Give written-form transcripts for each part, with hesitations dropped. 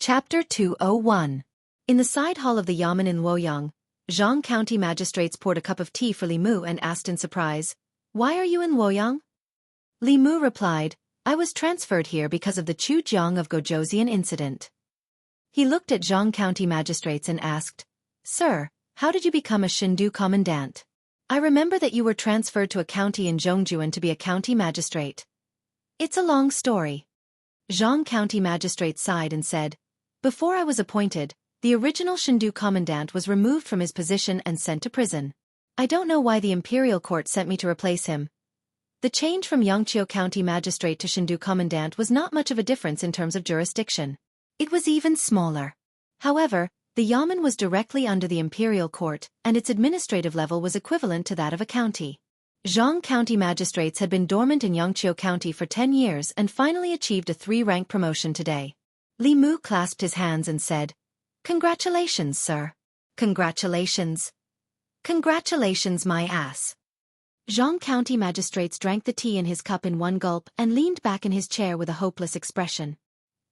Chapter 201. In the side hall of the Yamen in Luoyang, Jianghu County magistrates poured a cup of tea for Li Mu and asked in surprise, "Why are you in Luoyang?" Li Mu replied, "I was transferred here because of the Jianghu of Gojouzian incident." He looked at Jianghu County magistrates and asked, "Sir, how did you become a Shindu commandant? I remember that you were transferred to a county in Jianghu to be a county magistrate." "It's a long story." Jianghu County magistrate sighed and said, "Before I was appointed, the original Shindu commandant was removed from his position and sent to prison. I don't know why the imperial court sent me to replace him." The change from Xianxia County magistrate to Shindu commandant was not much of a difference in terms of jurisdiction. It was even smaller. However, the Yamen was directly under the imperial court, and its administrative level was equivalent to that of a county. Jianghu County magistrates had been dormant in Xianxia County for 10 years and finally achieved a 3-rank promotion today. Li Mu clasped his hands and said, "Congratulations, sir. Congratulations. Congratulations, my ass." Jianghu County magistrates drank the tea in his cup in one gulp and leaned back in his chair with a hopeless expression.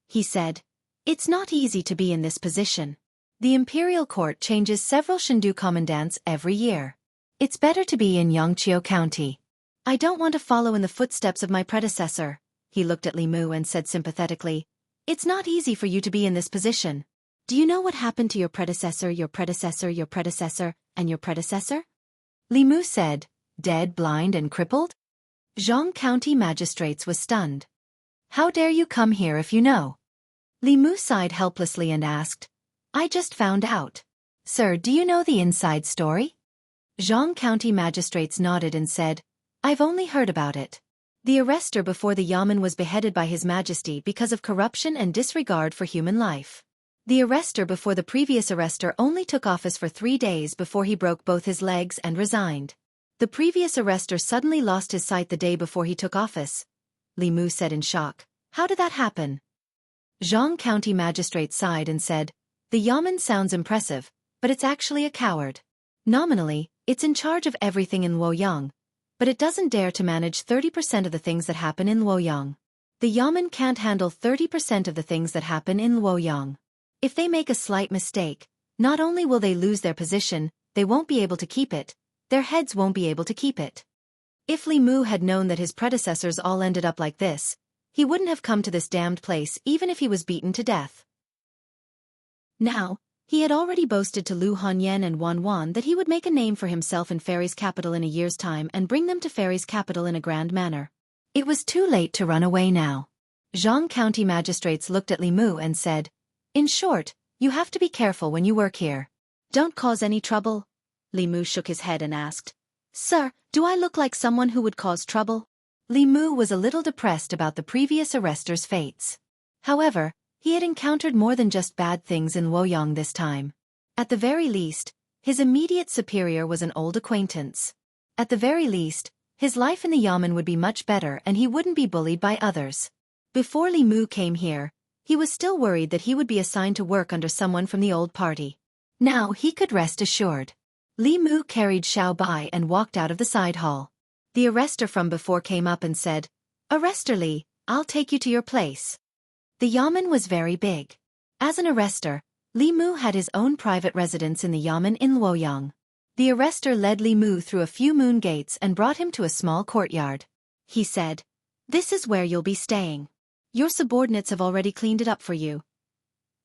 He said, "It's not easy to be in this position. The imperial court changes several Shindu commandants every year. It's better to be in Xianxia County. I don't want to follow in the footsteps of my predecessor." He looked at Li Mu and said sympathetically, "It's not easy for you to be in this position. Do you know what happened to your predecessor, your predecessor, your predecessor, and your predecessor?" Li Mu said, "Dead, blind, and crippled?" Jianghu County magistrates was stunned. "How dare you come here if you know?" Li Mu sighed helplessly and asked, "I just found out. Sir, do you know the inside story?" Jianghu County magistrates nodded and said, "I've only heard about it. The arrestor before the Yamen was beheaded by His Majesty because of corruption and disregard for human life. The arrestor before the previous arrestor only took office for 3 days before he broke both his legs and resigned. The previous arrestor suddenly lost his sight the day before he took office." Li Mu said in shock, "How did that happen?" Jianghu County magistrate sighed and said, "The Yamen sounds impressive, but it's actually a coward. Nominally, it's in charge of everything in Luoyang, but it doesn't dare to manage 30% of the things that happen in Luoyang. The Yamen can't handle 30% of the things that happen in Luoyang. If they make a slight mistake, not only will they lose their position, they won't be able to keep it. Their heads won't be able to keep it." If Li Mu had known that his predecessors all ended up like this, he wouldn't have come to this damned place even if he was beaten to death. Now, he had already boasted to Lu Hanyan and Wan Wan that he would make a name for himself in Fairy's capital in a year's time and bring them to Fairy's capital in a grand manner. It was too late to run away now. Jianghu County magistrates looked at Li Mu and said, "In short, you have to be careful when you work here. Don't cause any trouble." Li Mu shook his head and asked, "Sir, do I look like someone who would cause trouble?" Li Mu was a little depressed about the previous arrestor's fates. However, he had encountered more than just bad things in Luoyang this time. At the very least, his immediate superior was an old acquaintance. At the very least, his life in the Yamen would be much better and he wouldn't be bullied by others. Before Li Mu came here, he was still worried that he would be assigned to work under someone from the old party. Now he could rest assured. Li Mu carried Xiao Bai and walked out of the side hall. The arrestor from before came up and said, "Arrestor Li, I'll take you to your place." The Yamen was very big. As an arrestor, Li Mu had his own private residence in the Yamen in Luoyang. The arrestor led Li Mu through a few moon gates and brought him to a small courtyard. He said, "This is where you'll be staying. Your subordinates have already cleaned it up for you."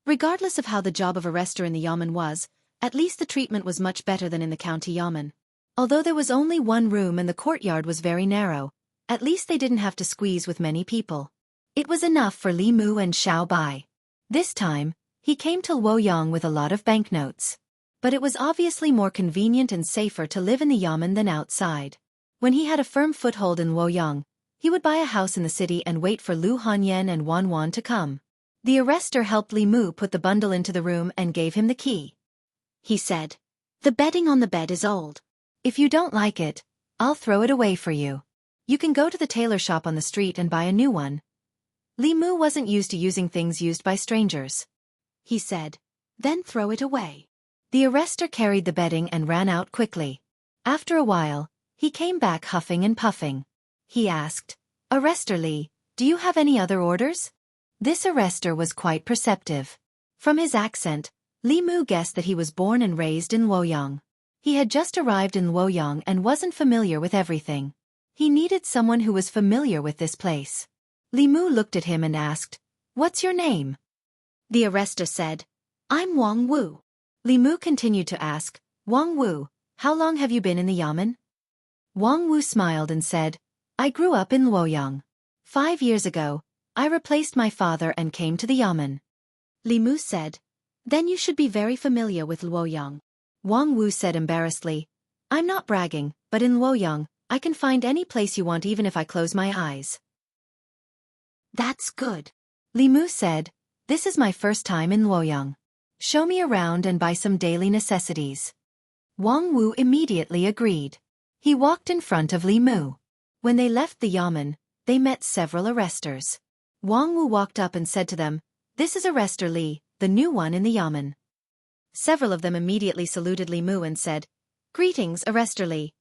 Regardless of how the job of arrestor in the Yamen was, at least the treatment was much better than in the county Yamen. Although there was only one room and the courtyard was very narrow, at least they didn't have to squeeze with many people. It was enough for Li Mu and Xiao Bai. This time, he came to Luoyang with a lot of banknotes. But it was obviously more convenient and safer to live in the Yamen than outside. When he had a firm foothold in Luoyang, he would buy a house in the city and wait for Lu Hanyan and Wan Wan to come. The arrestor helped Li Mu put the bundle into the room and gave him the key. He said, "The bedding on the bed is old. If you don't like it, I'll throw it away for you. You can go to the tailor shop on the street and buy a new one." Li Mu wasn't used to using things used by strangers. He said, "Then throw it away." The arrestor carried the bedding and ran out quickly. After a while, he came back huffing and puffing. He asked, "Arrestor Li, do you have any other orders?" This arrestor was quite perceptive. From his accent, Li Mu guessed that he was born and raised in Luoyang. He had just arrived in Luoyang and wasn't familiar with everything. He needed someone who was familiar with this place. Li Mu looked at him and asked, "What's your name?" The arrestor said, "I'm Wang Wu." Li Mu continued to ask, "Wang Wu, how long have you been in the yamen?" Wang Wu smiled and said, "I grew up in Luoyang. 5 years ago, I replaced my father and came to the yamen." Li Mu said, "Then you should be very familiar with Luoyang." Wang Wu said embarrassedly, "I'm not bragging, but in Luoyang, I can find any place you want even if I close my eyes." "That's good." Li Mu said, "This is my first time in Luoyang. Show me around and buy some daily necessities." Wang Wu immediately agreed. He walked in front of Li Mu. When they left the yamen, they met several arresters. Wang Wu walked up and said to them, "This is Arrestor Li, the new one in the yamen." Several of them immediately saluted Li Mu and said, "Greetings, Arrestor Li."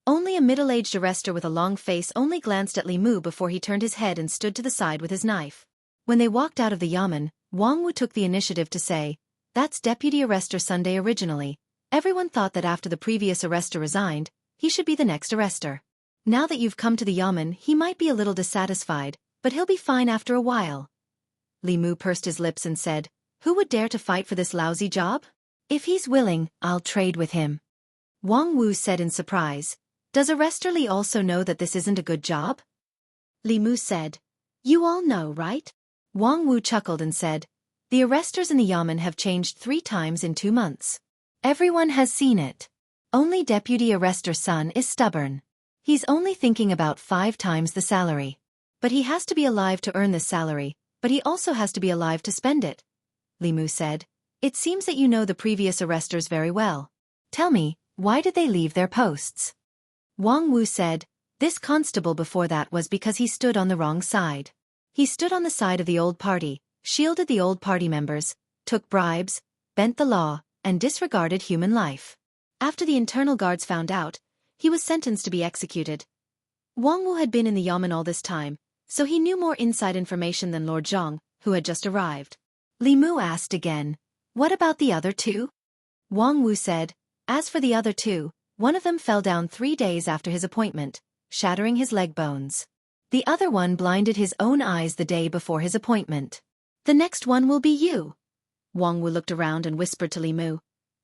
Only a middle-aged arrestor with a long face only glanced at Li Mu before he turned his head and stood to the side with his knife. When they walked out of the yamen, Wang Wu took the initiative to say, "That's Deputy Arrestor Sunday originally. Everyone thought that after the previous arrestor resigned, he should be the next arrestor. Now that you've come to the yamen, he might be a little dissatisfied, but he'll be fine after a while." Li Mu pursed his lips and said, "Who would dare to fight for this lousy job? If he's willing, I'll trade with him." Wang Wu said in surprise, "Does Arrestor Li also know that this isn't a good job?" Li Mu said, "You all know, right?" Wang Wu chuckled and said, "The arrestors in the yamen have changed 3 times in 2 months. Everyone has seen it. Only Deputy Arrestor Sun is stubborn. He's only thinking about 5 times the salary. But he has to be alive to earn this salary, but he also has to be alive to spend it." Li Mu said, "It seems that you know the previous arrestors very well. Tell me, why did they leave their posts?" Wang Wu said, "This constable before that was because he stood on the wrong side. He stood on the side of the old party, shielded the old party members, took bribes, bent the law, and disregarded human life. After the internal guards found out, he was sentenced to be executed." Wang Wu had been in the yamen all this time, so he knew more inside information than Lord Zhang, who had just arrived. Li Mu asked again, "What about the other 2?" Wang Wu said, "As for the other 2, one of them fell down 3 days after his appointment, shattering his leg bones. The other one blinded his own eyes the day before his appointment. The next one will be you." Wang Wu looked around and whispered to Li Mu,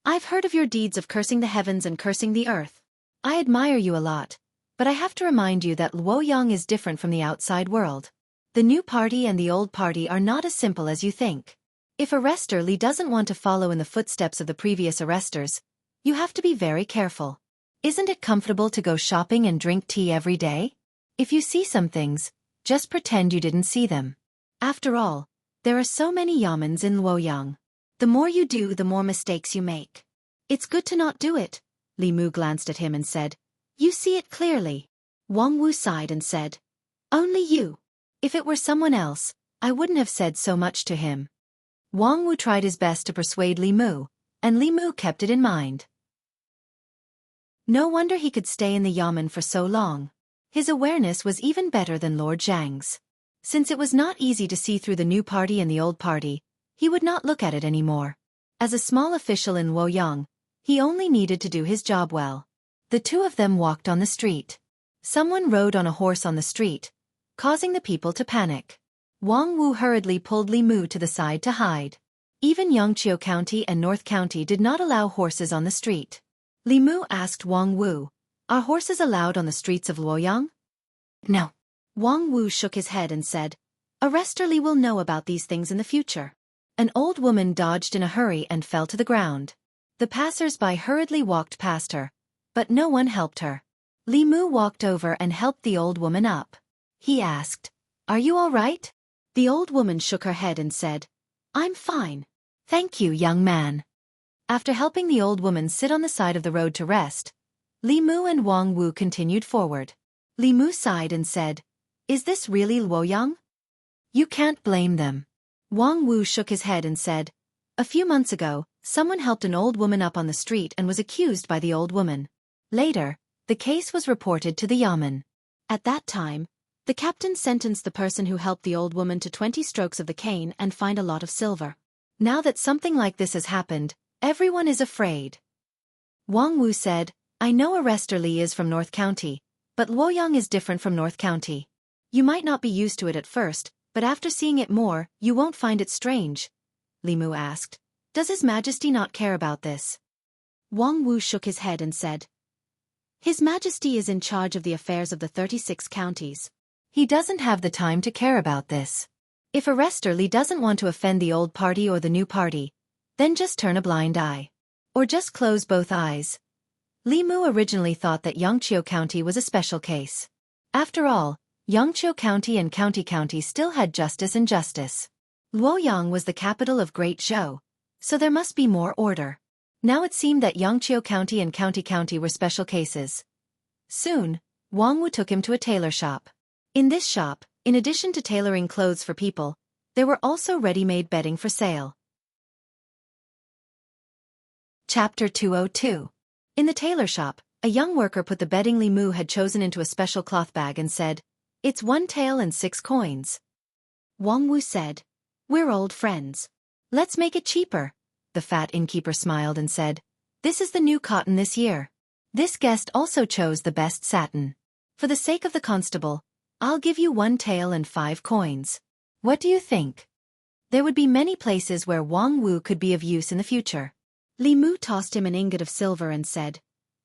"I've heard of your deeds of cursing the heavens and cursing the earth. I admire you a lot, but I have to remind you that Luoyang is different from the outside world. The new party and the old party are not as simple as you think. If Arrestor Li doesn't want to follow in the footsteps of the previous arrestors, you have to be very careful. Isn't it comfortable to go shopping and drink tea every day? If you see some things, just pretend you didn't see them. After all, there are so many yamens in Luoyang. The more you do, the more mistakes you make. It's good to not do it." Li Mu glanced at him and said, "You see it clearly." Wang Wu sighed and said, "Only you. If it were someone else, I wouldn't have said so much to him." Wang Wu tried his best to persuade Li Mu, and Li Mu kept it in mind. No wonder he could stay in the yamen for so long. His awareness was even better than Lord Zhang's. Since it was not easy to see through the new party and the old party, he would not look at it anymore. As a small official in Luoyang, he only needed to do his job well. The 2 of them walked on the street. Someone rode on a horse on the street, causing the people to panic. Wang Wu hurriedly pulled Li Mu to the side to hide. Even Yangqiu County and North County did not allow horses on the street. Li Mu asked Wang Wu, "Are horses allowed on the streets of Luoyang?" "No." Wang Wu shook his head and said, "Arrestor Li will know about these things in the future." An old woman dodged in a hurry and fell to the ground. The passers-by hurriedly walked past her, but no one helped her. Li Mu walked over and helped the old woman up. He asked, "Are you all right?" The old woman shook her head and said, "I'm fine. Thank you, young man." After helping the old woman sit on the side of the road to rest, Li Mu and Wang Wu continued forward. Li Mu sighed and said, "Is this really Luoyang?" "You can't blame them." Wang Wu shook his head and said, "A few months ago, someone helped an old woman up on the street and was accused by the old woman. Later, the case was reported to the yamen. At that time, the captain sentenced the person who helped the old woman to 20 strokes of the cane and fined a lot of silver. Now that something like this has happened, everyone is afraid. Wang Wu said, I know Arrestor Li is from North County, but Luoyang is different from North County. You might not be used to it at first, but after seeing it more, you won't find it strange. Li Mu asked, Does His Majesty not care about this? Wang Wu shook his head and said, His Majesty is in charge of the affairs of the 36 counties. He doesn't have the time to care about this. If Arrestor Li doesn't want to offend the old party or the new party, then just turn a blind eye. Or just close both eyes. Li Mu originally thought that Xianxia County was a special case. After all, Xianxia County and County still had justice and justice. Luoyang was the capital of Great Zhou, so there must be more order. Now it seemed that Xianxia County and County were special cases. Soon, Wang Wu took him to a tailor shop. In this shop, in addition to tailoring clothes for people, there were also ready-made bedding for sale. Chapter 202. In the tailor shop, a young worker put the bedding Li Mu had chosen into a special cloth bag and said, It's 1 tael and 6 coins. Wang Wu said, We're old friends. Let's make it cheaper. The fat innkeeper smiled and said, This is the new cotton this year. This guest also chose the best satin. For the sake of the constable, I'll give you 1 tael and 5 coins. What do you think? There would be many places where Wang Wu could be of use in the future. Li Mu tossed him an ingot of silver and said,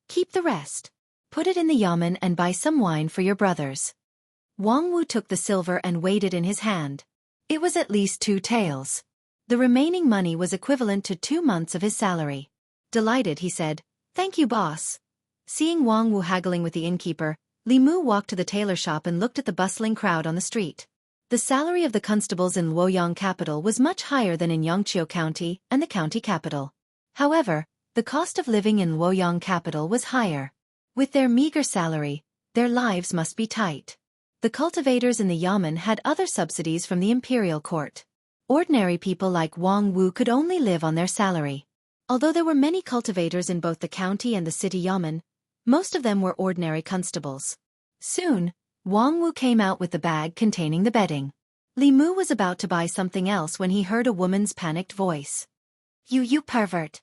Keep the rest. Put it in the yamen and buy some wine for your brothers. Wang Wu took the silver and weighed it in his hand. It was at least 2 taels. The remaining money was equivalent to 2 months of his salary. Delighted, he said, Thank you, boss. Seeing Wang Wu haggling with the innkeeper, Li Mu walked to the tailor shop and looked at the bustling crowd on the street. The salary of the constables in Luoyang capital was much higher than in Yangqiu County and the county capital. However, the cost of living in Luoyang capital was higher. With their meager salary, their lives must be tight. The cultivators in the yamen had other subsidies from the imperial court. Ordinary people like Wang Wu could only live on their salary. Although there were many cultivators in both the county and the city yamen, most of them were ordinary constables. Soon, Wang Wu came out with the bag containing the bedding. Li Mu was about to buy something else when he heard a woman's panicked voice. You pervert.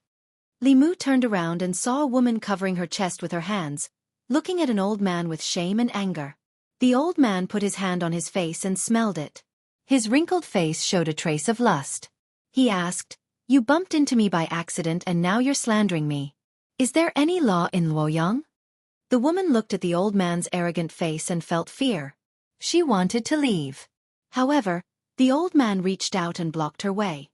Li Mu turned around and saw a woman covering her chest with her hands, looking at an old man with shame and anger. The old man put his hand on his face and smelled it. His wrinkled face showed a trace of lust. He asked, You bumped into me by accident and now you're slandering me. Is there any law in Luoyang? The woman looked at the old man's arrogant face and felt fear. She wanted to leave. However, the old man reached out and blocked her way.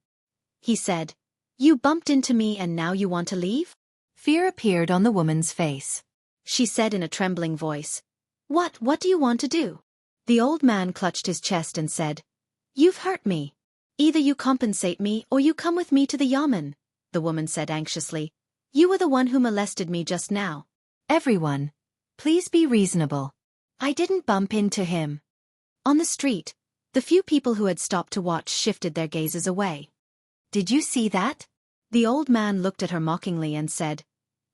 He said, You bumped into me and now you want to leave? Fear appeared on the woman's face. She said in a trembling voice, What do you want to do? The old man clutched his chest and said, You've hurt me. Either you compensate me or you come with me to the yamen, the woman said anxiously. You were the one who molested me just now. Everyone, please be reasonable. I didn't bump into him. On the street, the few people who had stopped to watch shifted their gazes away. Did you see that? The old man looked at her mockingly and said,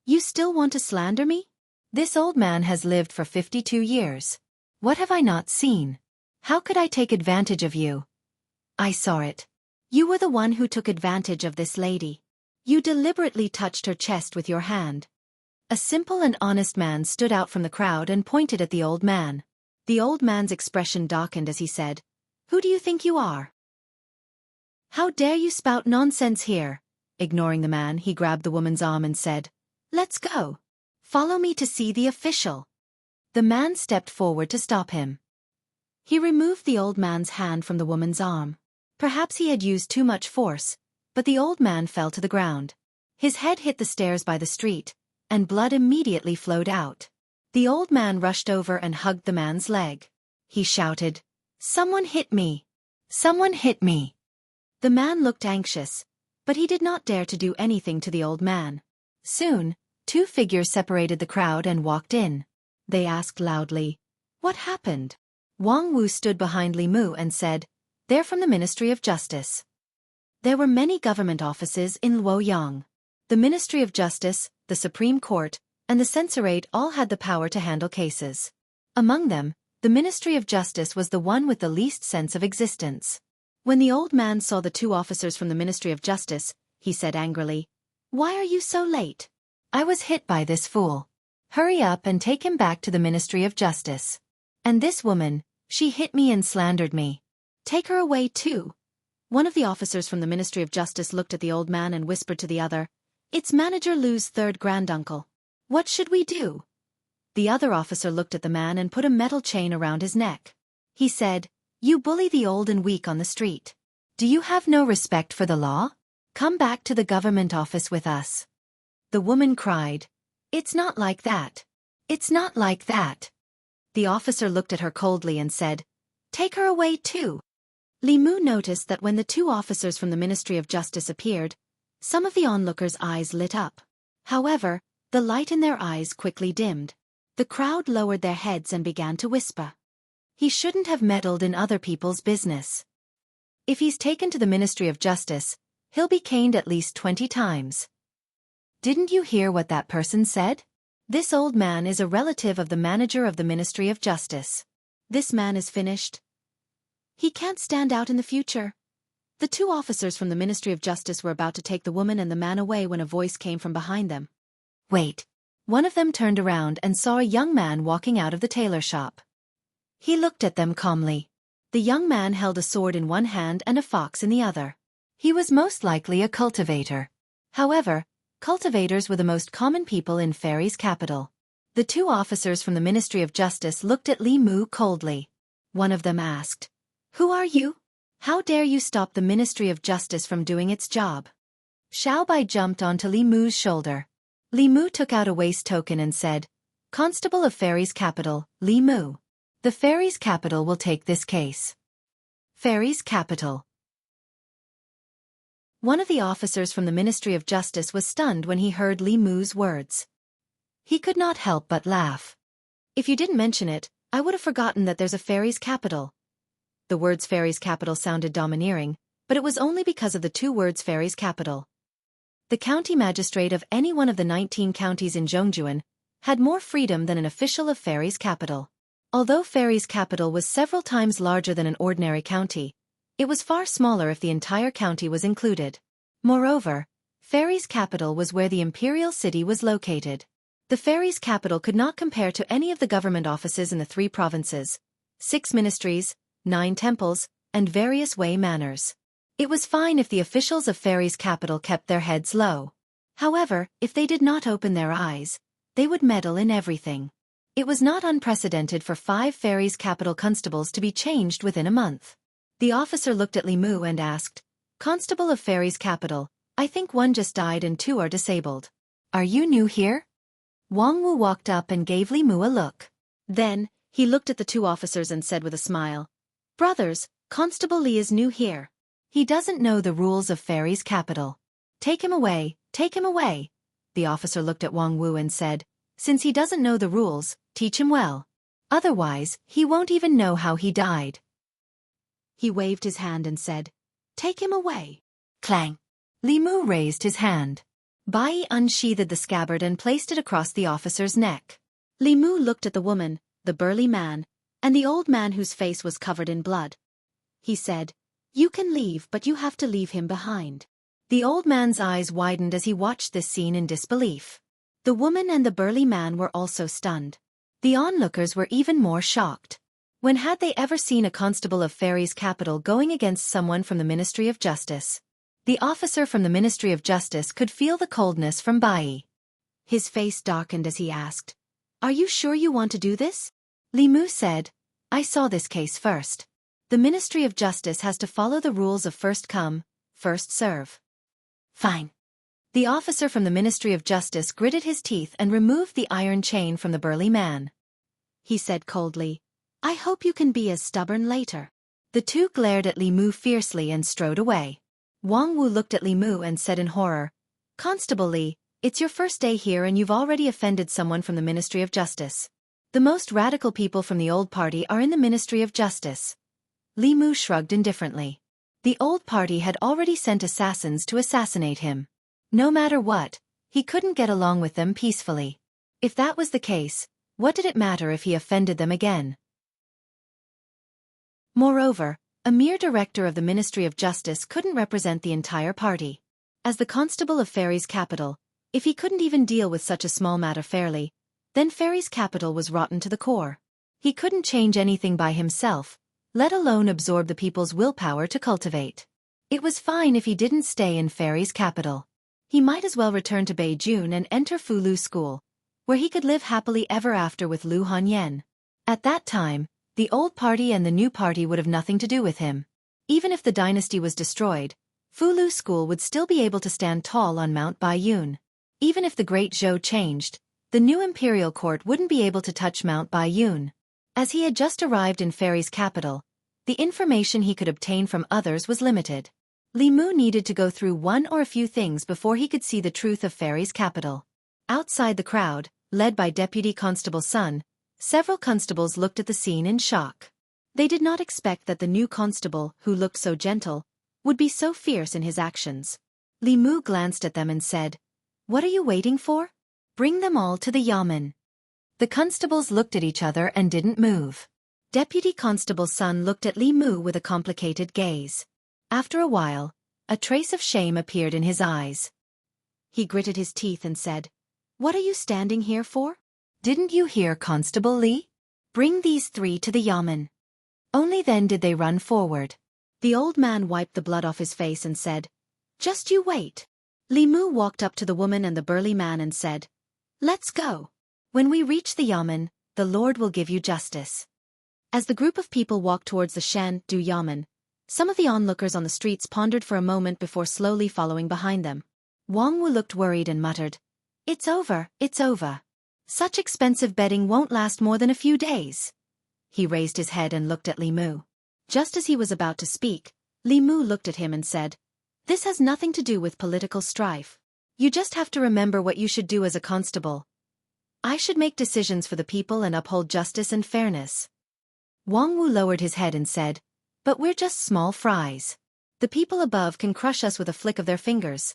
You still want to slander me? This old man has lived for 52 years. What have I not seen? How could I take advantage of you? I saw it. You were the one who took advantage of this lady. You deliberately touched her chest with your hand. A simple and honest man stood out from the crowd and pointed at the old man. The old man's expression darkened as he said, Who do you think you are? How dare you spout nonsense here? Ignoring the man, he grabbed the woman's arm and said, Let's go. Follow me to see the official. The man stepped forward to stop him. He removed the old man's hand from the woman's arm. Perhaps he had used too much force, but the old man fell to the ground. His head hit the stairs by the street, and blood immediately flowed out. The old man rushed over and hugged the man's leg. He shouted, Someone hit me! Someone hit me! The man looked anxious, but he did not dare to do anything to the old man. Soon, 2 figures separated the crowd and walked in. They asked loudly, What happened? Wang Wu stood behind Li Mu and said, They're from the Ministry of Justice. There were many government offices in Luoyang. The Ministry of Justice, the Supreme Court, and the Censorate all had the power to handle cases. Among them, the Ministry of Justice was the one with the least sense of existence. When the old man saw the two officers from the Ministry of Justice, he said angrily, "Why are you so late? I was hit by this fool. Hurry up and take him back to the Ministry of Justice. And this woman, she hit me and slandered me. Take her away too." One of the officers from the Ministry of Justice looked at the old man and whispered to the other, "It's Manager Lu's third granduncle. What should we do?" The other officer looked at the man and put a metal chain around his neck. He said, "You bully the old and weak on the street. Do you have no respect for the law? Come back to the government office with us." The woman cried, "It's not like that. It's not like that." The officer looked at her coldly and said, "Take her away too." Li Mu noticed that when the two officers from the Ministry of Justice appeared, some of the onlookers' eyes lit up. However, the light in their eyes quickly dimmed. The crowd lowered their heads and began to whisper, "He shouldn't have meddled in other people's business. If he's taken to the Ministry of Justice, he'll be caned at least 20 times. Didn't you hear what that person said? This old man is a relative of the manager of the Ministry of Justice. This man is finished. He can't stand out in the future." The two officers from the Ministry of Justice were about to take the woman and the man away when a voice came from behind them. "Wait." One of them turned around and saw a young man walking out of the tailor shop. He looked at them calmly. The young man held a sword in one hand and a fox in the other. He was most likely a cultivator. However, cultivators were the most common people in Fairy's capital. The two officers from the Ministry of Justice looked at Li Mu coldly. One of them asked, "Who are you? How dare you stop the Ministry of Justice from doing its job?" Xiao Bai jumped onto Li Mu's shoulder. Li Mu took out a waist token and said, "Constable of Fairy's capital, Li Mu. The Fairy's capital will take this case." Fairy's capital. One of the officers from the Ministry of Justice was stunned when he heard Li Mu's words. He could not help but laugh. "If you didn't mention it, I would have forgotten that there's a Fairy's capital." The words Fairy's capital sounded domineering, but it was only because of the two words Fairy's capital. The county magistrate of any one of the 19 counties in Jianghu had more freedom than an official of Fairy's capital. Although Fairy's capital was several times larger than an ordinary county, it was far smaller if the entire county was included. Moreover, Fairy's capital was where the imperial city was located. The Fairy's capital could not compare to any of the government offices in the 3 provinces, 6 ministries, 9 temples, and various way manors. It was fine if the officials of Fairy's capital kept their heads low. However, if they did not open their eyes, they would meddle in everything. It was not unprecedented for 5 Fairy's capital constables to be changed within a month. The officer looked at Li Mu and asked, "Constable of Fairy's capital, I think one just died and 2 are disabled. Are you new here?" Wang Wu walked up and gave Li Mu a look. Then, he looked at the 2 officers and said with a smile, "Brothers, Constable Li is new here. He doesn't know the rules of Fairy's capital. Take him away, take him away." The officer looked at Wang Wu and said, "Since he doesn't know the rules, teach him well. Otherwise, he won't even know how he died." He waved his hand and said, "Take him away." Clang! Li Mu raised his hand. Bai unsheathed the scabbard and placed it across the officer's neck. Li Mu looked at the woman, the burly man, and the old man whose face was covered in blood. He said, "You can leave, but you have to leave him behind." The old man's eyes widened as he watched this scene in disbelief. The woman and the burly man were also stunned. The onlookers were even more shocked. When had they ever seen a constable of Fairy's capital going against someone from the Ministry of Justice? The officer from the Ministry of Justice could feel the coldness from Bai. His face darkened as he asked, "Are you sure you want to do this?" Li Mu said, "I saw this case first. The Ministry of Justice has to follow the rules of first come, first serve." "Fine." The officer from the Ministry of Justice gritted his teeth and removed the iron chain from the burly man. He said coldly, "I hope you can be as stubborn later." The 2 glared at Li Mu fiercely and strode away. Wang Wu looked at Li Mu and said in horror, "Constable Li, it's your first day here and you've already offended someone from the Ministry of Justice. The most radical people from the old party are in the Ministry of Justice." Li Mu shrugged indifferently. The old party had already sent assassins to assassinate him. No matter what, he couldn't get along with them peacefully. If that was the case, what did it matter if he offended them again? Moreover, A mere director of the Ministry of Justice couldn't represent the entire party. As the constable of Fairy's capital, if he couldn't even deal with such a small matter fairly, then Fairy's capital was rotten to the core. He couldn't change anything by himself, let alone absorb the people's willpower to cultivate. It was fine if he didn't stay in Fairy's capital. He might as well return to Beijing and enter Fulu School, where he could live happily ever after with Lu Hanyan. At that time, the old party and the new party would have nothing to do with him. Even if the dynasty was destroyed, Fulu School would still be able to stand tall on Mount Baiyun. Even if the Great Zhou changed, the new imperial court wouldn't be able to touch Mount Baiyun. As he had just arrived in Fairy's capital, the information he could obtain from others was limited. Li Mu needed to go through one or a few things before he could see the truth of Fairy's capital. Outside the crowd, led by Deputy Constable Sun, several constables looked at the scene in shock. They did not expect that the new constable, who looked so gentle, would be so fierce in his actions. Li Mu glanced at them and said, "What are you waiting for? Bring them all to the yamen." The constables looked at each other and didn't move. Deputy Constable Sun looked at Li Mu with a complicated gaze. After a while, a trace of shame appeared in his eyes. He gritted his teeth and said, "What are you standing here for? Didn't you hear Constable Li? Bring these three to the yamen." Only then did they run forward. The old man wiped the blood off his face and said, "Just you wait." Li Mu walked up to the woman and the burly man and said, "Let's go. When we reach the yamen, the Lord will give you justice." As the group of people walked towards the Shan-Du yamen, some of the onlookers on the streets pondered for a moment before slowly following behind them. Wang Wu looked worried and muttered, "It's over, it's over. Such expensive bedding won't last more than a few days." He raised his head and looked at Li Mu. Just as he was about to speak, Li Mu looked at him and said, "This has nothing to do with political strife. You just have to remember what you should do as a constable. I should make decisions for the people and uphold justice and fairness." Wang Wu lowered his head and said, "But we're just small fries. The people above can crush us with a flick of their fingers."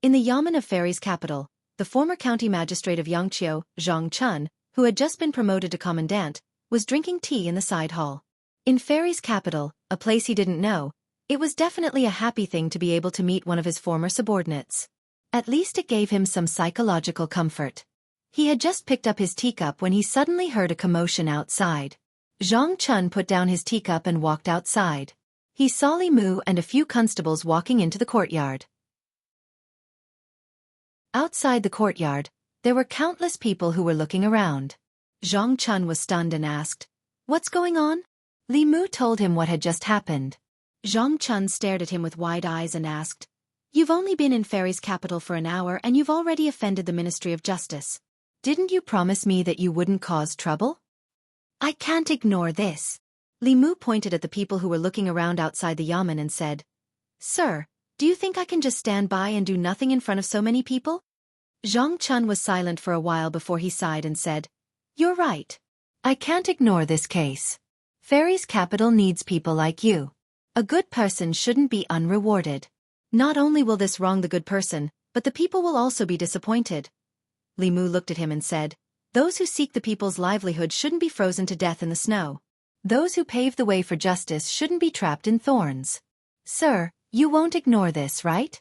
In the yamen of Fairy's capital, the former county magistrate of Yangqiu, Zhang Chun, who had just been promoted to commandant, was drinking tea in the side hall. In Fairy's capital, a place he didn't know, it was definitely a happy thing to be able to meet one of his former subordinates. At least it gave him some psychological comfort. He had just picked up his teacup when he suddenly heard a commotion outside. Zhang Chun put down his teacup and walked outside. He saw Li Mu and a few constables walking into the courtyard. Outside the courtyard, there were countless people who were looking around. Zhang Chun was stunned and asked, "What's going on?" Li Mu told him what had just happened. Zhang Chun stared at him with wide eyes and asked, "You've only been in Fairy's capital for an hour and you've already offended the Ministry of Justice. Didn't you promise me that you wouldn't cause trouble?" "I can't ignore this." Li Mu pointed at the people who were looking around outside the yamen and said, "Sir, do you think I can just stand by and do nothing in front of so many people?" Zhang Chun was silent for a while before he sighed and said, "You're right. I can't ignore this case. Fairy's capital needs people like you. A good person shouldn't be unrewarded. Not only will this wrong the good person, but the people will also be disappointed." Li Mu looked at him and said, "Those who seek the people's livelihood shouldn't be frozen to death in the snow. Those who pave the way for justice shouldn't be trapped in thorns. Sir, you won't ignore this, right?"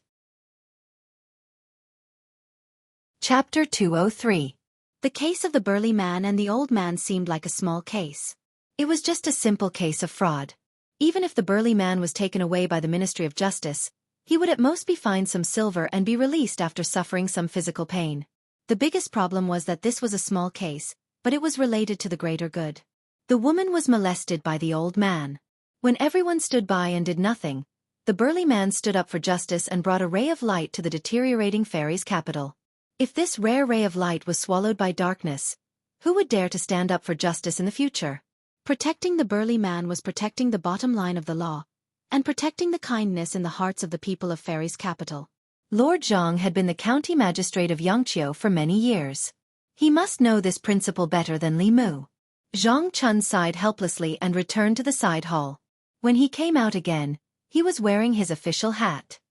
Chapter 203. The case of the burly man and the old man seemed like a small case. It was just a simple case of fraud. Even if the burly man was taken away by the Ministry of Justice, he would at most be fined some silver and be released after suffering some physical pain. The biggest problem was that this was a small case, but it was related to the greater good. The woman was molested by the old man. When everyone stood by and did nothing, the burly man stood up for justice and brought a ray of light to the deteriorating Fairy's capital. If this rare ray of light was swallowed by darkness, who would dare to stand up for justice in the future? Protecting the burly man was protecting the bottom line of the law, and protecting the kindness in the hearts of the people of Fairy's capital. Lord Zhang had been the county magistrate of Yangqiu for many years. He must know this principle better than Li Mu. Zhang Chun sighed helplessly and returned to the side hall. When he came out again, he was wearing his official hat.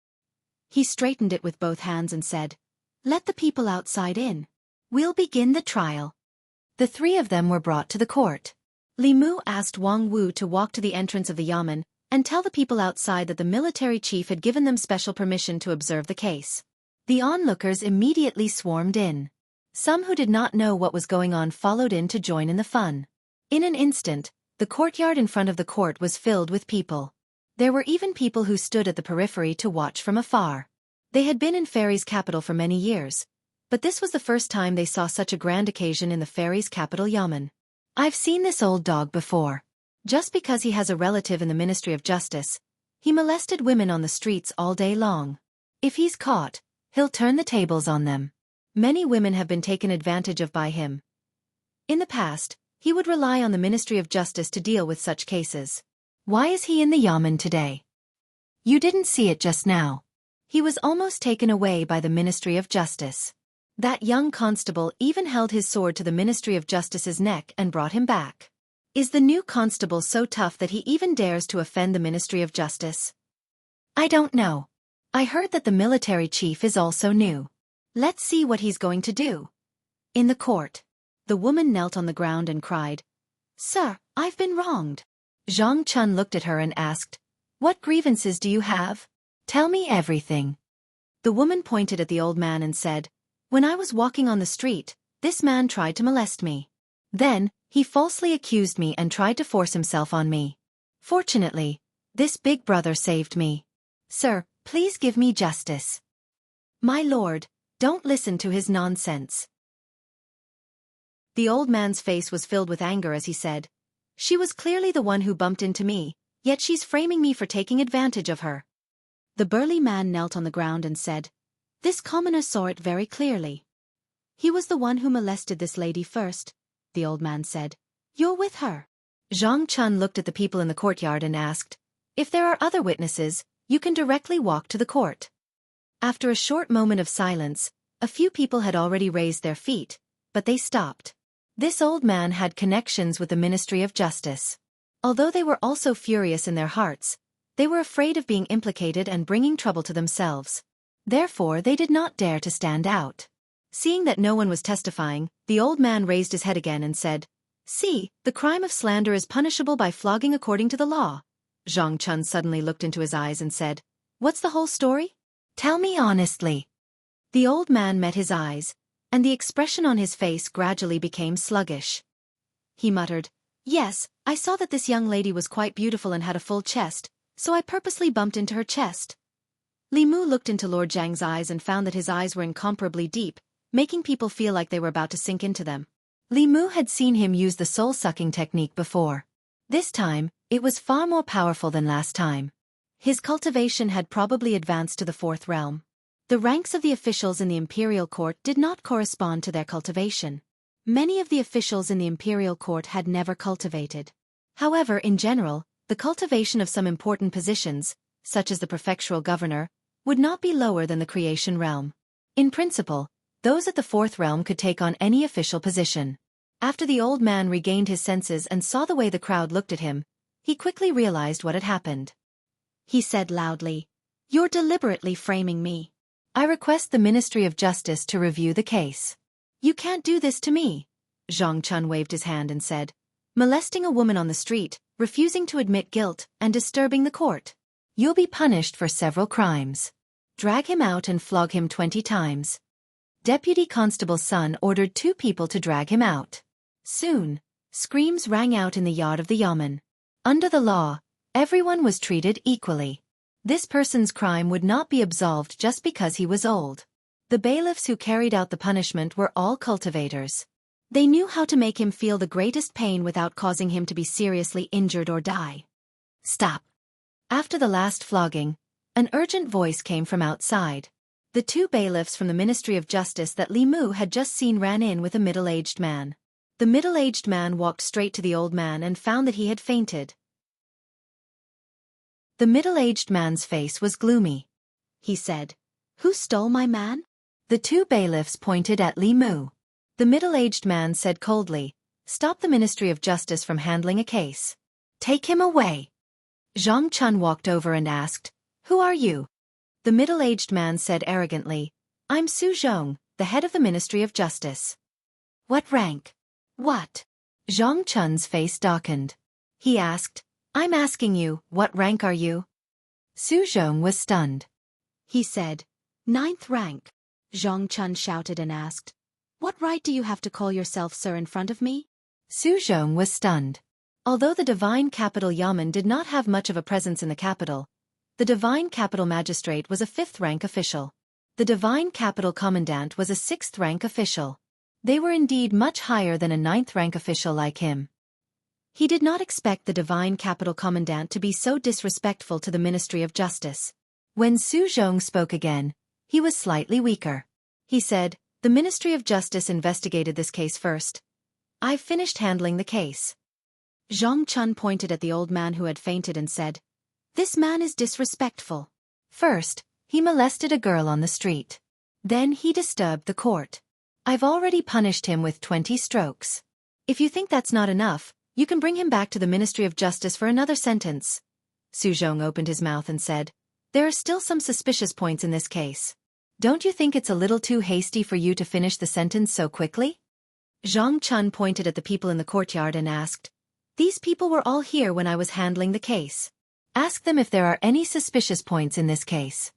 He straightened it with both hands and said, "Let the people outside in. We'll begin the trial." The three of them were brought to the court. Li Mu asked Wang Wu to walk to the entrance of the yamen, and tell the people outside that the military chief had given them special permission to observe the case. The onlookers immediately swarmed in. Some who did not know what was going on followed in to join in the fun. In an instant, the courtyard in front of the court was filled with people. There were even people who stood at the periphery to watch from afar. They had been in Fairy's capital for many years, but this was the first time they saw such a grand occasion in the Fairy's capital Yamen. I've seen this old dog before. Just because he has a relative in the Ministry of Justice, he molested women on the streets all day long. If he's caught, he'll turn the tables on them. Many women have been taken advantage of by him. In the past, he would rely on the Ministry of Justice to deal with such cases. Why is he in the Yamen today? You didn't see it just now. He was almost taken away by the Ministry of Justice. That young constable even held his sword to the Ministry of Justice's neck and brought him back. Is the new constable so tough that he even dares to offend the Ministry of Justice? I don't know. I heard that the military chief is also new. Let's see what he's going to do. In the court, the woman knelt on the ground and cried, "Sir, I've been wronged." Zhang Chun looked at her and asked, "What grievances do you have? Tell me everything." The woman pointed at the old man and said, "When I was walking on the street, this man tried to molest me. Then, he falsely accused me and tried to force himself on me. Fortunately, this big brother saved me. Sir, please give me justice." "My lord, don't listen to his nonsense." The old man's face was filled with anger as he said, "She was clearly the one who bumped into me, yet she's framing me for taking advantage of her." The burly man knelt on the ground and said, "This commoner saw it very clearly. He was the one who molested this lady first," the old man said. "You're with her." Zhang Chun looked at the people in the courtyard and asked, "If there are other witnesses, you can directly walk to the court." After a short moment of silence, a few people had already raised their feet, but they stopped. This old man had connections with the Ministry of Justice. Although they were also furious in their hearts, they were afraid of being implicated and bringing trouble to themselves. Therefore they did not dare to stand out. Seeing that no one was testifying, the old man raised his head again and said, "See, the crime of slander is punishable by flogging according to the law." Zhang Chun suddenly looked into his eyes and said, "What's the whole story? Tell me honestly." The old man met his eyes, and the expression on his face gradually became sluggish. He muttered, "Yes, I saw that this young lady was quite beautiful and had a full chest, so I purposely bumped into her chest." Li Mu looked into Lord Zhang's eyes and found that his eyes were incomparably deep, making people feel like they were about to sink into them. Li Mu had seen him use the soul-sucking technique before. This time, it was far more powerful than last time. His cultivation had probably advanced to the 4th realm. The ranks of the officials in the imperial court did not correspond to their cultivation. Many of the officials in the imperial court had never cultivated. However, in general, the cultivation of some important positions, such as the prefectural governor, would not be lower than the creation realm. In principle, those at the 4th realm could take on any official position. After the old man regained his senses and saw the way the crowd looked at him, he quickly realized what had happened. He said loudly, "You're deliberately framing me. I request the Ministry of Justice to review the case." "You can't do this to me." Zhang Chun waved his hand and said, "Molesting a woman on the street, refusing to admit guilt, and disturbing the court. You'll be punished for several crimes. Drag him out and flog him 20 times. Deputy Constable's son ordered 2 people to drag him out. Soon, screams rang out in the yard of the Yamen. Under the law, everyone was treated equally. This person's crime would not be absolved just because he was old. The bailiffs who carried out the punishment were all cultivators. They knew how to make him feel the greatest pain without causing him to be seriously injured or die. "Stop." After the last flogging, an urgent voice came from outside. The 2 bailiffs from the Ministry of Justice that Li Mu had just seen ran in with a middle-aged man. The middle-aged man walked straight to the old man and found that he had fainted. The middle-aged man's face was gloomy. He said, "Who stole my man?" The 2 bailiffs pointed at Li Mu. The middle-aged man said coldly, "Stop the Ministry of Justice from handling a case. Take him away." Zhang Chun walked over and asked, "Who are you?" The middle-aged man said arrogantly, "I'm Su Zhong, the head of the Ministry of Justice." "What rank?" "What?" Zhang Chun's face darkened. He asked, I'm asking you, what rank are you? Su Zhong was stunned. He said, "Ninth rank." Zhang Chun shouted and asked, "What right do you have to call yourself sir in front of me?" Su Zhong was stunned. Although the Divine Capital Yamen did not have much of a presence in the capital, the Divine Capital Magistrate was a 5th-rank official. The Divine Capital Commandant was a 6th-rank official. They were indeed much higher than a 9th-rank official like him. He did not expect the Divine Capital Commandant to be so disrespectful to the Ministry of Justice. When Su Zhong spoke again, he was slightly weaker. He said, "The Ministry of Justice investigated this case first. I've finished handling the case." Zhang Chun pointed at the old man who had fainted and said, "This man is disrespectful. First, he molested a girl on the street. Then he disturbed the court. I've already punished him with 20 strokes. If you think that's not enough, you can bring him back to the Ministry of Justice for another sentence." Su Zhong opened his mouth and said, "There are still some suspicious points in this case. Don't you think it's a little too hasty for you to finish the sentence so quickly?" Zhang Chun pointed at the people in the courtyard and asked, "These people were all here when I was handling the case. Ask them if there are any suspicious points in this case."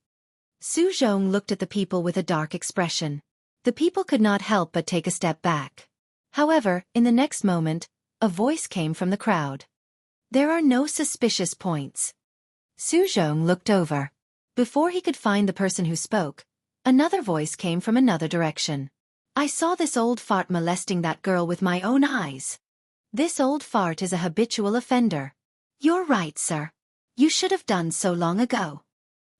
Su Zhong looked at the people with a dark expression. The people could not help but take a step back. However, in the next moment, a voice came from the crowd. "There are no suspicious points." Su Zhong looked over. Before he could find the person who spoke, another voice came from another direction. "I saw this old fart molesting that girl with my own eyes. This old fart is a habitual offender. You're right, sir. You should have done so long ago."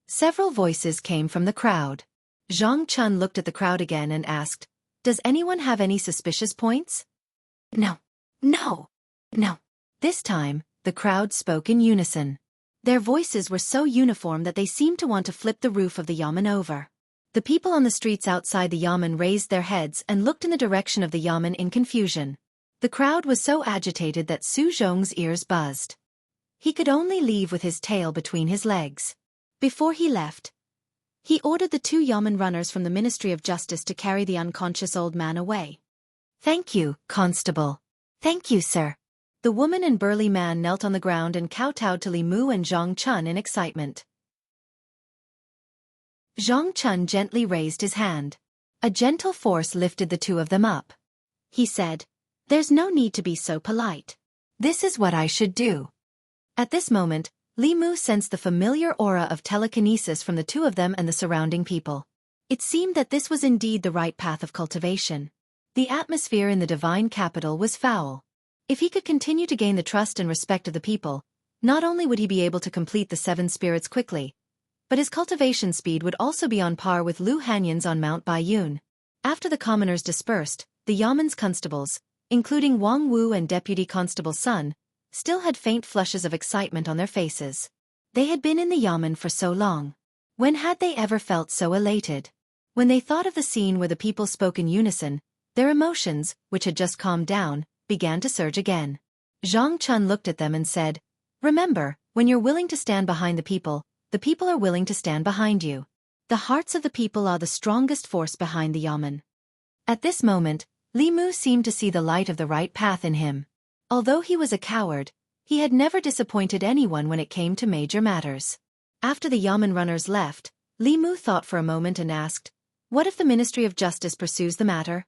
Several voices came from the crowd. Zhang Chun looked at the crowd again and asked, "Does anyone have any suspicious points?" "No. No. No." This time, the crowd spoke in unison. Their voices were so uniform that they seemed to want to flip the roof of the yamen over. The people on the streets outside the yamen raised their heads and looked in the direction of the yamen in confusion. The crowd was so agitated that Su Zhong's ears buzzed. He could only leave with his tail between his legs. Before he left, he ordered the 2 yamen runners from the Ministry of Justice to carry the unconscious old man away. "Thank you, Constable." "Thank you, sir." The woman and burly man knelt on the ground and kowtowed to Li Mu and Zhang Chun in excitement. Zhang Chun gently raised his hand. A gentle force lifted the 2 of them up. He said, "There's no need to be so polite. This is what I should do." At this moment, Li Mu sensed the familiar aura of telekinesis from the 2 of them and the surrounding people. It seemed that this was indeed the right path of cultivation. The atmosphere in the divine capital was foul. If he could continue to gain the trust and respect of the people, not only would he be able to complete the 7 spirits quickly, but his cultivation speed would also be on par with Lu Hanyan's on Mount Baiyun. After the commoners dispersed, the Yamen's constables, including Wang Wu and Deputy Constable Sun, still had faint flushes of excitement on their faces. They had been in the Yamen for so long. When had they ever felt so elated? When they thought of the scene where the people spoke in unison, their emotions, which had just calmed down, began to surge again. Zhang Chun looked at them and said, "Remember, when you're willing to stand behind the people are willing to stand behind you. The hearts of the people are the strongest force behind the Yamen." At this moment, Li Mu seemed to see the light of the right path in him. Although he was a coward, he had never disappointed anyone when it came to major matters. After the Yamen runners left, Li Mu thought for a moment and asked, "What if the Ministry of Justice pursues the matter?"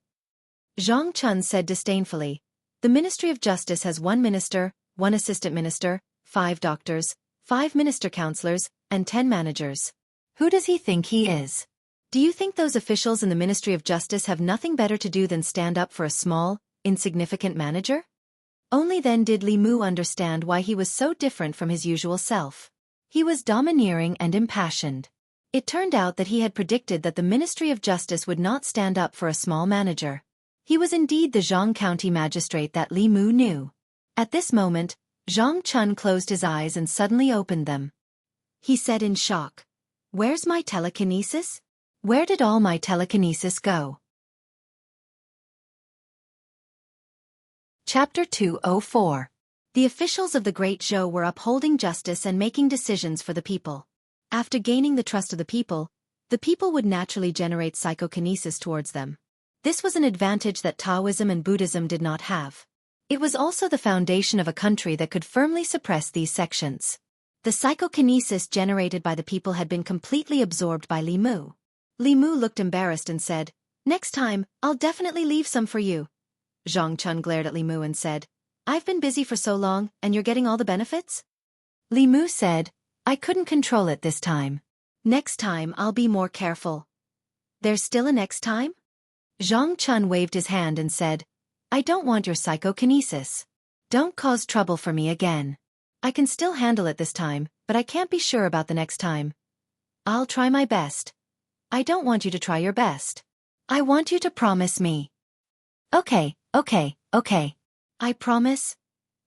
Zhang Chun said disdainfully, "The Ministry of Justice has 1 minister, 1 assistant minister, 5 doctors, 5 minister counselors, and 10 managers. Who does he think he is? Do you think those officials in the Ministry of Justice have nothing better to do than stand up for a small, insignificant manager?" Only then did Li Mu understand why he was so different from his usual self. He was domineering and impassioned. It turned out that he had predicted that the Ministry of Justice would not stand up for a small manager. He was indeed the Jianghu County magistrate that Li Mu knew. At this moment, Zhang Chun closed his eyes and suddenly opened them. He said in shock, "Where's my telekinesis? Where did all my telekinesis go?" Chapter 204. The officials of the Great Zhou were upholding justice and making decisions for the people. After gaining the trust of the people would naturally generate psychokinesis towards them. This was an advantage that Taoism and Buddhism did not have. It was also the foundation of a country that could firmly suppress these sections. The psychokinesis generated by the people had been completely absorbed by Li Mu. Li Mu looked embarrassed and said, "Next time, I'll definitely leave some for you." Xianxia glared at Li Mu and said, "I've been busy for so long, and you're getting all the benefits?" Li Mu said, "I couldn't control it this time. Next time I'll be more careful." "There's still a next time?" Xianxia waved his hand and said, "I don't want your psychokinesis. Don't cause trouble for me again. I can still handle it this time, but I can't be sure about the next time. I'll try my best." "I don't want you to try your best. I want you to promise me." Okay. I promise."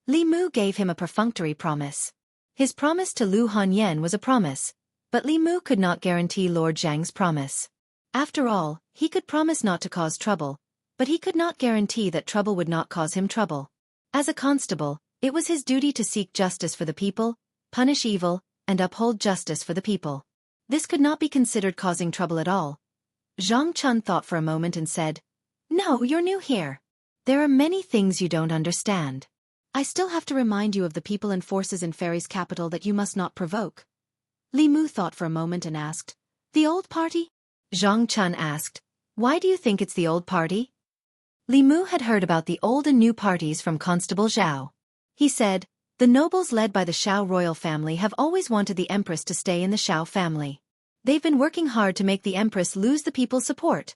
Li Mu gave him a perfunctory promise. His promise to Lu Hanyan was a promise, but Li Mu could not guarantee Lord Zhang's promise. After all, he could promise not to cause trouble, but he could not guarantee that trouble would not cause him trouble. As a constable, it was his duty to seek justice for the people, punish evil, and uphold justice for the people. This could not be considered causing trouble at all. Xianxia thought for a moment and said, "No, you're new here. There are many things you don't understand. I still have to remind you of the people and forces in Fairy's capital that you must not provoke." Li Mu thought for a moment and asked, "The old party?" Xianxia asked, "Why do you think it's the old party?" Li Mu had heard about the old and new parties from Constable Zhao. He said, "The nobles led by the Shao royal family have always wanted the Empress to stay in the Shao family. They've been working hard to make the Empress lose the people's support."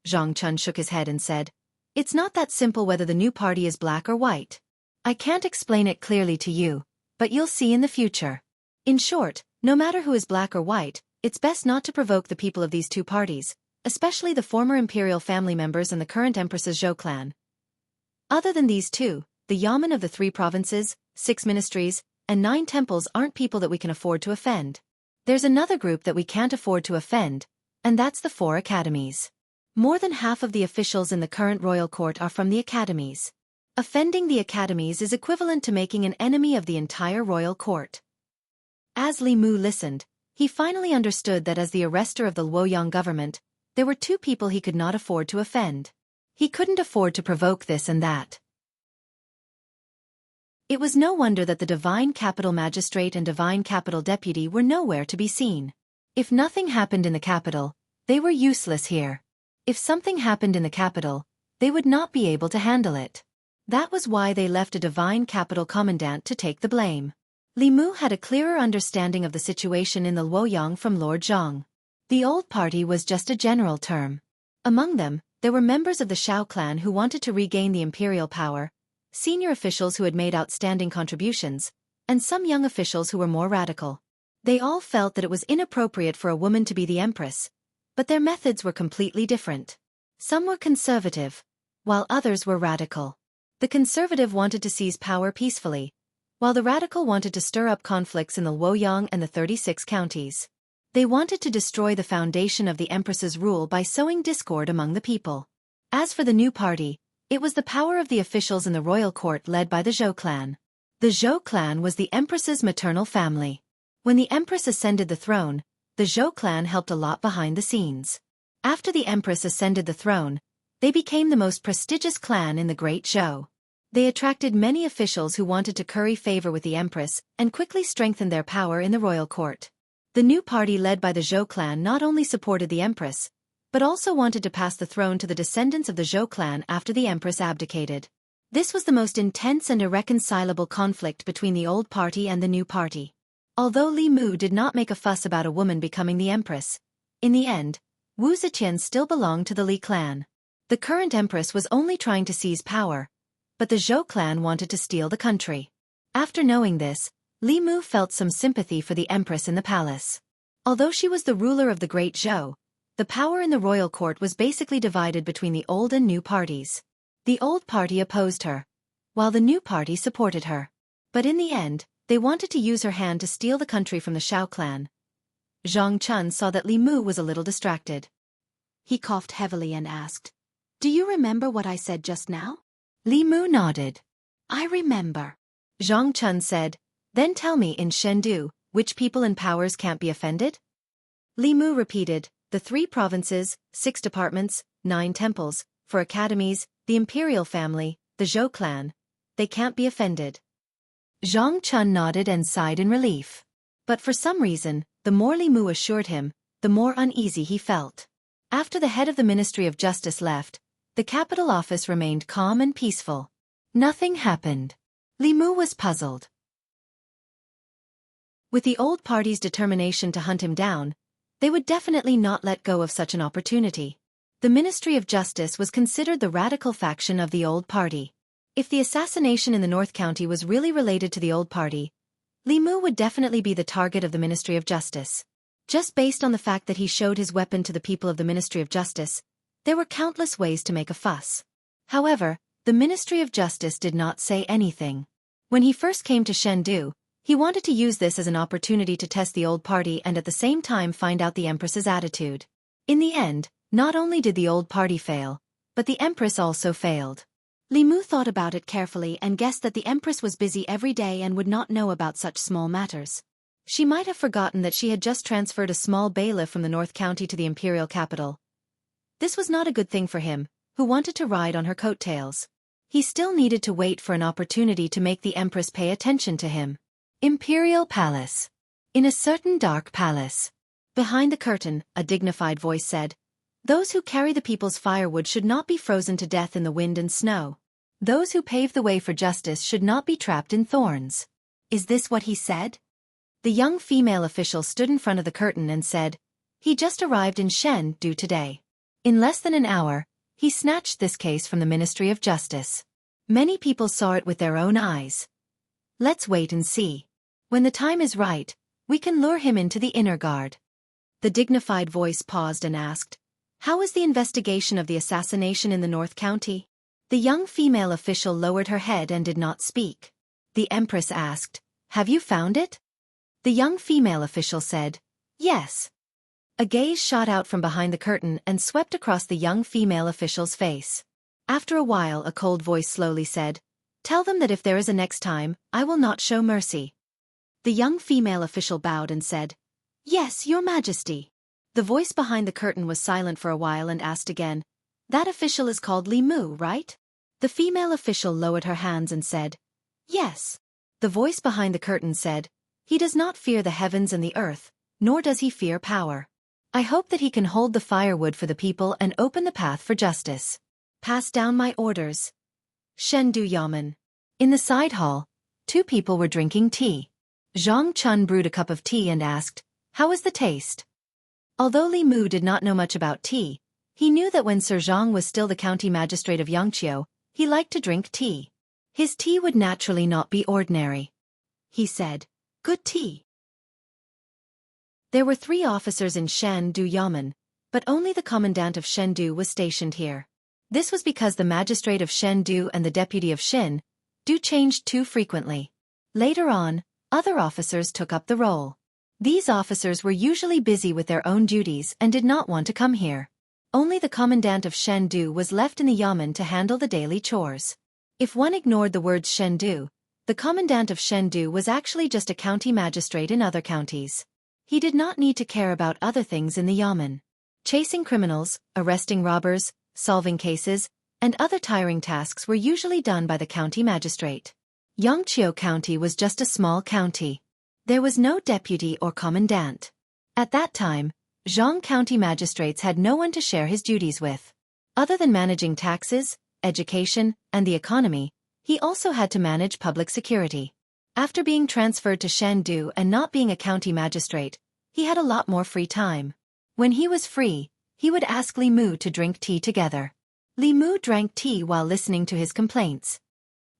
Xianxia shook his head and said, "It's not that simple whether the new party is black or white. I can't explain it clearly to you, but you'll see in the future. In short, no matter who is black or white, it's best not to provoke the people of these two parties, especially the former imperial family members and the current Empress's Zhou clan. Other than these two, the Yamen of the 3 provinces, 6 ministries, and 9 temples aren't people that we can afford to offend. There's another group that we can't afford to offend, and that's the 4 academies. More than half of the officials in the current royal court are from the academies. Offending the academies is equivalent to making an enemy of the entire royal court." As Li Mu listened, he finally understood that as the arrestor of the Luoyang government, there were 2 people he could not afford to offend. He couldn't afford to provoke this and that. It was no wonder that the Divine Capital Magistrate and Divine Capital Deputy were nowhere to be seen. If nothing happened in the capital, they were useless here. If something happened in the capital, they would not be able to handle it. That was why they left a Divine Capital Commandant to take the blame. Li Mu had a clearer understanding of the situation in the Luoyang from Lord Zhang. The old party was just a general term. Among them, there were members of the Shao clan who wanted to regain the imperial power, senior officials who had made outstanding contributions, and some young officials who were more radical. They all felt that it was inappropriate for a woman to be the empress, but their methods were completely different. Some were conservative, while others were radical. The conservative wanted to seize power peacefully, while the radical wanted to stir up conflicts in the Luoyang and the 36 counties. They wanted to destroy the foundation of the empress's rule by sowing discord among the people. As for the new party, it was the power of the officials in the royal court led by the Zhou clan. The Zhou clan was the empress's maternal family. When the empress ascended the throne, the Zhou clan helped a lot behind the scenes. After the empress ascended the throne, they became the most prestigious clan in the Great Zhou. They attracted many officials who wanted to curry favor with the empress and quickly strengthened their power in the royal court. The new party led by the Zhou clan not only supported the empress, but also wanted to pass the throne to the descendants of the Zhou clan after the empress abdicated. This was the most intense and irreconcilable conflict between the old party and the new party. Although Li Mu did not make a fuss about a woman becoming the empress, in the end, Wu Ziqian still belonged to the Li clan. The current empress was only trying to seize power, but the Zhou clan wanted to steal the country. After knowing this, Li Mu felt some sympathy for the empress in the palace. Although she was the ruler of the Great Zhou, the power in the royal court was basically divided between the old and new parties. The old party opposed her, while the new party supported her. But in the end, they wanted to use her hand to steal the country from the Shao clan. Xianxia saw that Li Mu was a little distracted. He coughed heavily and asked, "Do you remember what I said just now?" Li Mu nodded. "I remember." Xianxia said, "Then tell me in Shendu, which people and powers can't be offended?" Li Mu repeated, "The 3 provinces, 6 departments, 9 temples, 4 academies, the imperial family, the Zhou clan, they can't be offended. Zhang Chun nodded and sighed in relief. But for some reason, the more Li Mu assured him, the more uneasy he felt. After the head of the Ministry of Justice left, the capital office remained calm and peaceful. Nothing happened. Li Mu was puzzled. With the old party's determination to hunt him down, they would definitely not let go of such an opportunity. The Ministry of Justice was considered the radical faction of the old party. If the assassination in the North County was really related to the old party, Li Mu would definitely be the target of the Ministry of Justice. Just based on the fact that he showed his weapon to the people of the Ministry of Justice, there were countless ways to make a fuss. However, the Ministry of Justice did not say anything. When he first came to Chengdu, he wanted to use this as an opportunity to test the old party and at the same time find out the Empress's attitude. In the end, not only did the old party fail, but the Empress also failed. Li Mu thought about it carefully and guessed that the Empress was busy every day and would not know about such small matters. She might have forgotten that she had just transferred a small bailiff from the North County to the imperial capital. This was not a good thing for him, who wanted to ride on her coattails. He still needed to wait for an opportunity to make the Empress pay attention to him. Imperial Palace. In a certain dark palace. Behind the curtain, a dignified voice said, "Those who carry the people's firewood should not be frozen to death in the wind and snow. Those who pave the way for justice should not be trapped in thorns." Is this what he said? The young female official stood in front of the curtain and said, "He just arrived in Chengdu today. In less than an hour, he snatched this case from the Ministry of Justice. Many people saw it with their own eyes. Let's wait and see. When the time is right, we can lure him into the inner guard." The dignified voice paused and asked, "How is the investigation of the assassination in the North County?" The young female official lowered her head and did not speak. The Empress asked, "Have you found it?" The young female official said, "Yes." A gaze shot out from behind the curtain and swept across the young female official's face. After a while, a cold voice slowly said, "Tell them that if there is a next time, I will not show mercy." The young female official bowed and said, "Yes, Your Majesty." The voice behind the curtain was silent for a while and asked again, "That official is called Li Mu, right?" The female official lowered her hands and said, "Yes." The voice behind the curtain said, "He does not fear the heavens and the earth, nor does he fear power. I hope that he can hold the firewood for the people and open the path for justice. Pass down my orders." Chengdu Yamen. In the side hall, two people were drinking tea. Zhang Chun brewed a cup of tea and asked, "How is the taste?" Although Li Mu did not know much about tea, he knew that when Sir Zhang was still the county magistrate of Xianxia, he liked to drink tea. His tea would naturally not be ordinary. He said, "Good tea." There were 3 officers in Chengdu Yamen, but only the commandant of Chengdu was stationed here. This was because the magistrate of Chengdu and the deputy of Chengdu changed too frequently. Later on, other officers took up the role. These officers were usually busy with their own duties and did not want to come here. Only the commandant of Chengdu was left in the Yamen to handle the daily chores. If one ignored the words Chengdu, the commandant of Chengdu was actually just a county magistrate in other counties. He did not need to care about other things in the Yamen. Chasing criminals, arresting robbers, solving cases, and other tiring tasks were usually done by the county magistrate. Yangqiu County was just a small county. There was no deputy or commandant. At that time, Zhang County magistrates had no one to share his duties with. Other than managing taxes, education, and the economy, he also had to manage public security. After being transferred to Chengdu and not being a county magistrate, he had a lot more free time. When he was free, he would ask Li Mu to drink tea together. Li Mu drank tea while listening to his complaints.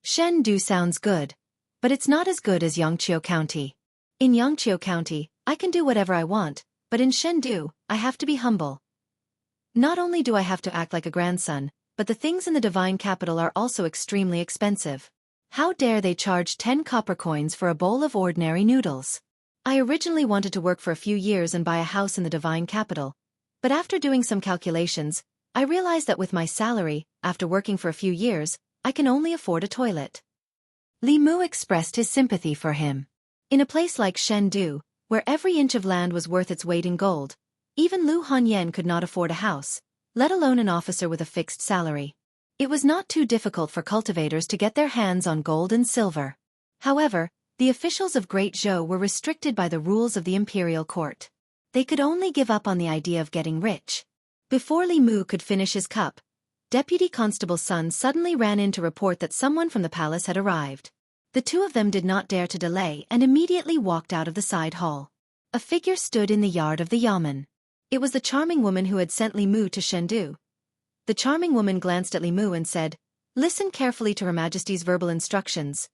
Chengdu sounds good, but it's not as good as Yangqiu County. In Yangqiu County, I can do whatever I want, but in Chengdu, I have to be humble. Not only do I have to act like a grandson, but the things in the divine capital are also extremely expensive. How dare they charge 10 copper coins for a bowl of ordinary noodles? I originally wanted to work for a few years and buy a house in the divine capital, but after doing some calculations, I realized that with my salary, after working for a few years, I can only afford a toilet. Li Mu expressed his sympathy for him. In a place like Chengdu, where every inch of land was worth its weight in gold, even Lu Hanyan could not afford a house, let alone an officer with a fixed salary. It was not too difficult for cultivators to get their hands on gold and silver. However, the officials of Great Zhou were restricted by the rules of the imperial court. They could only give up on the idea of getting rich. Before Li Mu could finish his cup, Deputy Constable's son suddenly ran in to report that someone from the palace had arrived. The two of them did not dare to delay and immediately walked out of the side hall. A figure stood in the yard of the yamen. It was the charming woman who had sent Li Mu to Chengdu. The charming woman glanced at Li Mu and said, "Listen carefully to Her Majesty's verbal instructions."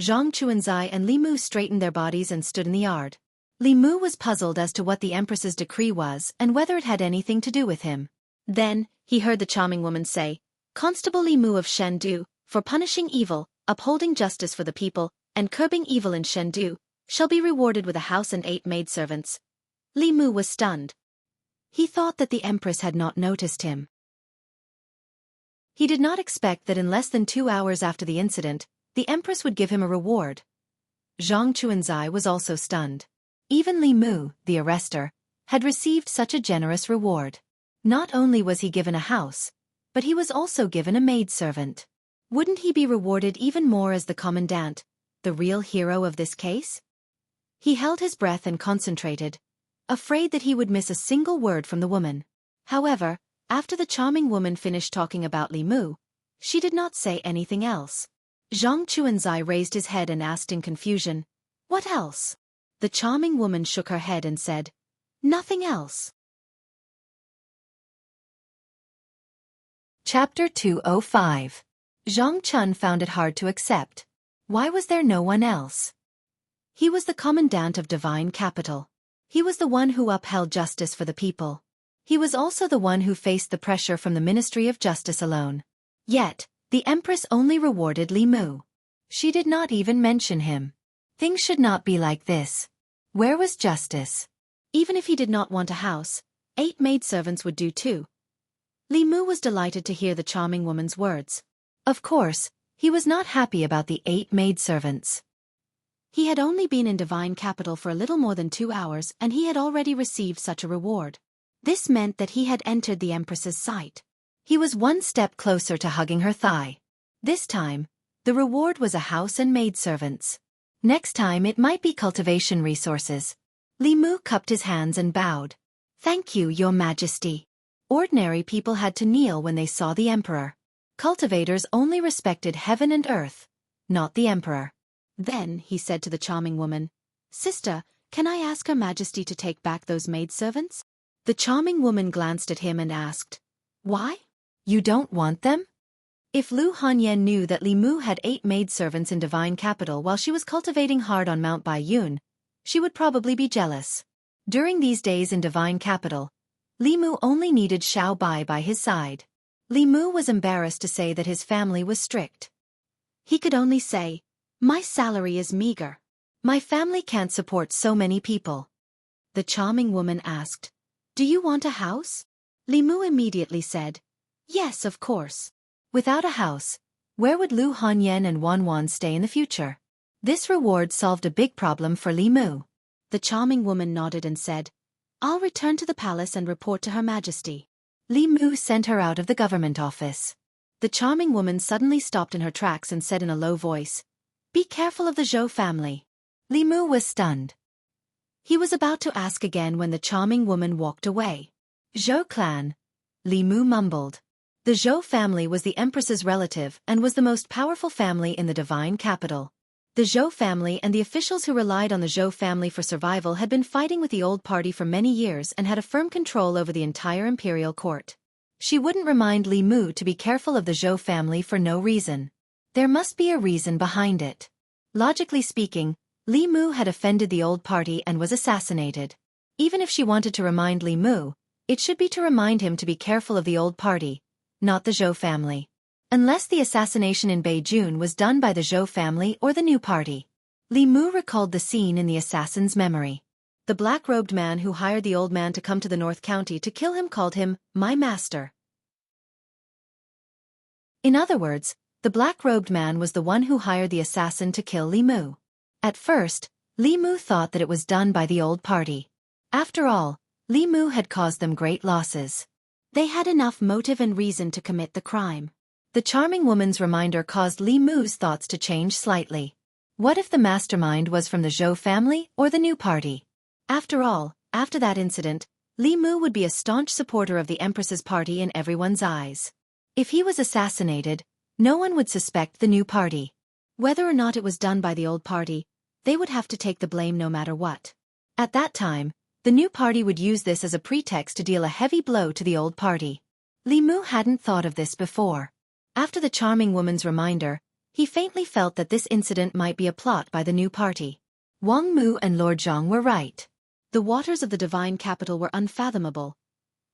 Zhang Chuanzai and Li Mu straightened their bodies and stood in the yard. Li Mu was puzzled as to what the Empress's decree was and whether it had anything to do with him. Then, he heard the charming woman say, "Constable Li Mu of Chengdu, for punishing evil, upholding justice for the people, and curbing evil in Chengdu, shall be rewarded with a house and 8 maidservants." Li Mu was stunned. He thought that the Empress had not noticed him. He did not expect that in less than 2 hours after the incident, the Empress would give him a reward. Zhang Chuanzai was also stunned. Even Li Mu, the arrestor, had received such a generous reward. Not only was he given a house, but he was also given a maidservant. Wouldn't he be rewarded even more as the commandant, the real hero of this case? He held his breath and concentrated, afraid that he would miss a single word from the woman. However, after the charming woman finished talking about Li Mu, she did not say anything else. Zhang Chuanzai raised his head and asked in confusion, "What else?" The charming woman shook her head and said, "Nothing else." Chapter 205. Zhang Chun found it hard to accept. Why was there no one else? He was the commandant of Divine Capital. He was the one who upheld justice for the people. He was also the one who faced the pressure from the Ministry of Justice alone. Yet, the Empress only rewarded Li Mu. She did not even mention him. Things should not be like this. Where was justice? Even if he did not want a house, 8 maidservants would do too. Li Mu was delighted to hear the charming woman's words. Of course, he was not happy about the 8 maidservants. He had only been in Divine Capital for a little more than 2 hours and he had already received such a reward. This meant that he had entered the Empress's sight. He was one step closer to hugging her thigh. This time, the reward was a house and maidservants. Next time it might be cultivation resources. Li Mu cupped his hands and bowed. "Thank you, Your Majesty." Ordinary people had to kneel when they saw the Emperor. Cultivators only respected heaven and earth, not the Emperor. Then, he said to the charming woman, "Sister, can I ask Her Majesty to take back those maidservants?" The charming woman glanced at him and asked, "Why? You don't want them?" If Lu Hanyan knew that Li Mu had 8 maidservants in Divine Capital while she was cultivating hard on Mount Baiyun, she would probably be jealous. During these days in Divine Capital, Li Mu only needed Xiao Bai by his side. Li Mu was embarrassed to say that his family was strict. He could only say, "My salary is meager. My family can't support so many people." The charming woman asked, "Do you want a house?" Li Mu immediately said, "Yes, of course." Without a house, where would Lu Hanyan and Wan Wan stay in the future? This reward solved a big problem for Li Mu. The charming woman nodded and said, "I'll return to the palace and report to Her Majesty." Li Mu sent her out of the government office. The charming woman suddenly stopped in her tracks and said in a low voice, "Be careful of the Zhou family." Li Mu was stunned. He was about to ask again when the charming woman walked away. "Zhou clan," Li Mu mumbled. The Zhou family was the Empress's relative and was the most powerful family in the Divine Capital. The Zhou family and the officials who relied on the Zhou family for survival had been fighting with the old party for many years and had a firm control over the entire imperial court. She wouldn't remind Li Mu to be careful of the Zhou family for no reason. There must be a reason behind it. Logically speaking, Li Mu had offended the old party and was assassinated. Even if she wanted to remind Li Mu, it should be to remind him to be careful of the old party, not the Zhou family. Unless the assassination in Beijing was done by the Zhou family or the new party. Li Mu recalled the scene in the assassin's memory. The black-robed man who hired the old man to come to the North County to kill him called him, "my master." In other words, the black-robed man was the one who hired the assassin to kill Li Mu. At first, Li Mu thought that it was done by the old party. After all, Li Mu had caused them great losses. They had enough motive and reason to commit the crime. The charming woman's reminder caused Li Mu's thoughts to change slightly. What if the mastermind was from the Zhou family or the new party? After all, after that incident, Li Mu would be a staunch supporter of the Empress's party in everyone's eyes. If he was assassinated, no one would suspect the new party. Whether or not it was done by the old party, they would have to take the blame no matter what. At that time, the new party would use this as a pretext to deal a heavy blow to the old party. Li Mu hadn't thought of this before. After the charming woman's reminder, he faintly felt that this incident might be a plot by the new party. Wang Mu and Lord Zhang were right. The waters of the divine capital were unfathomable.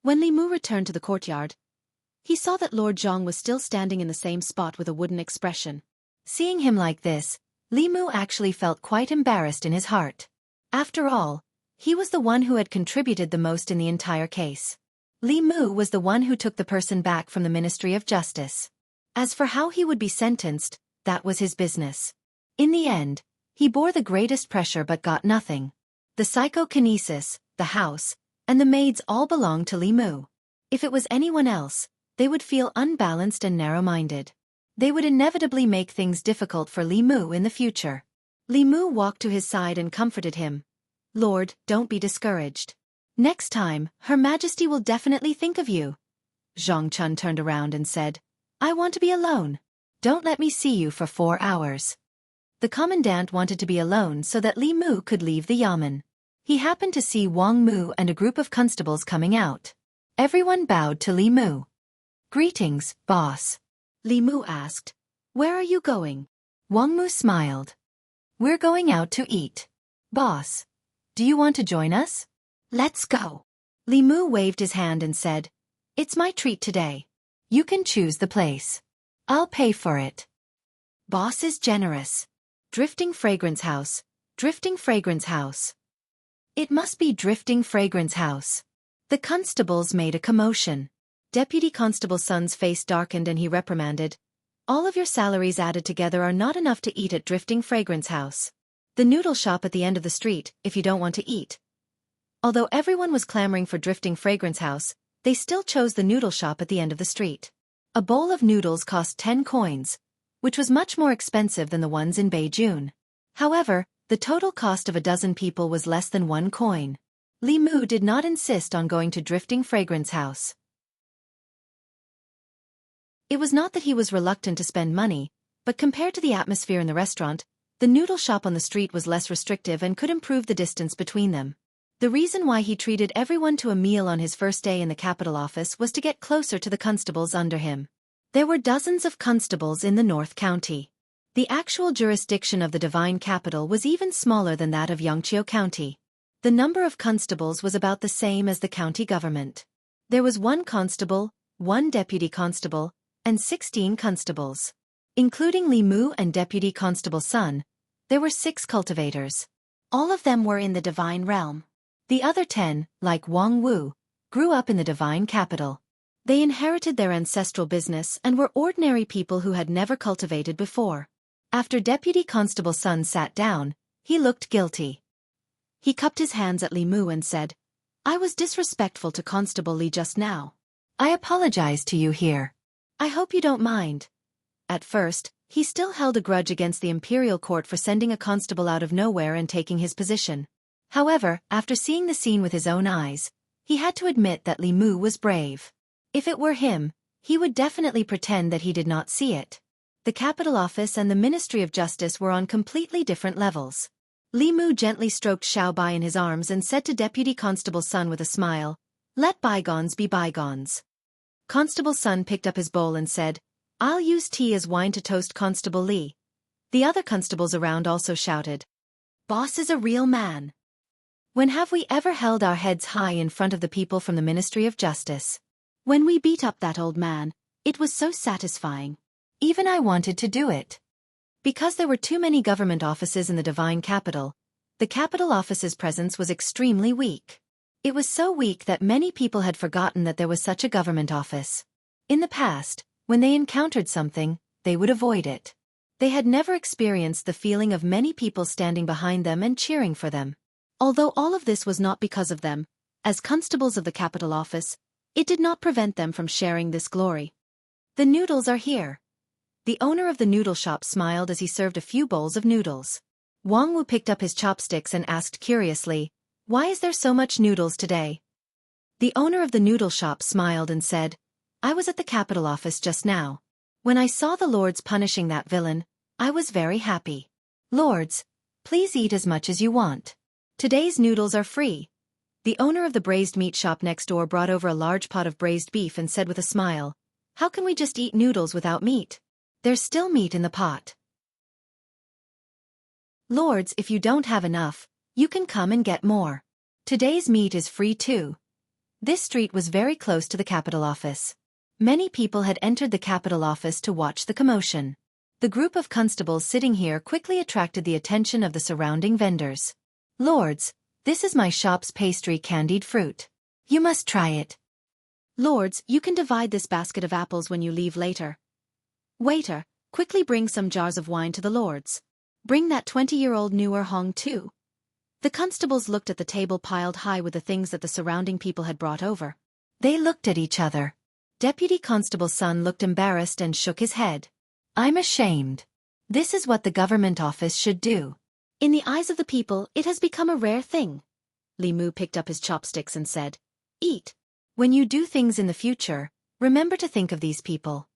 When Li Mu returned to the courtyard, he saw that Lord Zhang was still standing in the same spot with a wooden expression. Seeing him like this, Li Mu actually felt quite embarrassed in his heart. After all, he was the one who had contributed the most in the entire case. Li Mu was the one who took the person back from the Ministry of Justice. As for how he would be sentenced, that was his business. In the end, he bore the greatest pressure but got nothing. The psychokinesis, the house, and the maids all belonged to Li Mu. If it was anyone else, they would feel unbalanced and narrow-minded. They would inevitably make things difficult for Li Mu in the future. Li Mu walked to his side and comforted him. Lord, don't be discouraged. Next time, Her Majesty will definitely think of you. Xianxia turned around and said, I want to be alone. Don't let me see you for 4 hours. The commandant wanted to be alone so that Li Mu could leave the yamen. He happened to see Wang Mu and a group of constables coming out. Everyone bowed to Li Mu. Greetings, boss. Li Mu asked, Where are you going? Wang Mu smiled. We're going out to eat. Boss, do you want to join us? Let's go. Li Mu waved his hand and said, It's my treat today. You can choose the place. I'll pay for it. Boss is generous. Drifting Fragrance House. Drifting Fragrance House. It must be Drifting Fragrance House. The constables made a commotion. Deputy Constable Sun's face darkened and he reprimanded, All of your salaries added together are not enough to eat at Drifting Fragrance House. The noodle shop at the end of the street, if you don't want to eat. Although everyone was clamoring for Drifting Fragrance House, they still chose the noodle shop at the end of the street. A bowl of noodles cost 10 coins, which was much more expensive than the ones in Beijing. However, the total cost of a dozen people was less than 1 coin. Li Mu did not insist on going to Drifting Fragrance House. It was not that he was reluctant to spend money, but compared to the atmosphere in the restaurant, the noodle shop on the street was less restrictive and could improve the distance between them. The reason why he treated everyone to a meal on his first day in the capital office was to get closer to the constables under him. There were dozens of constables in the North County. The actual jurisdiction of the divine capital was even smaller than that of Xianxia County. The number of constables was about the same as the county government. There was 1 constable, 1 deputy constable, and 16 constables. Including Li Mu and Deputy Constable Sun, there were 6 cultivators. All of them were in the divine realm. The other 10, like Wang Wu, grew up in the divine capital. They inherited their ancestral business and were ordinary people who had never cultivated before. After Deputy Constable Sun sat down, he looked guilty. He cupped his hands at Li Mu and said, I was disrespectful to Constable Li just now. I apologize to you here. I hope you don't mind. At first, he still held a grudge against the imperial court for sending a constable out of nowhere and taking his position. However, after seeing the scene with his own eyes, he had to admit that Li Mu was brave. If it were him, he would definitely pretend that he did not see it. The capital office and the Ministry of Justice were on completely different levels. Li Mu gently stroked Xiao Bai in his arms and said to Deputy Constable Sun with a smile, Let bygones be bygones. Constable Sun picked up his bowl and said, I'll use tea as wine to toast Constable Li. The other constables around also shouted, Boss is a real man. When have we ever held our heads high in front of the people from the Ministry of Justice? When we beat up that old man, it was so satisfying. Even I wanted to do it. Because there were too many government offices in the divine capital, the capital office's presence was extremely weak. It was so weak that many people had forgotten that there was such a government office. In the past, when they encountered something, they would avoid it. They had never experienced the feeling of many people standing behind them and cheering for them. Although all of this was not because of them, as constables of the capital office, it did not prevent them from sharing this glory. The noodles are here. The owner of the noodle shop smiled as he served a few bowls of noodles. Wang Wu picked up his chopsticks and asked curiously, "Why is there so much noodles today?" The owner of the noodle shop smiled and said, "I was at the capital office just now. When I saw the lords punishing that villain, I was very happy. Lords, please eat as much as you want. Today's noodles are free." The owner of the braised meat shop next door brought over a large pot of braised beef and said with a smile, "How can we just eat noodles without meat? There's still meat in the pot. Lords, if you don't have enough, you can come and get more. Today's meat is free too." This street was very close to the capital office. Many people had entered the capital office to watch the commotion. The group of constables sitting here quickly attracted the attention of the surrounding vendors. "Lords, this is my shop's pastry candied fruit. You must try it." Lords, you can divide this basket of apples when you leave later. Waiter, quickly bring some jars of wine to the lords. Bring that 20-year-old newer Hong too. The constables looked at the table piled high with the things that the surrounding people had brought over. They looked at each other. Deputy Constable's son looked embarrassed and shook his head. "I'm ashamed. This is what the government office should do." In the eyes of the people, it has become a rare thing. Li Mu picked up his chopsticks and said, "Eat." When you do things in the future, remember to think of these people.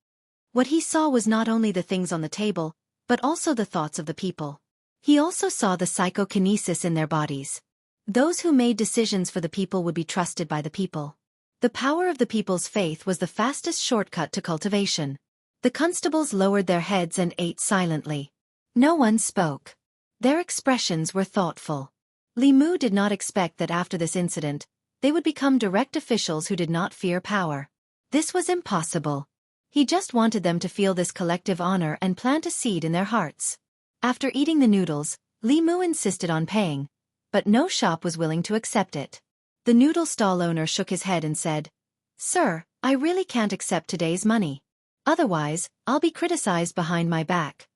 What he saw was not only the things on the table, but also the thoughts of the people. He also saw the psychokinesis in their bodies. Those who made decisions for the people would be trusted by the people. The power of the people's faith was the fastest shortcut to cultivation. The constables lowered their heads and ate silently. No one spoke. Their expressions were thoughtful. Li Mu did not expect that after this incident, they would become direct officials who did not fear power. This was impossible. He just wanted them to feel this collective honor and plant a seed in their hearts. After eating the noodles, Li Mu insisted on paying, but no shop was willing to accept it. The noodle stall owner shook his head and said, "Sir, I really can't accept today's money. Otherwise, I'll be criticized behind my back."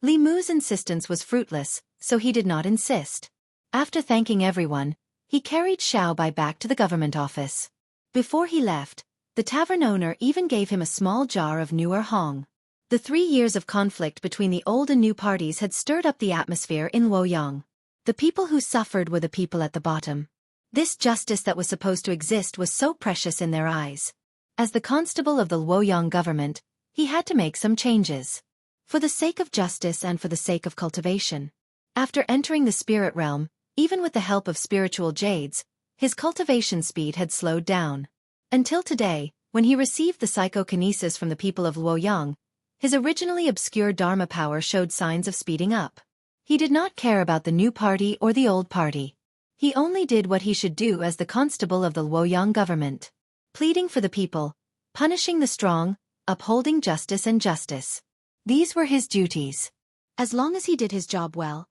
Li Mu's insistence was fruitless, so he did not insist. After thanking everyone, he carried Xiaobai back to the government office. Before he left, the tavern owner even gave him a small jar of newer Hong. The 3 years of conflict between the old and new parties had stirred up the atmosphere in Luoyang. The people who suffered were the people at the bottom. This justice that was supposed to exist was so precious in their eyes. As the constable of the Luoyang government, he had to make some changes. For the sake of justice and for the sake of cultivation. After entering the spirit realm, even with the help of spiritual jades, his cultivation speed had slowed down. Until today, when he received the psychokinesis from the people of Luoyang, his originally obscure Dharma power showed signs of speeding up. He did not care about the new party or the old party. He only did what he should do as the constable of the Luoyang government. Pleading for the people, punishing the strong, upholding justice and justice. These were his duties. As long as he did his job well,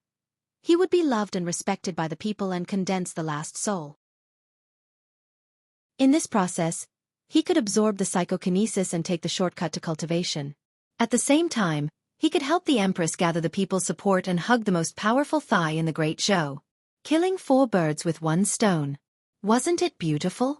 he would be loved and respected by the people and condense the last soul. In this process, he could absorb the psychokinesis and take the shortcut to cultivation. At the same time, he could help the Empress gather the people's support and hug the most powerful thigh in the great show. Killing 4 birds with 1 stone. Wasn't it beautiful?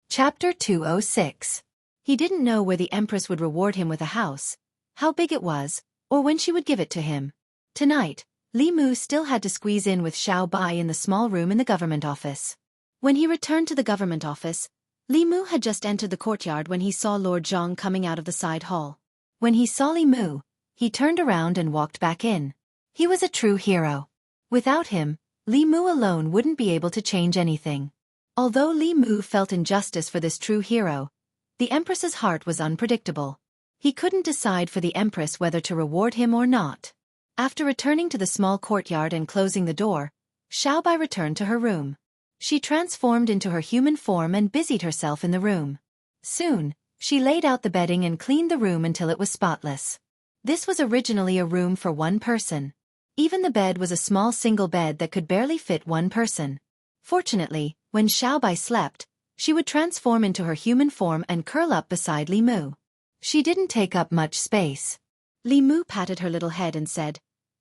Chapter 206. He didn't know where the Empress would reward him with a house, how big it was, or when she would give it to him. Tonight, Li Mu still had to squeeze in with Xiao Bai in the small room in the government office. When he returned to the government office, Li Mu had just entered the courtyard when he saw Lord Zhang coming out of the side hall. When he saw Li Mu, he turned around and walked back in. He was a true hero. Without him, Li Mu alone wouldn't be able to change anything. Although Li Mu felt injustice for this true hero, the Empress's heart was unpredictable. He couldn't decide for the Empress whether to reward him or not. After returning to the small courtyard and closing the door, Xiaobai returned to her room. She transformed into her human form and busied herself in the room. Soon, she laid out the bedding and cleaned the room until it was spotless. This was originally a room for 1 person. Even the bed was a small single bed that could barely fit 1 person. Fortunately, when Xiaobai slept, she would transform into her human form and curl up beside Li Mu. She didn't take up much space. Li Mu patted her little head and said,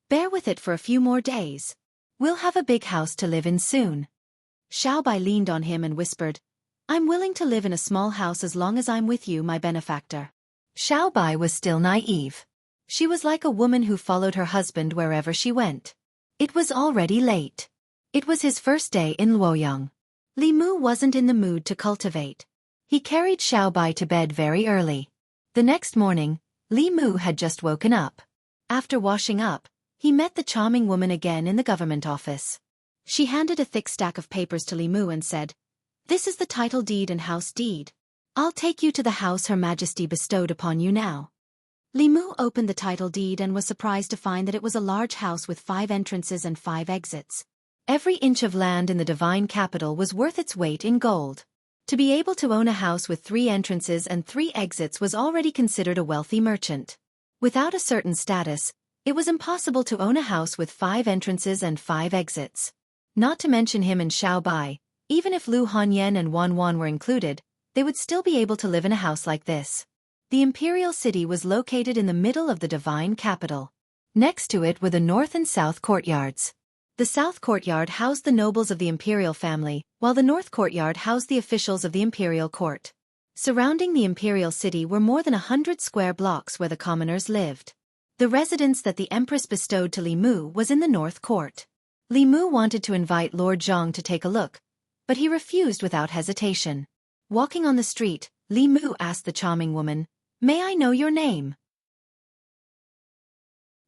"Bear with it for a few more days. We'll have a big house to live in soon." Xiaobai leaned on him and whispered, I'm willing to live in a small house as long as I'm with you, my benefactor. Xiao Bai was still naive. She was like a woman who followed her husband wherever she went. It was already late. It was his first day in Luoyang. Li Mu wasn't in the mood to cultivate. He carried Xiao Bai to bed very early. The next morning, Li Mu had just woken up. After washing up, he met the charming woman again in the government office. She handed a thick stack of papers to Li Mu and said, "This is the title deed and house deed. I'll take you to the house Her Majesty bestowed upon you now." Li Mu opened the title deed and was surprised to find that it was a large house with 5 entrances and 5 exits. Every inch of land in the divine capital was worth its weight in gold. To be able to own a house with 3 entrances and 3 exits was already considered a wealthy merchant. Without a certain status, it was impossible to own a house with 5 entrances and 5 exits. Not to mention him and Xiao Bai, even if Lu Hanyan and Wan Wan were included, they would still be able to live in a house like this. The imperial city was located in the middle of the divine capital. Next to it were the north and south courtyards. The south courtyard housed the nobles of the imperial family, while the north courtyard housed the officials of the imperial court. Surrounding the imperial city were more than 100 square blocks where the commoners lived. The residence that the empress bestowed to Li Mu was in the north court. Li Mu wanted to invite Lord Zhang to take a look, but he refused without hesitation. Walking on the street, Li Mu asked the charming woman, "May I know your name?"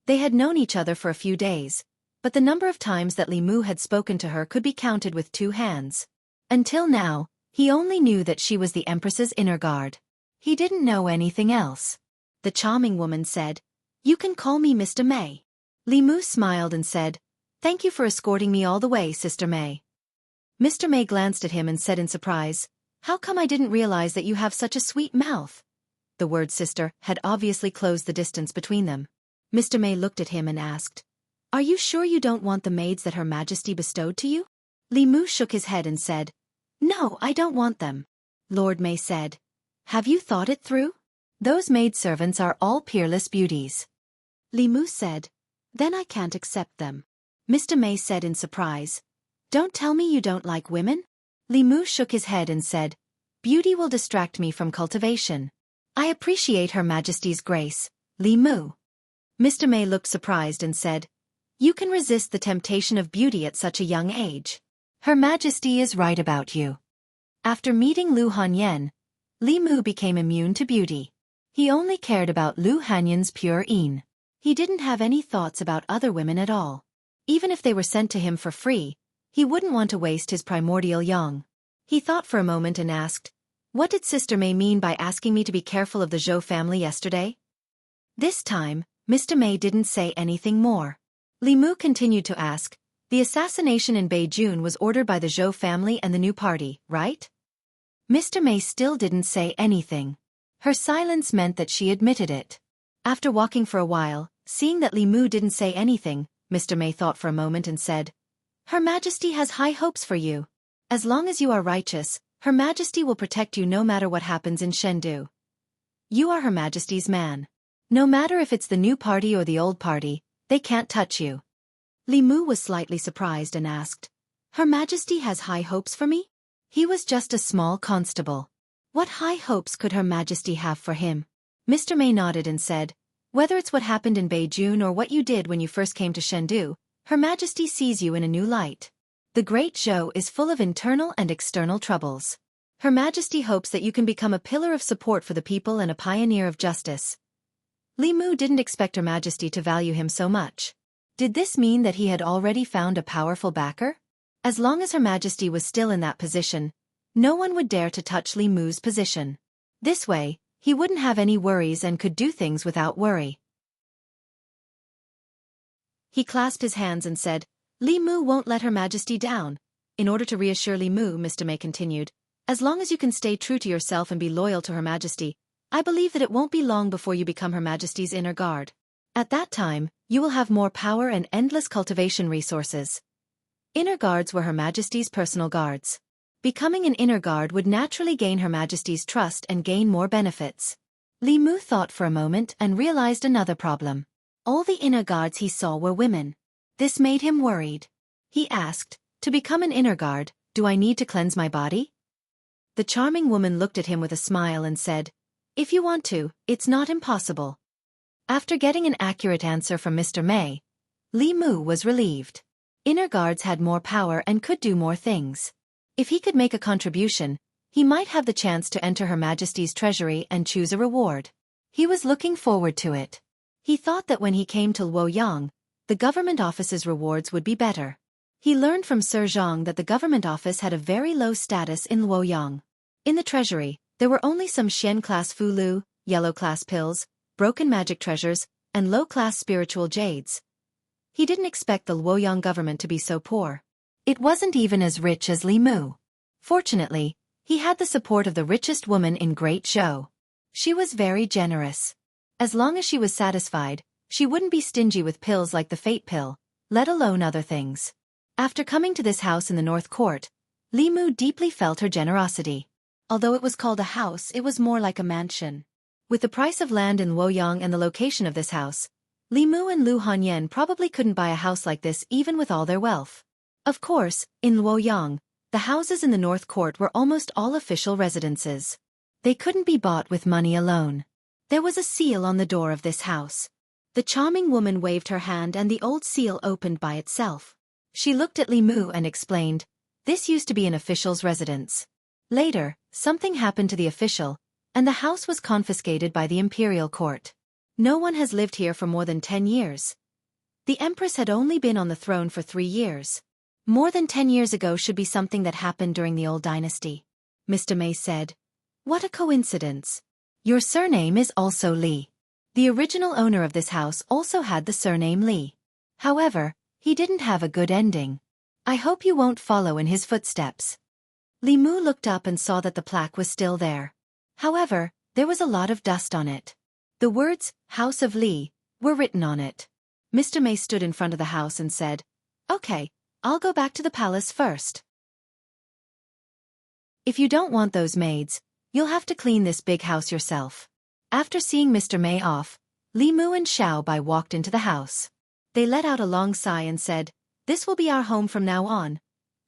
They had known each other for a few days, but the number of times that Li Mu had spoken to her could be counted with 2 hands. Until now, he only knew that she was the Empress's inner guard. He didn't know anything else. The charming woman said, "You can call me Mr. May." Li Mu smiled and said, "Thank you for escorting me all the way, Sister May." Mr. May glanced at him and said in surprise, "How come I didn't realize that you have such a sweet mouth?" The word sister had obviously closed the distance between them. Mr. May looked at him and asked, "Are you sure you don't want the maids that Her Majesty bestowed to you?" Li Mu shook his head and said, "No, I don't want them." Lord May said, "Have you thought it through? Those maidservants are all peerless beauties." Li Mu said, "Then I can't accept them." Mr. May said in surprise, "Don't tell me you don't like women?" Li Mu shook his head and said, "Beauty will distract me from cultivation. I appreciate Her Majesty's grace, Li Mu." Mr. May looked surprised and said, "You can resist the temptation of beauty at such a young age. Her Majesty is right about you." After meeting Lu Hanyan, Li Mu became immune to beauty. He only cared about Lu Hanyan's pure yin. He didn't have any thoughts about other women at all. Even if they were sent to him for free, he wouldn't want to waste his primordial yang. He thought for a moment and asked, "What did Sister May mean by asking me to be careful of the Zhou family yesterday?" This time, Mr. May didn't say anything more. Li Mu continued to ask, "The assassination in Beijing was ordered by the Zhou family and the new party, right?" Mr. May still didn't say anything. Her silence meant that she admitted it. After walking for a while, seeing that Li Mu didn't say anything, Mr. May thought for a moment and said, "Her Majesty has high hopes for you. As long as you are righteous, Her Majesty will protect you no matter what happens in Chengdu. You are Her Majesty's man. No matter if it's the new party or the old party, they can't touch you." Li Mu was slightly surprised and asked, "Her Majesty has high hopes for me?" He was just a small constable. What high hopes could Her Majesty have for him? Mr. May nodded and said, "Whether it's what happened in Beijing or what you did when you first came to Chengdu, Her Majesty sees you in a new light. The Great Zhou is full of internal and external troubles. Her Majesty hopes that you can become a pillar of support for the people and a pioneer of justice." Li Mu didn't expect Her Majesty to value him so much. Did this mean that he had already found a powerful backer? As long as Her Majesty was still in that position, no one would dare to touch Li Mu's position. This way, he wouldn't have any worries and could do things without worry. He clasped his hands and said, "Li Mu won't let Her Majesty down." In order to reassure Li Mu, Mr. May continued, "As long as you can stay true to yourself and be loyal to Her Majesty, I believe that it won't be long before you become Her Majesty's inner guard. At that time, you will have more power and endless cultivation resources." Inner guards were Her Majesty's personal guards. Becoming an inner guard would naturally gain Her Majesty's trust and gain more benefits. Li Mu thought for a moment and realized another problem. All the inner guards he saw were women. This made him worried. He asked, "To become an inner guard, do I need to cleanse my body?" The charming woman looked at him with a smile and said, "If you want to, it's not impossible." After getting an accurate answer from Mr. May, Li Mu was relieved. Inner guards had more power and could do more things. If he could make a contribution, he might have the chance to enter Her Majesty's treasury and choose a reward. He was looking forward to it. He thought that when he came to Luoyang, the government office's rewards would be better. He learned from Sir Zhang that the government office had a very low status in Luoyang. In the treasury, there were only some Xian-class fulu, yellow-class pills, broken magic treasures, and low-class spiritual jades. He didn't expect the Luoyang government to be so poor. It wasn't even as rich as Li Mu. Fortunately, he had the support of the richest woman in Great Zhou. She was very generous. As long as she was satisfied, she wouldn't be stingy with pills like the fate pill, let alone other things. After coming to this house in the North Court, Li Mu deeply felt her generosity. Although it was called a house, it was more like a mansion. With the price of land in Luoyang and the location of this house, Li Mu and Lu Hanyan probably couldn't buy a house like this even with all their wealth. Of course, in Luoyang, the houses in the North Court were almost all official residences. They couldn't be bought with money alone. There was a seal on the door of this house. The charming woman waved her hand and the old seal opened by itself. She looked at Li Mu and explained, "This used to be an official's residence. Later, something happened to the official, and the house was confiscated by the imperial court. No one has lived here for more than 10 years. The empress had only been on the throne for 3 years. More than 10 years ago should be something that happened during the old dynasty." Mr. May said, "What a coincidence. Your surname is also Li." The original owner of this house also had the surname Li. However, he didn't have a good ending. "I hope you won't follow in his footsteps." Li Mu looked up and saw that the plaque was still there. However, there was a lot of dust on it. The words, "House of Li," were written on it. Mr. May stood in front of the house and said, "Okay, I'll go back to the palace first. If you don't want those maids, you'll have to clean this big house yourself." After seeing Mr. May off, Li Mu and Xiao Bai walked into the house. They let out a long sigh and said, "This will be our home from now on."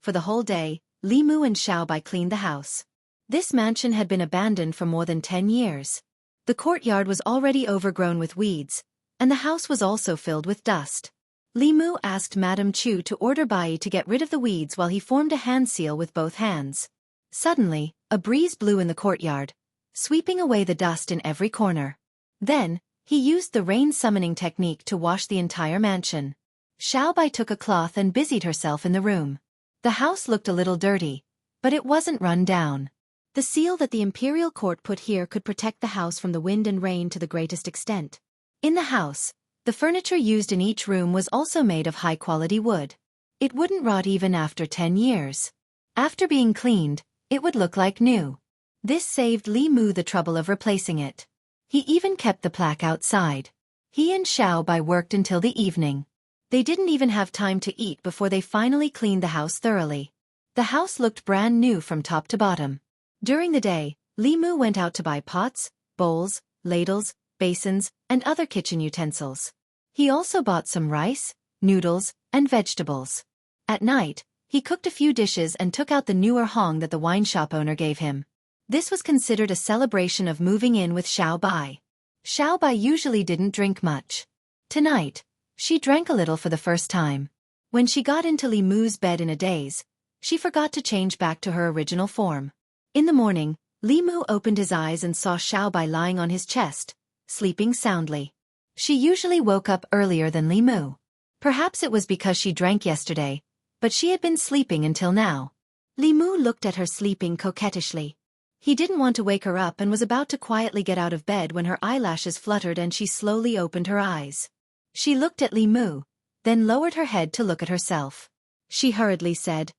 For the whole day, Li Mu and Xiao Bai cleaned the house. This mansion had been abandoned for more than 10 years. The courtyard was already overgrown with weeds, and the house was also filled with dust. Li Mu asked Madame Chu to order Bai to get rid of the weeds while he formed a hand seal with both hands. Suddenly, a breeze blew in the courtyard, sweeping away the dust in every corner. Then, he used the rain summoning technique to wash the entire mansion. Xiao Bai took a cloth and busied herself in the room. The house looked a little dirty, but it wasn't run down. The seal that the imperial court put here could protect the house from the wind and rain to the greatest extent. In the house, the furniture used in each room was also made of high-quality wood. It wouldn't rot even after 10 years. After being cleaned, it would look like new. This saved Li Mu the trouble of replacing it. He even kept the plaque outside. He and Xiao Bai worked until the evening. They didn't even have time to eat before they finally cleaned the house thoroughly. The house looked brand new from top to bottom. During the day, Li Mu went out to buy pots, bowls, ladles, basins, and other kitchen utensils. He also bought some rice, noodles, and vegetables. At night, he cooked a few dishes and took out the newer hong that the wine shop owner gave him. This was considered a celebration of moving in with Xiao Bai. Xiao Bai usually didn't drink much. Tonight, she drank a little for the first time. When she got into Li Mu's bed in a daze, she forgot to change back to her original form. In the morning, Li Mu opened his eyes and saw Xiao Bai lying on his chest, sleeping soundly. She usually woke up earlier than Li Mu. Perhaps it was because she drank yesterday, but she had been sleeping until now. Li Mu looked at her sleeping coquettishly. He didn't want to wake her up and was about to quietly get out of bed when her eyelashes fluttered and she slowly opened her eyes. She looked at Li Mu, then lowered her head to look at herself. She hurriedly said,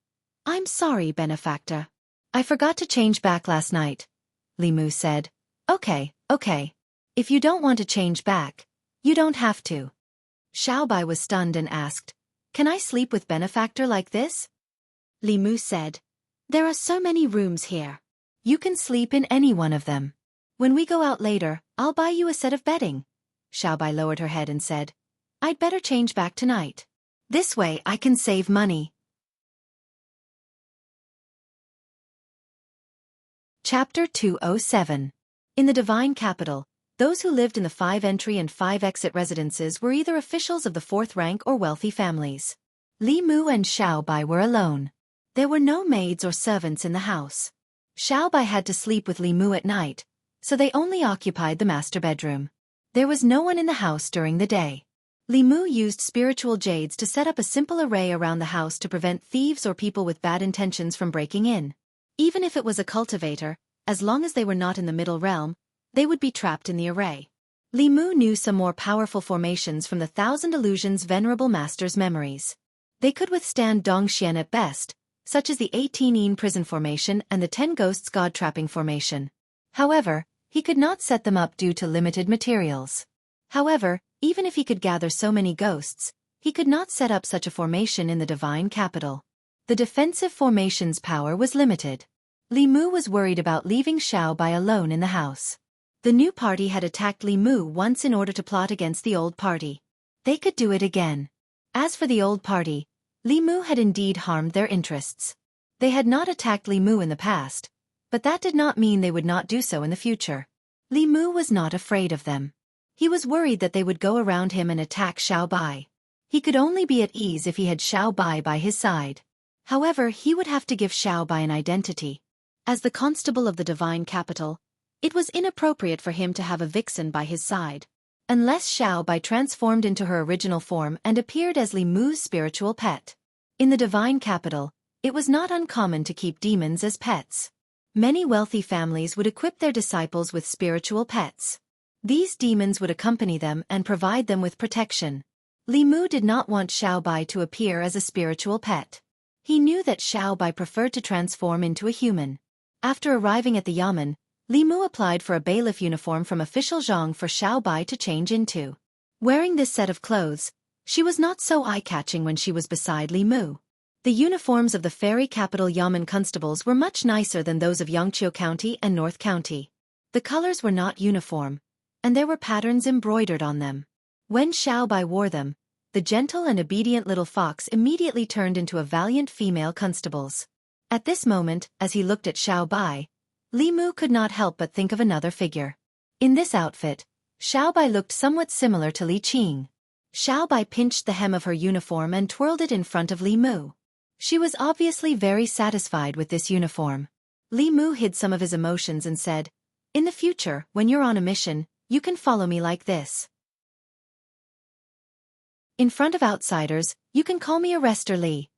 "I'm sorry, benefactor. I forgot to change back last night." Li Mu said, Okay. If you don't want to change back, you don't have to." Xiao Bai was stunned and asked, "Can I sleep with benefactor like this?" Li Mu said, "There are so many rooms here. You can sleep in any one of them. When we go out later, I'll buy you a set of bedding." Xiao Bai lowered her head and said, "I'd better change back tonight. This way I can save money." Chapter 207. In the divine capital, those who lived in the 5-entry and 5-exit residences were either officials of the 4th rank or wealthy families. Li Mu and Xiao Bai were alone. There were no maids or servants in the house. Xiao Bai had to sleep with Li Mu at night, so they only occupied the master bedroom. There was no one in the house during the day. Li Mu used spiritual jades to set up a simple array around the house to prevent thieves or people with bad intentions from breaking in. Even if it was a cultivator, as long as they were not in the middle realm, they would be trapped in the array. Li Mu knew some more powerful formations from the Thousand Illusions Venerable Master's memories. They could withstand Dongxian at best, such as the 18-Yin Prison Formation and the 10 Ghosts God Trapping Formation. However, he could not set them up due to limited materials. However, even if he could gather so many ghosts, he could not set up such a formation in the divine capital. The defensive formation's power was limited. Li Mu was worried about leaving Xiao Bai alone in the house. The new party had attacked Li Mu once in order to plot against the old party. They could do it again. As for the old party, Li Mu had indeed harmed their interests. They had not attacked Li Mu in the past, but that did not mean they would not do so in the future. Li Mu was not afraid of them. He was worried that they would go around him and attack Xiao Bai. He could only be at ease if he had Xiao Bai by his side. However, he would have to give Xiao Bai an identity. As the constable of the divine capital, it was inappropriate for him to have a vixen by his side. Unless Xiao Bai transformed into her original form and appeared as Li Mu's spiritual pet. In the divine capital, it was not uncommon to keep demons as pets. Many wealthy families would equip their disciples with spiritual pets. These demons would accompany them and provide them with protection. Li Mu did not want Xiao Bai to appear as a spiritual pet. He knew that Xiao Bai preferred to transform into a human. After arriving at the yamen, Li Mu applied for a bailiff uniform from official Jianghu for Xiao Bai to change into. Wearing this set of clothes, she was not so eye-catching when she was beside Li Mu. The uniforms of the fairy capital yamen constables were much nicer than those of Yangqiu County and North County. The colors were not uniform, and there were patterns embroidered on them. When Xiao Bai wore them, the gentle and obedient little fox immediately turned into a valiant female constables. At this moment, as he looked at Xiao Bai, Li Mu could not help but think of another figure. In this outfit, Xiao Bai looked somewhat similar to Li Qing. Xiao Bai pinched the hem of her uniform and twirled it in front of Li Mu. She was obviously very satisfied with this uniform. Li Mu hid some of his emotions and said, "In the future, when you're on a mission, you can follow me like this. In front of outsiders, you can call me Arrestor Li."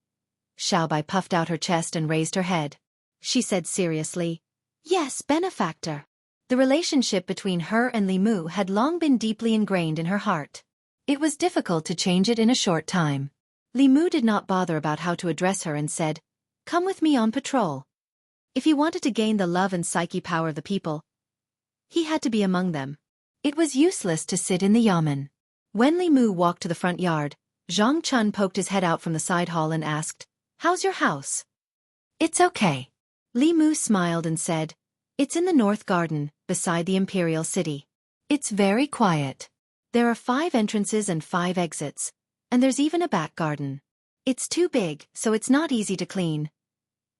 Xiao Bai puffed out her chest and raised her head. She said seriously, "Yes, benefactor." The relationship between her and Li Mu had long been deeply ingrained in her heart. It was difficult to change it in a short time. Li Mu did not bother about how to address her and said, "Come with me on patrol." If he wanted to gain the love and psyche power of the people, he had to be among them. It was useless to sit in the yamen. When Li Mu walked to the front yard, Zhang Chun poked his head out from the side hall and asked, "How's your house?" "It's okay." Li Mu smiled and said, "It's in the North Garden, beside the Imperial City. It's very quiet. There are 5 entrances and 5 exits, and there's even a back garden. It's too big, so it's not easy to clean."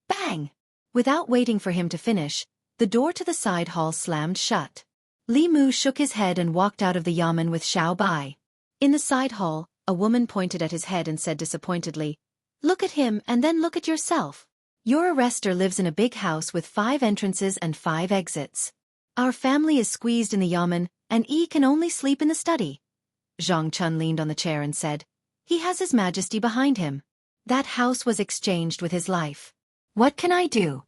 Bang! Without waiting for him to finish, the door to the side hall slammed shut. Li Mu shook his head and walked out of the yamen with Xiao Bai. In the side hall, a woman pointed at his head and said disappointedly, "Look at him and then look at yourself. Your arrestor lives in a big house with 5 entrances and 5 exits. Our family is squeezed in the yamen, and he can only sleep in the study." Zhang Chun leaned on the chair and said, "He has His Majesty behind him. That house was exchanged with his life. What can I do?"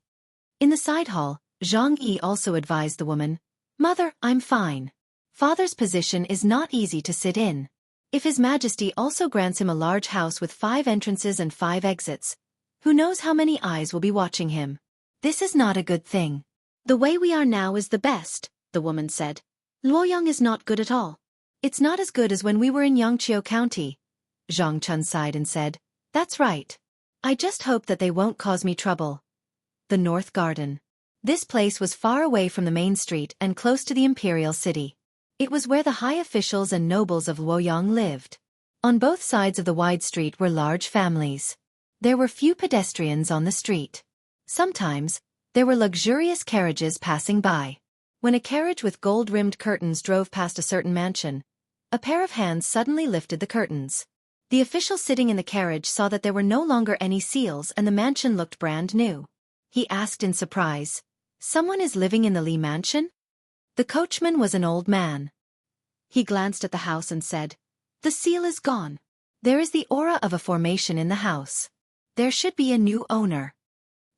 In the side hall, Zhang Yi also advised the woman, "Mother, I'm fine. Father's position is not easy to sit in. If His Majesty also grants him a large house with 5 entrances and 5 exits, who knows how many eyes will be watching him? This is not a good thing." "The way we are now is the best," the woman said. "Luoyang is not good at all. It's not as good as when we were in Yangqiu County." Zhang Chun sighed and said, "That's right. I just hope that they won't cause me trouble." The North Garden. This place was far away from the main street and close to the Imperial City. It was where the high officials and nobles of Luoyang lived. On both sides of the wide street were large families. There were few pedestrians on the street. Sometimes, There were luxurious carriages passing by. When a carriage with gold-rimmed curtains drove past a certain mansion, a pair of hands suddenly lifted the curtains. The official sitting in the carriage saw that there were no longer any seals and the mansion looked brand new. He asked in surprise, "Someone is living in the Li mansion?" The coachman was an old man. He glanced at the house and said, "The seal is gone. There is the aura of a formation in the house. There should be a new owner."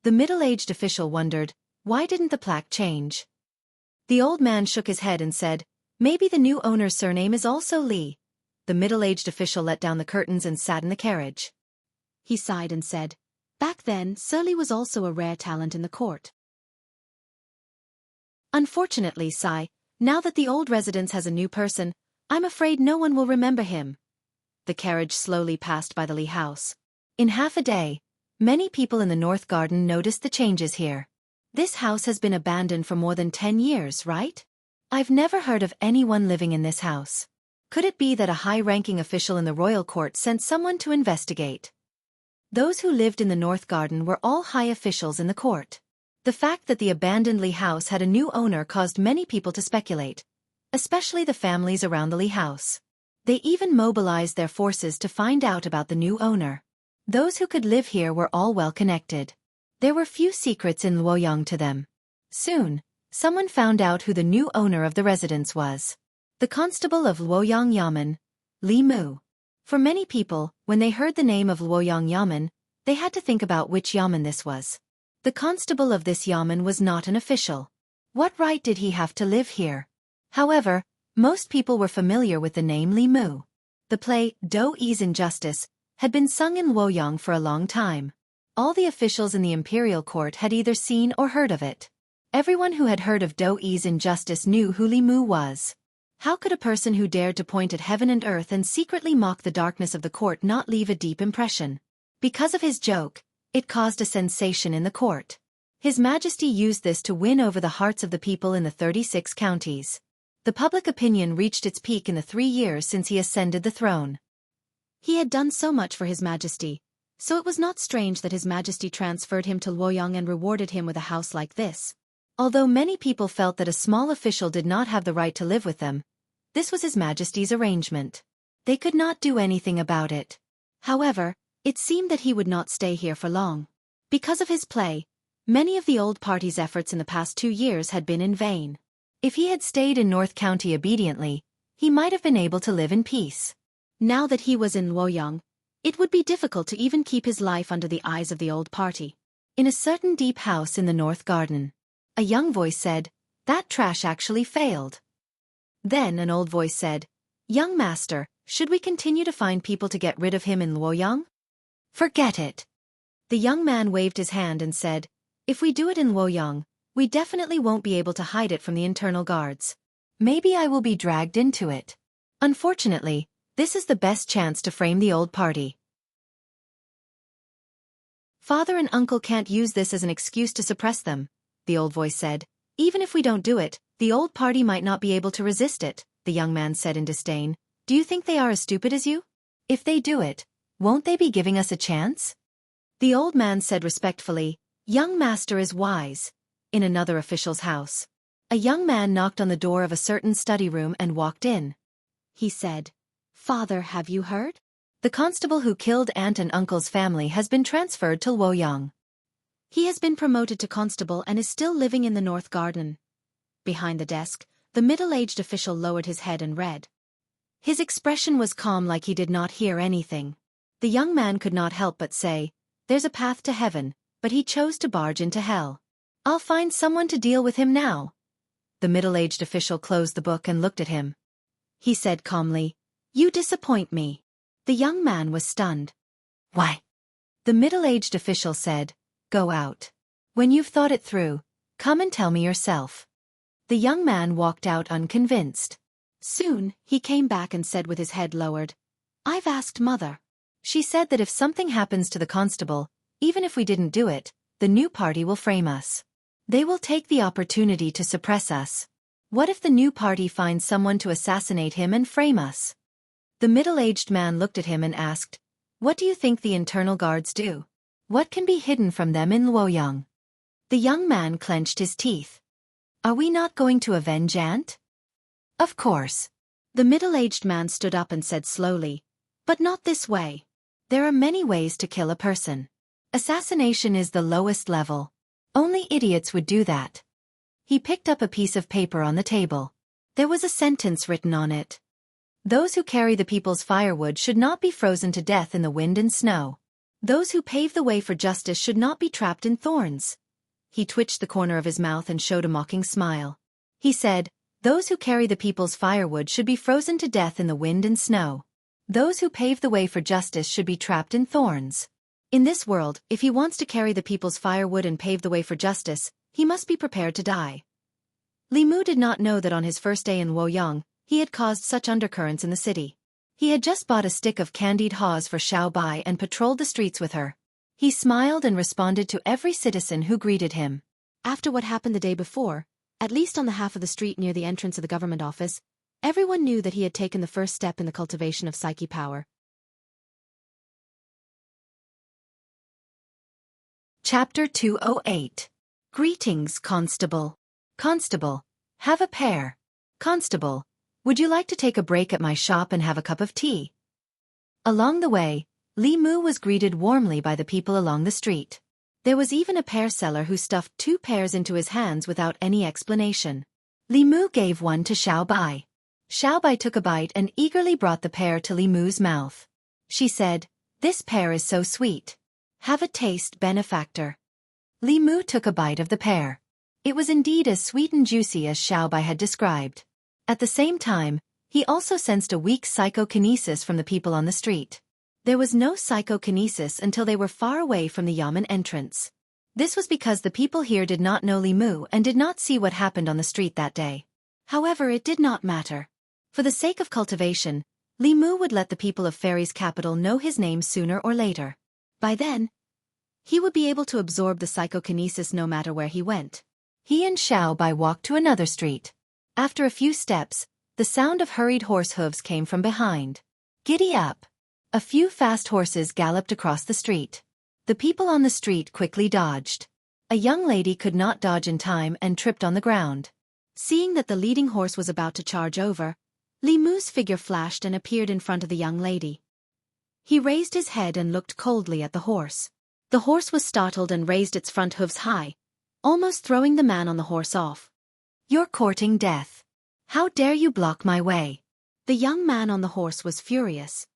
The middle-aged official wondered, why didn't the plaque change? The old man shook his head and said, "Maybe the new owner's surname is also Li." The middle-aged official let down the curtains and sat in the carriage. He sighed and said, "Back then, Sir Li was also a rare talent in the court. Unfortunately, now that the old residence has a new person, I'm afraid no one will remember him." The carriage slowly passed by the Li house. In half a day, many people in the North Garden noticed the changes here. "This house has been abandoned for more than 10 years, right? I've never heard of anyone living in this house. Could it be that a high-ranking official in the royal court sent someone to investigate?" Those who lived in the North Garden were all high officials in the court. The fact that the abandoned Li house had a new owner caused many people to speculate, especially the families around the Li house. They even mobilized their forces to find out about the new owner. Those who could live here were all well connected. There were few secrets in Luoyang to them. Soon, someone found out who the new owner of the residence was. The constable of Luoyang Yamen, Li Mu. For many people, when they heard the name of Luoyang Yamen, they had to think about which Yamen this was. The constable of this Yamen was not an official. What right did he have to live here? However, most people were familiar with the name Li Mu. The play, Do Yi's Injustice, had been sung in Luoyang for a long time. All the officials in the imperial court had either seen or heard of it. Everyone who had heard of Do Yi's Injustice knew who Li Mu was. How could a person who dared to point at heaven and earth and secretly mock the darkness of the court not leave a deep impression? Because of his joke, it caused a sensation in the court. His Majesty used this to win over the hearts of the people in the 36 counties. The public opinion reached its peak in the 3 years since he ascended the throne. He had done so much for His Majesty, so it was not strange that His Majesty transferred him to Luoyang and rewarded him with a house like this. Although many people felt that a small official did not have the right to live with them, this was His Majesty's arrangement. They could not do anything about it. However, it seemed that he would not stay here for long. Because of his play, many of the old party's efforts in the past 2 years had been in vain. If he had stayed in North County obediently, he might have been able to live in peace. Now that he was in Luoyang, it would be difficult to even keep his life under the eyes of the old party. In a certain deep house in the North Garden, a young voice said, "That trash actually failed." Then an old voice said, "Young master, should we continue to find people to get rid of him in Luoyang?" "Forget it." The young man waved his hand and said, "If we do it in Luoyang, we definitely won't be able to hide it from the internal guards. Maybe I will be dragged into it. Unfortunately, this is the best chance to frame the old party. Father and uncle can't use this as an excuse to suppress them," the old voice said. "Even if we don't do it, the old party might not be able to resist it," the young man said in disdain. "Do you think they are as stupid as you? If they do it, won't they be giving us a chance?" The old man said respectfully, "Young master is wise." In another official's house, a young man knocked on the door of a certain study room and walked in. He said, "Father, have you heard? The constable who killed aunt and uncle's family has been transferred to Luoyang. He has been promoted to constable and is still living in the North Garden." Behind the desk, the middle-aged official lowered his head and read. His expression was calm, like he did not hear anything. The young man could not help but say, "There's a path to heaven, but he chose to barge into hell. I'll find someone to deal with him now." The middle-aged official closed the book and looked at him. He said calmly, "You disappoint me." The young man was stunned. "Why?" The middle-aged official said, "Go out. When you've thought it through, come and tell me yourself." The young man walked out unconvinced. Soon, he came back and said with his head lowered, "I've asked Mother. She said that if something happens to the constable, even if we didn't do it, the new party will frame us. They will take the opportunity to suppress us. What if the new party finds someone to assassinate him and frame us?" The middle-aged man looked at him and asked, "What do you think the internal guards do? What can be hidden from them in Luoyang?" The young man clenched his teeth. Are we not going to avenge Aunt? Of course. The middle-aged man stood up and said slowly, but not this way. There are many ways to kill a person. Assassination is the lowest level. Only idiots would do that. He picked up a piece of paper on the table. There was a sentence written on it. Those who carry the people's firewood should not be frozen to death in the wind and snow. Those who pave the way for justice should not be trapped in thorns. He twitched the corner of his mouth and showed a mocking smile. He said, those who carry the people's firewood should be frozen to death in the wind and snow. Those who pave the way for justice should be trapped in thorns. In this world, if he wants to carry the people's firewood and pave the way for justice, he must be prepared to die. Li Mu did not know that on his first day in Luoyang, he had caused such undercurrents in the city. He had just bought a stick of candied haws for Xiao Bai and patrolled the streets with her. He smiled and responded to every citizen who greeted him. After what happened the day before, at least on the half of the street near the entrance of the government office, everyone knew that he had taken the first step in the cultivation of psyche power. Chapter 208. Greetings, Constable. Constable, have a pear. Constable, would you like to take a break at my shop and have a cup of tea? Along the way, Li Mu was greeted warmly by the people along the street. There was even a pear seller who stuffed 2 pears into his hands without any explanation. Li Mu gave one to Xiao Bai. Xiao Bai took a bite and eagerly brought the pear to Li Mu's mouth. She said, "This pear is so sweet. Have a taste, benefactor." Li Mu took a bite of the pear. It was indeed as sweet and juicy as Xiao Bai had described. At the same time, he also sensed a weak psychokinesis from the people on the street. There was no psychokinesis until they were far away from the Yamen entrance. This was because the people here did not know Li Mu and did not see what happened on the street that day. However, it did not matter. For the sake of cultivation, Li Mu would let the people of Fairy's capital know his name sooner or later. By then, he would be able to absorb the psychokinesis no matter where he went. He and Xiao Bai walked to another street. After a few steps, the sound of hurried horse hooves came from behind. Giddy up! A few fast horses galloped across the street. The people on the street quickly dodged. A young lady could not dodge in time and tripped on the ground. Seeing that the leading horse was about to charge over, Li Mu's figure flashed and appeared in front of the young lady. He raised his head and looked coldly at the horse. The horse was startled and raised its front hooves high, almost throwing the man on the horse off. "You're courting death. How dare you block my way?" The young man on the horse was furious.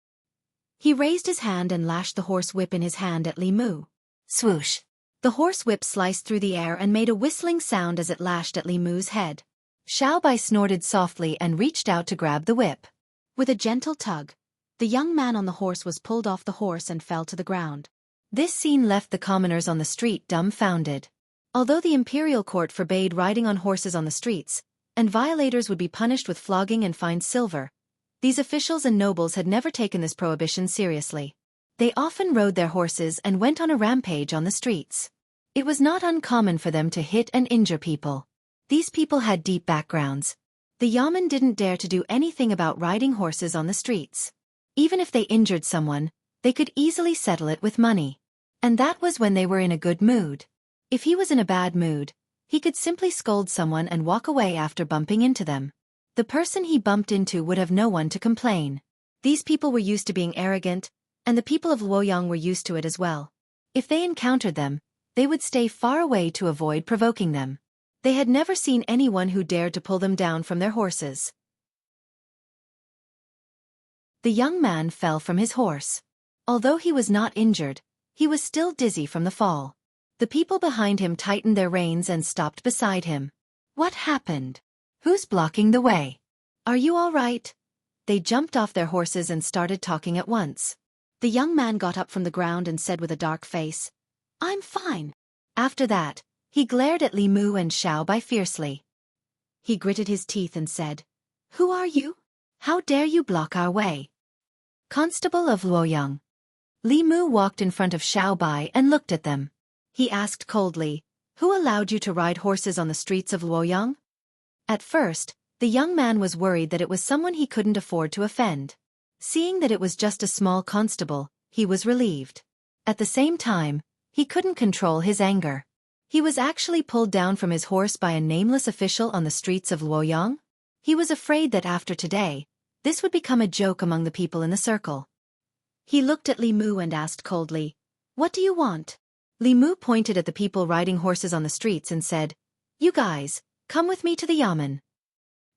He raised his hand and lashed the horse whip in his hand at Li Mu. Swoosh! The horse whip sliced through the air and made a whistling sound as it lashed at Li Mu's head. Xiao Bai snorted softly and reached out to grab the whip. With a gentle tug, the young man on the horse was pulled off the horse and fell to the ground. This scene left the commoners on the street dumbfounded. Although the imperial court forbade riding on horses on the streets, and violators would be punished with flogging and fined silver, these officials and nobles had never taken this prohibition seriously. They often rode their horses and went on a rampage on the streets. It was not uncommon for them to hit and injure people. These people had deep backgrounds. The Yamen didn't dare to do anything about riding horses on the streets. Even if they injured someone, they could easily settle it with money. And that was when they were in a good mood. If he was in a bad mood, he could simply scold someone and walk away after bumping into them. The person he bumped into would have no one to complain. These people were used to being arrogant, and the people of Luoyang were used to it as well. If they encountered them, they would stay far away to avoid provoking them. They had never seen anyone who dared to pull them down from their horses. The young man fell from his horse. Although he was not injured, he was still dizzy from the fall. The people behind him tightened their reins and stopped beside him. What happened? Who's blocking the way? Are you all right? They jumped off their horses and started talking at once. The young man got up from the ground and said with a dark face, "I'm fine." After that, he glared at Li Mu and Xiao Bai fiercely. He gritted his teeth and said, "Who are you? How dare you block our way?" Constable of Luoyang. Li Mu walked in front of Xiao Bai and looked at them. He asked coldly, "Who allowed you to ride horses on the streets of Luoyang?" At first, the young man was worried that it was someone he couldn't afford to offend. Seeing that it was just a small constable, he was relieved. At the same time, he couldn't control his anger. He was actually pulled down from his horse by a nameless official on the streets of Luoyang. He was afraid that after today, this would become a joke among the people in the circle. He looked at Li Mu and asked coldly, "What do you want?" Li Mu pointed at the people riding horses on the streets and said, "You guys, come with me to the yamen."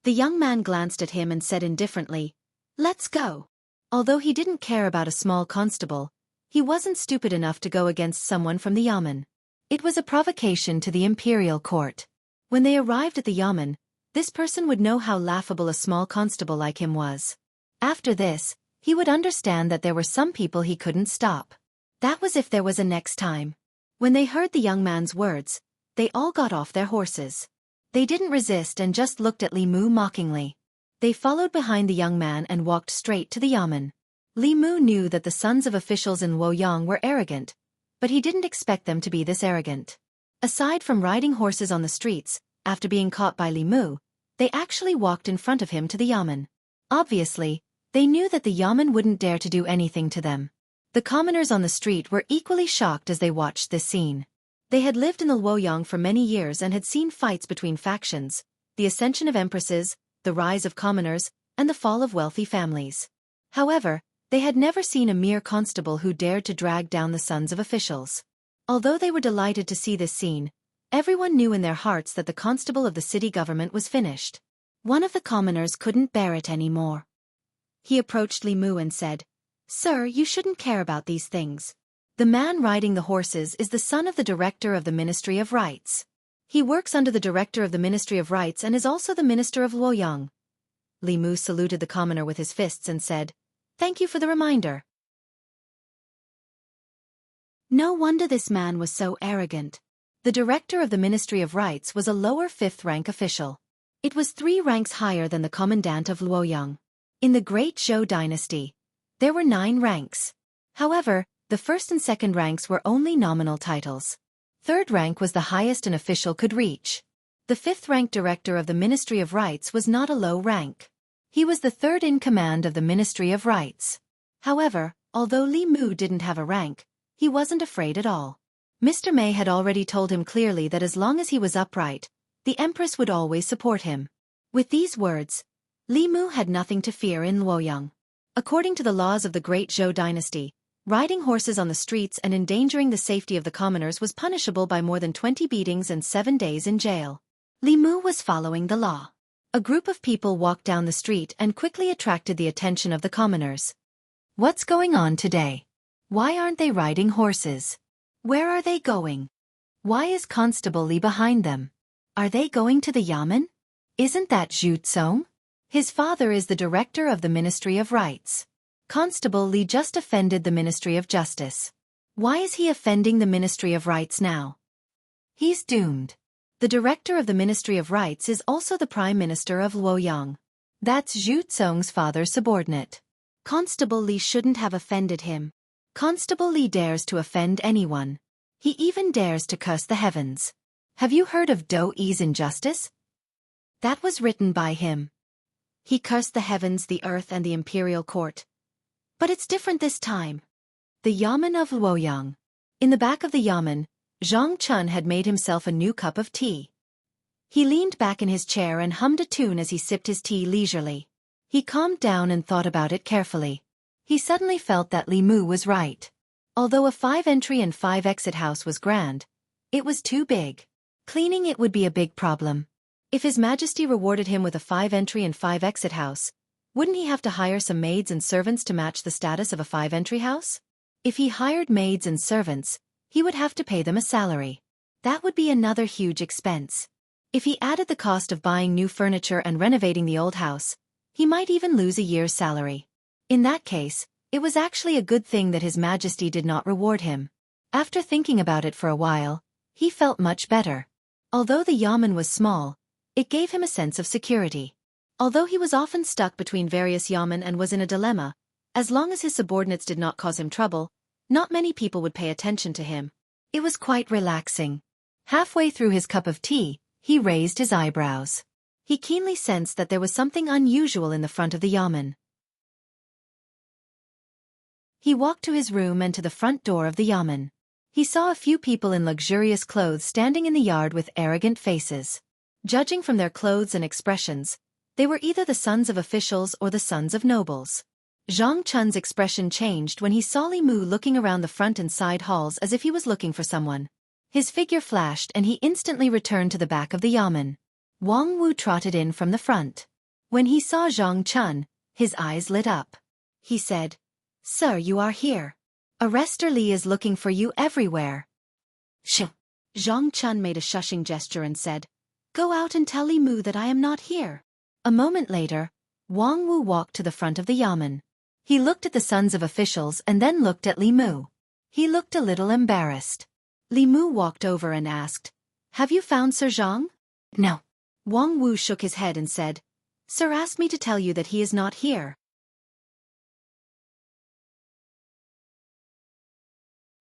The young man glanced at him and said indifferently, "Let's go." Although he didn't care about a small constable, he wasn't stupid enough to go against someone from the yamen. It was a provocation to the imperial court. When they arrived at the yamen, this person would know how laughable a small constable like him was. After this, he would understand that there were some people he couldn't stop. That was if there was a next time. When they heard the young man's words, they all got off their horses. They didn't resist and just looked at Li Mu mockingly. They followed behind the young man and walked straight to the yamen. Li Mu knew that the sons of officials in Luoyang were arrogant, but he didn't expect them to be this arrogant. Aside from riding horses on the streets, after being caught by Li Mu, they actually walked in front of him to the yamen. Obviously, they knew that the yamen wouldn't dare to do anything to them. The commoners on the street were equally shocked as they watched this scene. They had lived in the Luoyang for many years and had seen fights between factions, the ascension of empresses, the rise of commoners, and the fall of wealthy families. However, they had never seen a mere constable who dared to drag down the sons of officials. Although they were delighted to see this scene, everyone knew in their hearts that the constable of the city government was finished. One of the commoners couldn't bear it anymore. He approached Li Mu and said, "Sir, you shouldn't care about these things. The man riding the horses is the son of the director of the Ministry of Rights. He works under the director of the Ministry of Rights and is also the minister of Luoyang." Li Mu saluted the commoner with his fists and said, "Thank you for the reminder." No wonder this man was so arrogant. The director of the Ministry of Rights was a lower 5th rank official. It was 3 ranks higher than the commandant of Luoyang. In the Great Zhou dynasty, there were 9 ranks. However, the 1st and 2nd ranks were only nominal titles. 3rd rank was the highest an official could reach. The 5th rank director of the Ministry of Rights was not a low rank. He was the 3rd in command of the Ministry of Rights. However, although Li Mu didn't have a rank, he wasn't afraid at all. Mr. Mei had already told him clearly that as long as he was upright, the Empress would always support him. With these words, Li Mu had nothing to fear in Luoyang. According to the laws of the Great Zhou dynasty, riding horses on the streets and endangering the safety of the commoners was punishable by more than 20 beatings and 7 days in jail. Li Mu was following the law. A group of people walked down the street and quickly attracted the attention of the commoners. "What's going on today? Why aren't they riding horses? Where are they going? Why is Constable Li behind them? Are they going to the yamen? Isn't that Zhu? His father is the director of the Ministry of Rights. Constable Li just offended the Ministry of Justice. Why is he offending the Ministry of Rights now? He's doomed." The director of the Ministry of Rights is also the Prime Minister of Luoyang. That's Zhu Cong's father's subordinate. Constable Li shouldn't have offended him. Constable Li dares to offend anyone. He even dares to curse the heavens. Have you heard of Do Yi's injustice? That was written by him. He cursed the heavens, the earth, and the imperial court. But it's different this time. The yamen of Luoyang. In the back of the yamen, Zhang Chun had made himself a new cup of tea. He leaned back in his chair and hummed a tune as he sipped his tea leisurely. He calmed down and thought about it carefully. He suddenly felt that Li Mu was right. Although a 5-entry and 5-exit house was grand, it was too big. Cleaning it would be a big problem. If His Majesty rewarded him with a 5-entry and 5-exit house, wouldn't he have to hire some maids and servants to match the status of a 5-entry house? If he hired maids and servants, he would have to pay them a salary. That would be another huge expense. If he added the cost of buying new furniture and renovating the old house, he might even lose a year's salary. In that case, it was actually a good thing that His Majesty did not reward him. After thinking about it for a while, he felt much better. Although the yamen was small, it gave him a sense of security. Although he was often stuck between various yamen and was in a dilemma, as long as his subordinates did not cause him trouble, not many people would pay attention to him. It was quite relaxing. Halfway through his cup of tea, he raised his eyebrows. He keenly sensed that there was something unusual in the front of the yamen. He walked to his room and to the front door of the yamen. He saw a few people in luxurious clothes standing in the yard with arrogant faces. Judging from their clothes and expressions, they were either the sons of officials or the sons of nobles. Zhang Chun's expression changed when he saw Li Mu looking around the front and side halls as if he was looking for someone. His figure flashed and he instantly returned to the back of the yamen. Wang Wu trotted in from the front. When he saw Zhang Chun, his eyes lit up. He said, "Sir, you are here. Arrestor Li is looking for you everywhere." Shh. Zhang Chun made a shushing gesture and said, "Go out and tell Li Mu that I am not here." A moment later, Wang Wu walked to the front of the yamen. He looked at the sons of officials and then looked at Li Mu. He looked a little embarrassed. Li Mu walked over and asked, "Have you found Sir Zhang?" "No." Wang Wu shook his head and said, "Sir asked me to tell you that he is not here."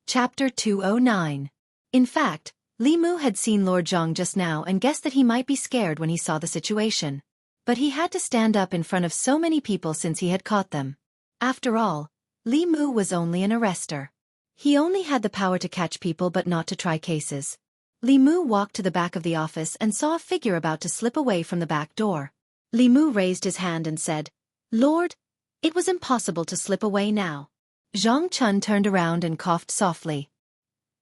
Chapter 209. In fact, Li Mu had seen Lord Zhang just now and guessed that he might be scared when he saw the situation. But he had to stand up in front of so many people since he had caught them. After all, Li Mu was only an arrestor. He only had the power to catch people but not to try cases. Li Mu walked to the back of the office and saw a figure about to slip away from the back door. Li Mu raised his hand and said, "Lord, it was impossible to slip away now." Zhang Chun turned around and coughed softly.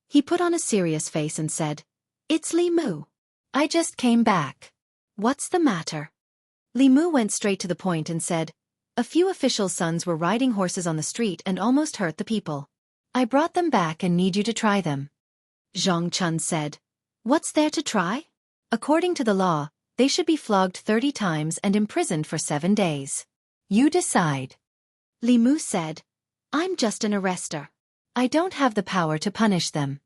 He put on a serious face and said, "It's Li Mu. I just came back. What's the matter?" Li Mu went straight to the point and said, "A few officials' sons were riding horses on the street and almost hurt the people. I brought them back and need you to try them." Zhang Chun said, "What's there to try? According to the law, they should be flogged 30 times and imprisoned for 7 days. You decide." Li Mu said, "I'm just an arrestor. I don't have the power to punish them."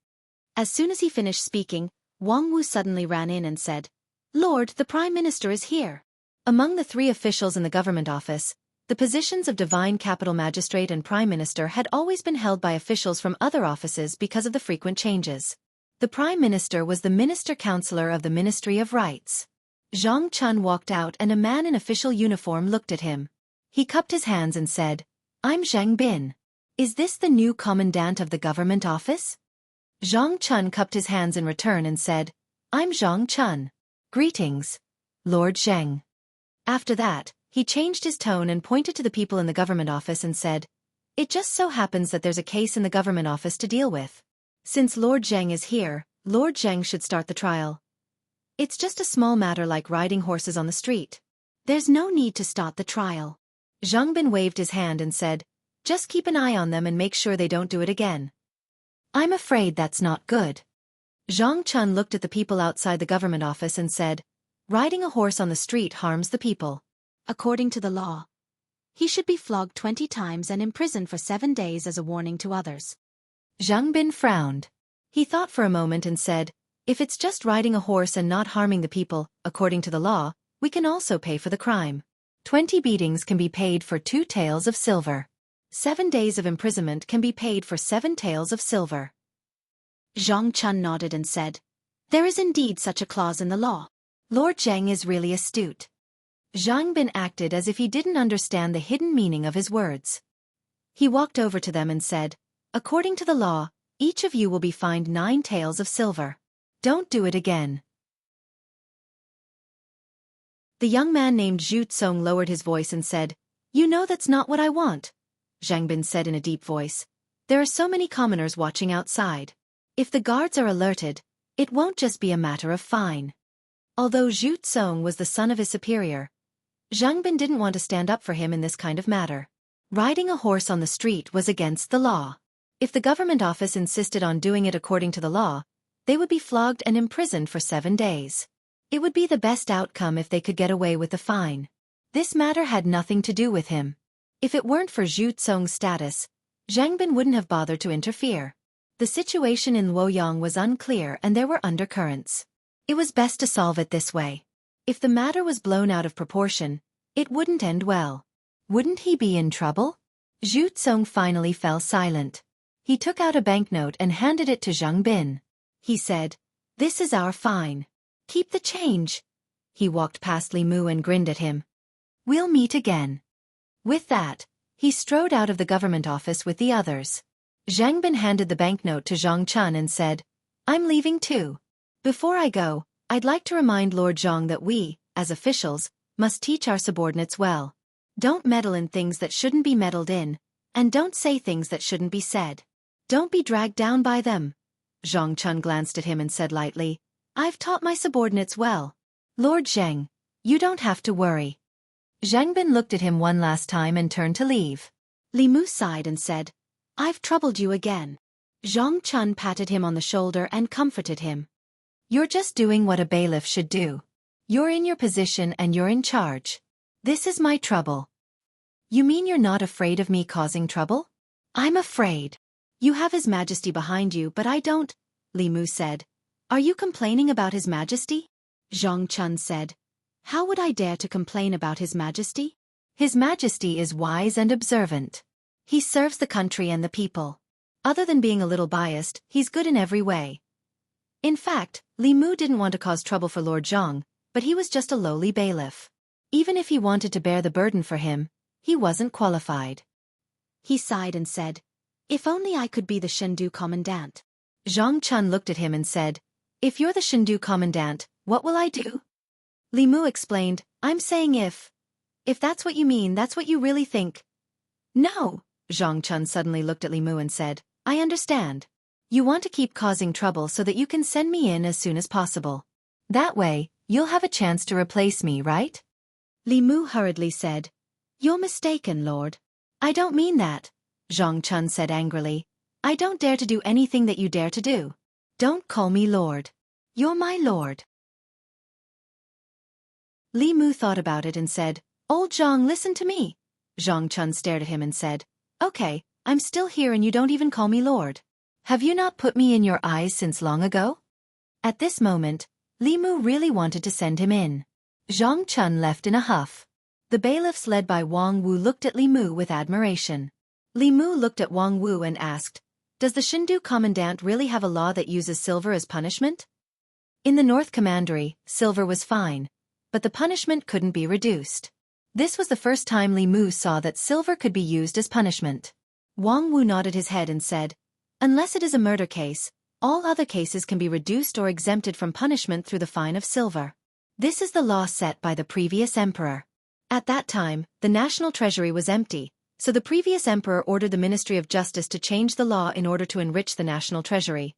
As soon as he finished speaking, Wang Wu suddenly ran in and said, "Lord, the Prime Minister is here." Among the 3 officials in the government office, the positions of Divine Capital Magistrate and Prime Minister had always been held by officials from other offices because of the frequent changes. The Prime Minister was the Minister Counselor of the Ministry of Rights. Zhang Chun walked out and a man in official uniform looked at him. He cupped his hands and said, "I'm Zhang Bin. Is this the new commandant of the government office?" Zhang Chun cupped his hands in return and said, "I'm Zhang Chun. Greetings, Lord Zheng." After that, he changed his tone and pointed to the people in the government office and said, "It just so happens that there's a case in the government office to deal with. Since Lord Zheng is here, Lord Zheng should start the trial. It's just a small matter like riding horses on the street. There's no need to start the trial." Zhang Bin waved his hand and said, "Just keep an eye on them and make sure they don't do it again." "I'm afraid that's not good." Zhang Chun looked at the people outside the government office and said, "Riding a horse on the street harms the people. According to the law, he should be flogged 20 times and imprisoned for 7 days as a warning to others." Zhang Bin frowned. He thought for a moment and said, "If it's just riding a horse and not harming the people, according to the law, we can also pay for the crime. 20 beatings can be paid for 2 taels of silver. 7 days of imprisonment can be paid for 7 taels of silver." Zhang Chun nodded and said, "There is indeed such a clause in the law. Lord Zheng is really astute." Zhang Bin acted as if he didn't understand the hidden meaning of his words. He walked over to them and said, "According to the law, each of you will be fined 9 taels of silver. Don't do it again." The young man named Zhu Tsong lowered his voice and said, "You know that's not what I want," Zhang Bin said in a deep voice. "There are so many commoners watching outside. If the guards are alerted, it won't just be a matter of fine." Although Zhu Tsong was the son of his superior, Zhang Bin didn't want to stand up for him in this kind of matter. Riding a horse on the street was against the law. If the government office insisted on doing it according to the law, they would be flogged and imprisoned for 7 days. It would be the best outcome if they could get away with the fine. This matter had nothing to do with him. If it weren't for Zhu Tsong's status, Zhang Bin wouldn't have bothered to interfere. The situation in Luoyang was unclear and there were undercurrents. It was best to solve it this way. If the matter was blown out of proportion, it wouldn't end well. Wouldn't he be in trouble? Zhu Tsong finally fell silent. He took out a banknote and handed it to Zhang Bin. He said, "This is our fine. Keep the change." He walked past Li Mu and grinned at him. "We'll meet again." With that, he strode out of the government office with the others. Zhang Bin handed the banknote to Zhang Chun and said, "I'm leaving too. Before I go, I'd like to remind Lord Zhang that we, as officials, must teach our subordinates well. Don't meddle in things that shouldn't be meddled in, and don't say things that shouldn't be said. Don't be dragged down by them." Zhang Chun glanced at him and said lightly, "I've taught my subordinates well. Lord Zheng, you don't have to worry." Zhang Bin looked at him one last time and turned to leave. Li Mu sighed and said, "I've troubled you again." Zhang Chun patted him on the shoulder and comforted him. "You're just doing what a bailiff should do. You're in your position and you're in charge. This is my trouble." "You mean you're not afraid of me causing trouble?" "I'm afraid. You have His Majesty behind you but I don't," Li Mu said. "Are you complaining about His Majesty?" Zhang Chun said, "How would I dare to complain about His Majesty? His Majesty is wise and observant. He serves the country and the people. Other than being a little biased, he's good in every way." In fact, Li Mu didn't want to cause trouble for Lord Zhang, but he was just a lowly bailiff. Even if he wanted to bear the burden for him, he wasn't qualified. He sighed and said, "If only I could be the Shendu commandant." Zhang Chun looked at him and said, "If you're the Shendu commandant, what will I do?" Li Mu explained, "I'm saying if that's what you mean, that's what you really think." "No," Zhang Chun suddenly looked at Li Mu and said, "I understand. You want to keep causing trouble so that you can send me in as soon as possible. That way, you'll have a chance to replace me, right?" Li Mu hurriedly said, "You're mistaken, Lord. I don't mean that," Zhang Chun said angrily. "I don't dare to do anything that you dare to do. Don't call me Lord. You're my Lord." Li Mu thought about it and said, "Old Zhang, listen to me." Zhang Chun stared at him and said, "Okay, I'm still here and you don't even call me Lord. Have you not put me in your eyes since long ago?" At this moment, Li Mu really wanted to send him in. Zhang Chun left in a huff. The bailiffs led by Wang Wu looked at Li Mu with admiration. Li Mu looked at Wang Wu and asked, "Does the Shindu commandant really have a law that uses silver as punishment?" In the North Commandery, silver was fine, but the punishment couldn't be reduced. This was the first time Li Mu saw that silver could be used as punishment. Wang Wu nodded his head and said, "Unless it is a murder case, all other cases can be reduced or exempted from punishment through the fine of silver. This is the law set by the previous emperor." At that time, the national treasury was empty, so the previous emperor ordered the Ministry of Justice to change the law in order to enrich the national treasury.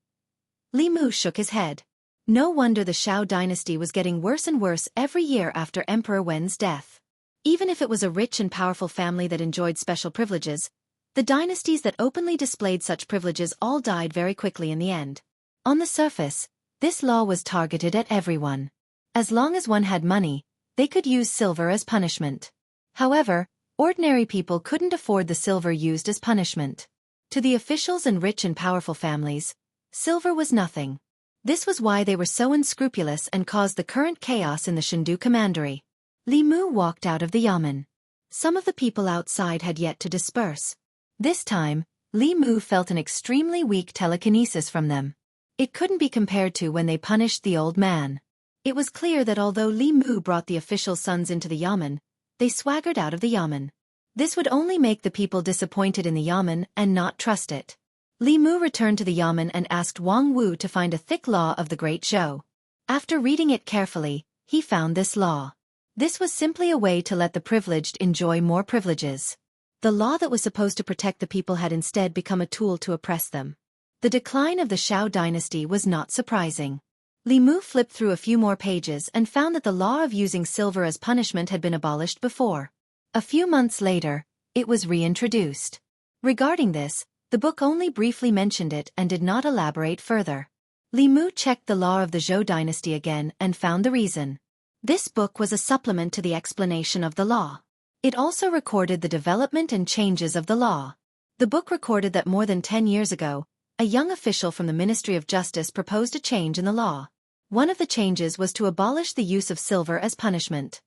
Li Mu shook his head. No wonder the Shao dynasty was getting worse and worse every year after Emperor Wen's death. Even if it was a rich and powerful family that enjoyed special privileges, the dynasties that openly displayed such privileges all died very quickly in the end. On the surface, this law was targeted at everyone. As long as one had money, they could use silver as punishment. However, ordinary people couldn't afford the silver used as punishment. To the officials and rich and powerful families, silver was nothing. This was why they were so unscrupulous and caused the current chaos in the Shindu commandery. Li Mu walked out of the yamen. Some of the people outside had yet to disperse. This time, Li Mu felt an extremely weak telekinesis from them. It couldn't be compared to when they punished the old man. It was clear that although Li Mu brought the official sons into the yamen, they swaggered out of the yamen. This would only make the people disappointed in the yamen and not trust it. Li Mu returned to the yamen and asked Wang Wu to find a thick law of the Great Zhou. After reading it carefully, he found this law. This was simply a way to let the privileged enjoy more privileges. The law that was supposed to protect the people had instead become a tool to oppress them. The decline of the Shao dynasty was not surprising. Li Mu flipped through a few more pages and found that the law of using silver as punishment had been abolished before. A few months later, it was reintroduced. Regarding this, the book only briefly mentioned it and did not elaborate further. Li Mu checked the law of the Zhou dynasty again and found the reason. This book was a supplement to the explanation of the law. It also recorded the development and changes of the law. The book recorded that more than 10 years ago, a young official from the Ministry of Justice proposed a change in the law. One of the changes was to abolish the use of silver as punishment.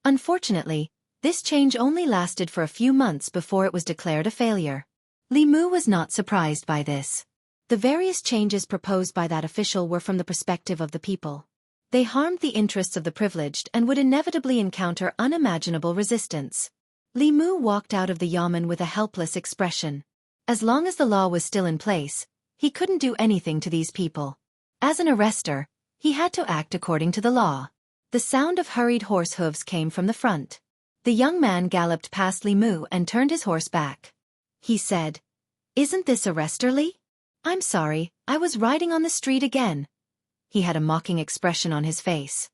Unfortunately, this change only lasted for a few months before it was declared a failure. Li Mu was not surprised by this. The various changes proposed by that official were from the perspective of the people. They harmed the interests of the privileged and would inevitably encounter unimaginable resistance. Li Mu walked out of the yamen with a helpless expression. As long as the law was still in place, he couldn't do anything to these people. As an arrestor, he had to act according to the law. The sound of hurried horse hooves came from the front. The young man galloped past Li Mu and turned his horse back. He said, "Isn't this arrestor Li? I'm sorry, I was riding on the street again." He had a mocking expression on his face.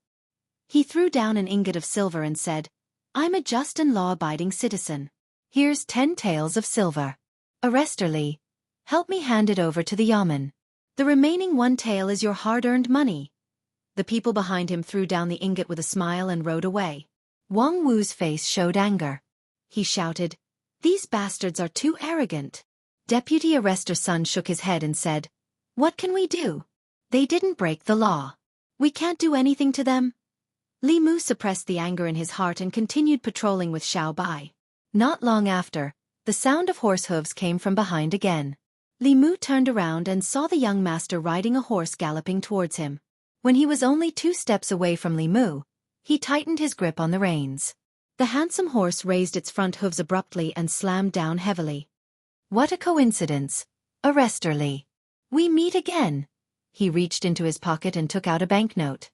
He threw down an ingot of silver and said, "I'm a just and law-abiding citizen. Here's 10 taels of silver. Arrestor Li, help me hand it over to the yamen. The remaining 1 tael is your hard-earned money." The people behind him threw down the ingot with a smile and rode away. Wang Wu's face showed anger. He shouted, "These bastards are too arrogant." Deputy Arrestor Sun shook his head and said, "What can we do? They didn't break the law. We can't do anything to them." Li Mu suppressed the anger in his heart and continued patrolling with Xiao Bai. Not long after, the sound of horse hooves came from behind again. Li Mu turned around and saw the young master riding a horse galloping towards him. When he was only 2 steps away from Li Mu, he tightened his grip on the reins. The handsome horse raised its front hooves abruptly and slammed down heavily. "What a coincidence, Arrestor Li. We meet again." He reached into his pocket and took out a banknote.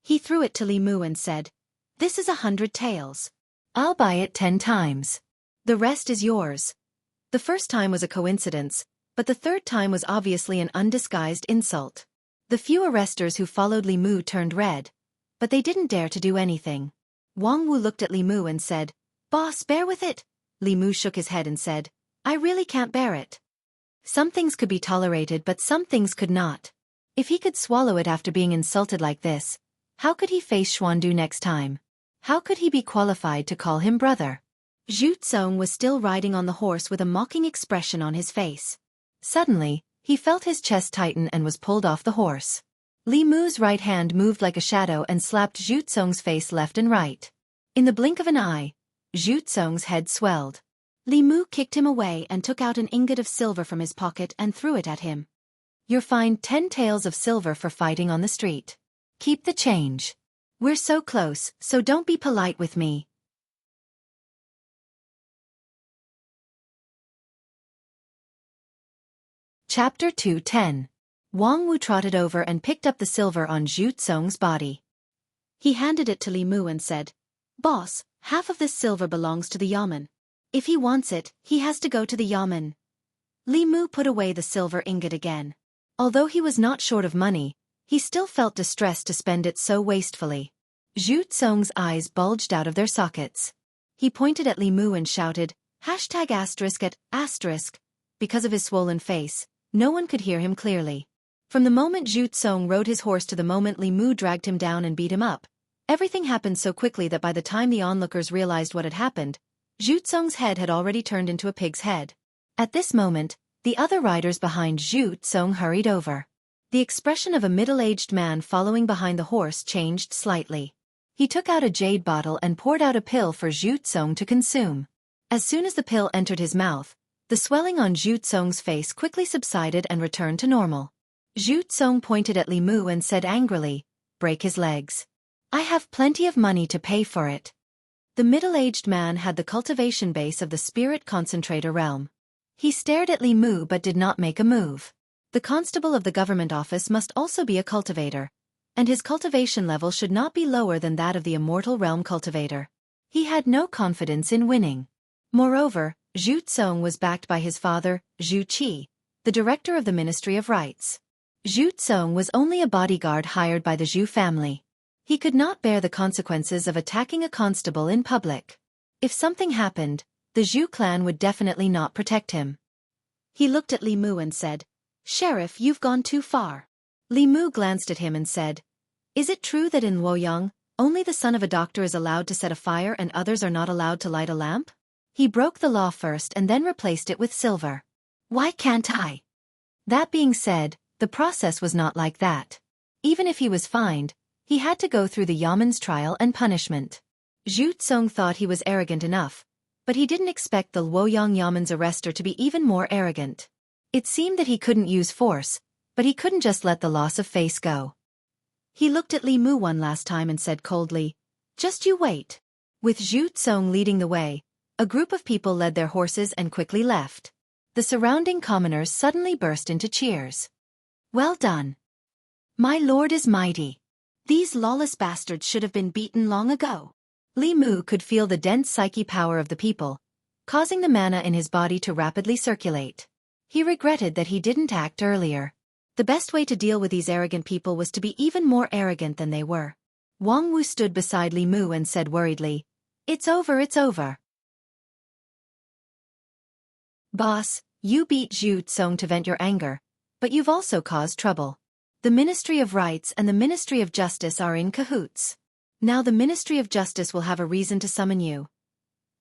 He threw it to Li Mu and said, "This is 100 taels. I'll buy it 10 times. The rest is yours." The first time was a coincidence, but the third time was obviously an undisguised insult. The few arrestors who followed Li Mu turned red, but they didn't dare to do anything. Wang Wu looked at Li Mu and said, "Boss, bear with it." Li Mu shook his head and said, "I really can't bear it." Some things could be tolerated but some things could not. If he could swallow it after being insulted like this, how could he face Xuandu next time? How could he be qualified to call him brother? Zhu Tsong was still riding on the horse with a mocking expression on his face. Suddenly, he felt his chest tighten and was pulled off the horse. Li Mu's right hand moved like a shadow and slapped Zhu Tsong's face left and right. In the blink of an eye, Zhu Tsong's head swelled. Li Mu kicked him away and took out an ingot of silver from his pocket and threw it at him. "You're fined 10 taels of silver for fighting on the street. Keep the change. We're so close, so don't be polite with me." Chapter 2:10. Wang Wu trotted over and picked up the silver on Zhu Tsong's body. He handed it to Li Mu and said, "Boss, half of this silver belongs to the yamen. If he wants it, he has to go to the yamen." Li Mu put away the silver ingot again. Although he was not short of money, he still felt distressed to spend it so wastefully. Zhu Tsong's eyes bulged out of their sockets. He pointed at Li Mu and shouted, #*@*. Because of his swollen face, no one could hear him clearly. From the moment Zhu Tsong rode his horse to the moment Li Mu dragged him down and beat him up, everything happened so quickly that by the time the onlookers realized what had happened, Zhu Tsong's head had already turned into a pig's head. At this moment, the other riders behind Zhu Tsong hurried over. The expression of a middle-aged man following behind the horse changed slightly. He took out a jade bottle and poured out a pill for Zhu Tsong to consume. As soon as the pill entered his mouth, the swelling on Zhu Tsong's face quickly subsided and returned to normal. Zhu Tsong pointed at Li Mu and said angrily, "Break his legs. I have plenty of money to pay for it." The middle-aged man had the cultivation base of the spirit concentrator realm. He stared at Li Mu but did not make a move. The constable of the government office must also be a cultivator, and his cultivation level should not be lower than that of the immortal realm cultivator. He had no confidence in winning. Moreover, Zhu Tsong was backed by his father, Zhu Qi, the director of the Ministry of Rights. Zhu Tsong was only a bodyguard hired by the Zhu family. He could not bear the consequences of attacking a constable in public. If something happened, the Zhu clan would definitely not protect him. He looked at Li Mu and said, "Sheriff, you've gone too far." Li Mu glanced at him and said, "Is it true that in Luoyang, only the son of a doctor is allowed to set a fire and others are not allowed to light a lamp? He broke the law first and then replaced it with silver. Why can't I?" That being said, the process was not like that. Even if he was fined, he had to go through the yamen's trial and punishment. Zhu Tsong thought he was arrogant enough, but he didn't expect the Luoyang yamen's arrestor to be even more arrogant. It seemed that he couldn't use force, but he couldn't just let the loss of face go. He looked at Li Mu one last time and said coldly, "Just you wait." With Zhu Tsong leading the way, A group of people led their horses and quickly left. The surrounding commoners suddenly burst into cheers. Well done. My lord is mighty. These lawless bastards should have been beaten long ago. Li Mu could feel the dense psyche power of the people, causing the mana in his body to rapidly circulate. He regretted that he didn't act earlier. The best way to deal with these arrogant people was to be even more arrogant than they were. Wang Wu stood beside Li Mu and said worriedly, "It's over, it's over." Boss, you beat Zhu Tsong to vent your anger, but you've also caused trouble. The Ministry of Rights and the Ministry of Justice are in cahoots. Now the Ministry of Justice will have a reason to summon you.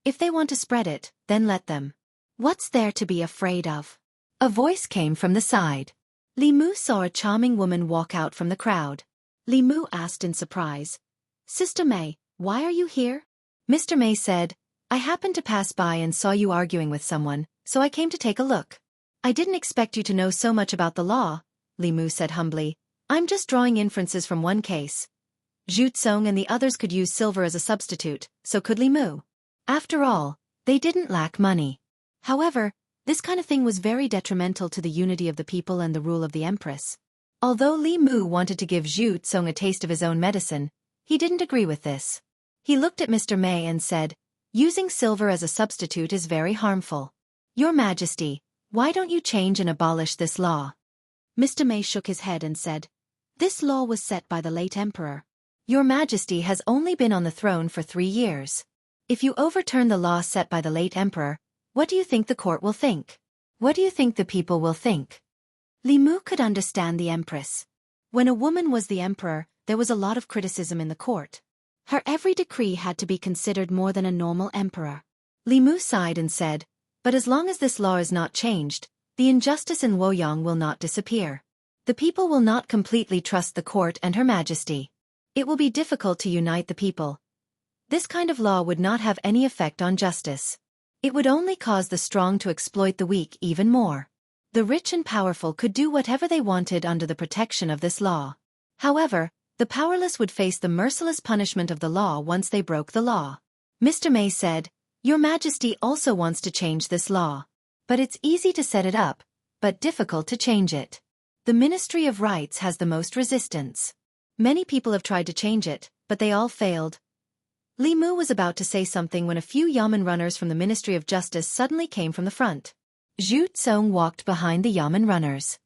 If they want to spread it, then let them. What's there to be afraid of? A voice came from the side. Li Mu saw a charming woman walk out from the crowd. Li Mu asked in surprise, "Sister May, why are you here?" Mr. May said, "I happened to pass by and saw you arguing with someone, so I came to take a look." "I didn't expect you to know so much about the law," Li Mu said humbly. "I'm just drawing inferences from one case. Zhu Tsong and the others could use silver as a substitute, so could Li Mu. After all, they didn't lack money. However, this kind of thing was very detrimental to the unity of the people and the rule of the Empress. Although Li Mu wanted to give Zhu Tsong a taste of his own medicine, he didn't agree with this. He looked at Mr. May and said, "Using silver as a substitute is very harmful. Your Majesty, why don't you change and abolish this law?" Mr. May shook his head and said, "This law was set by the late Emperor. Your Majesty has only been on the throne for 3 years. If you overturn the law set by the late Emperor, what do you think the court will think? What do you think the people will think?" Li Mu could understand the Empress. When a woman was the Emperor, there was a lot of criticism in the court. Her every decree had to be considered more than a normal emperor. Li Mu sighed and said, "But as long as this law is not changed, the injustice in Luoyang will not disappear. The people will not completely trust the court and Her Majesty. It will be difficult to unite the people. This kind of law would not have any effect on justice. It would only cause the strong to exploit the weak even more. The rich and powerful could do whatever they wanted under the protection of this law. However, the powerless would face the merciless punishment of the law once they broke the law." Mr. May said, "Your Majesty also wants to change this law. But it's easy to set it up, but difficult to change it. The Ministry of Rights has the most resistance. Many people have tried to change it, but they all failed." Li Mu was about to say something when a few Yamen runners from the Ministry of Justice suddenly came from the front. Zhu Tsong walked behind the Yamen runners.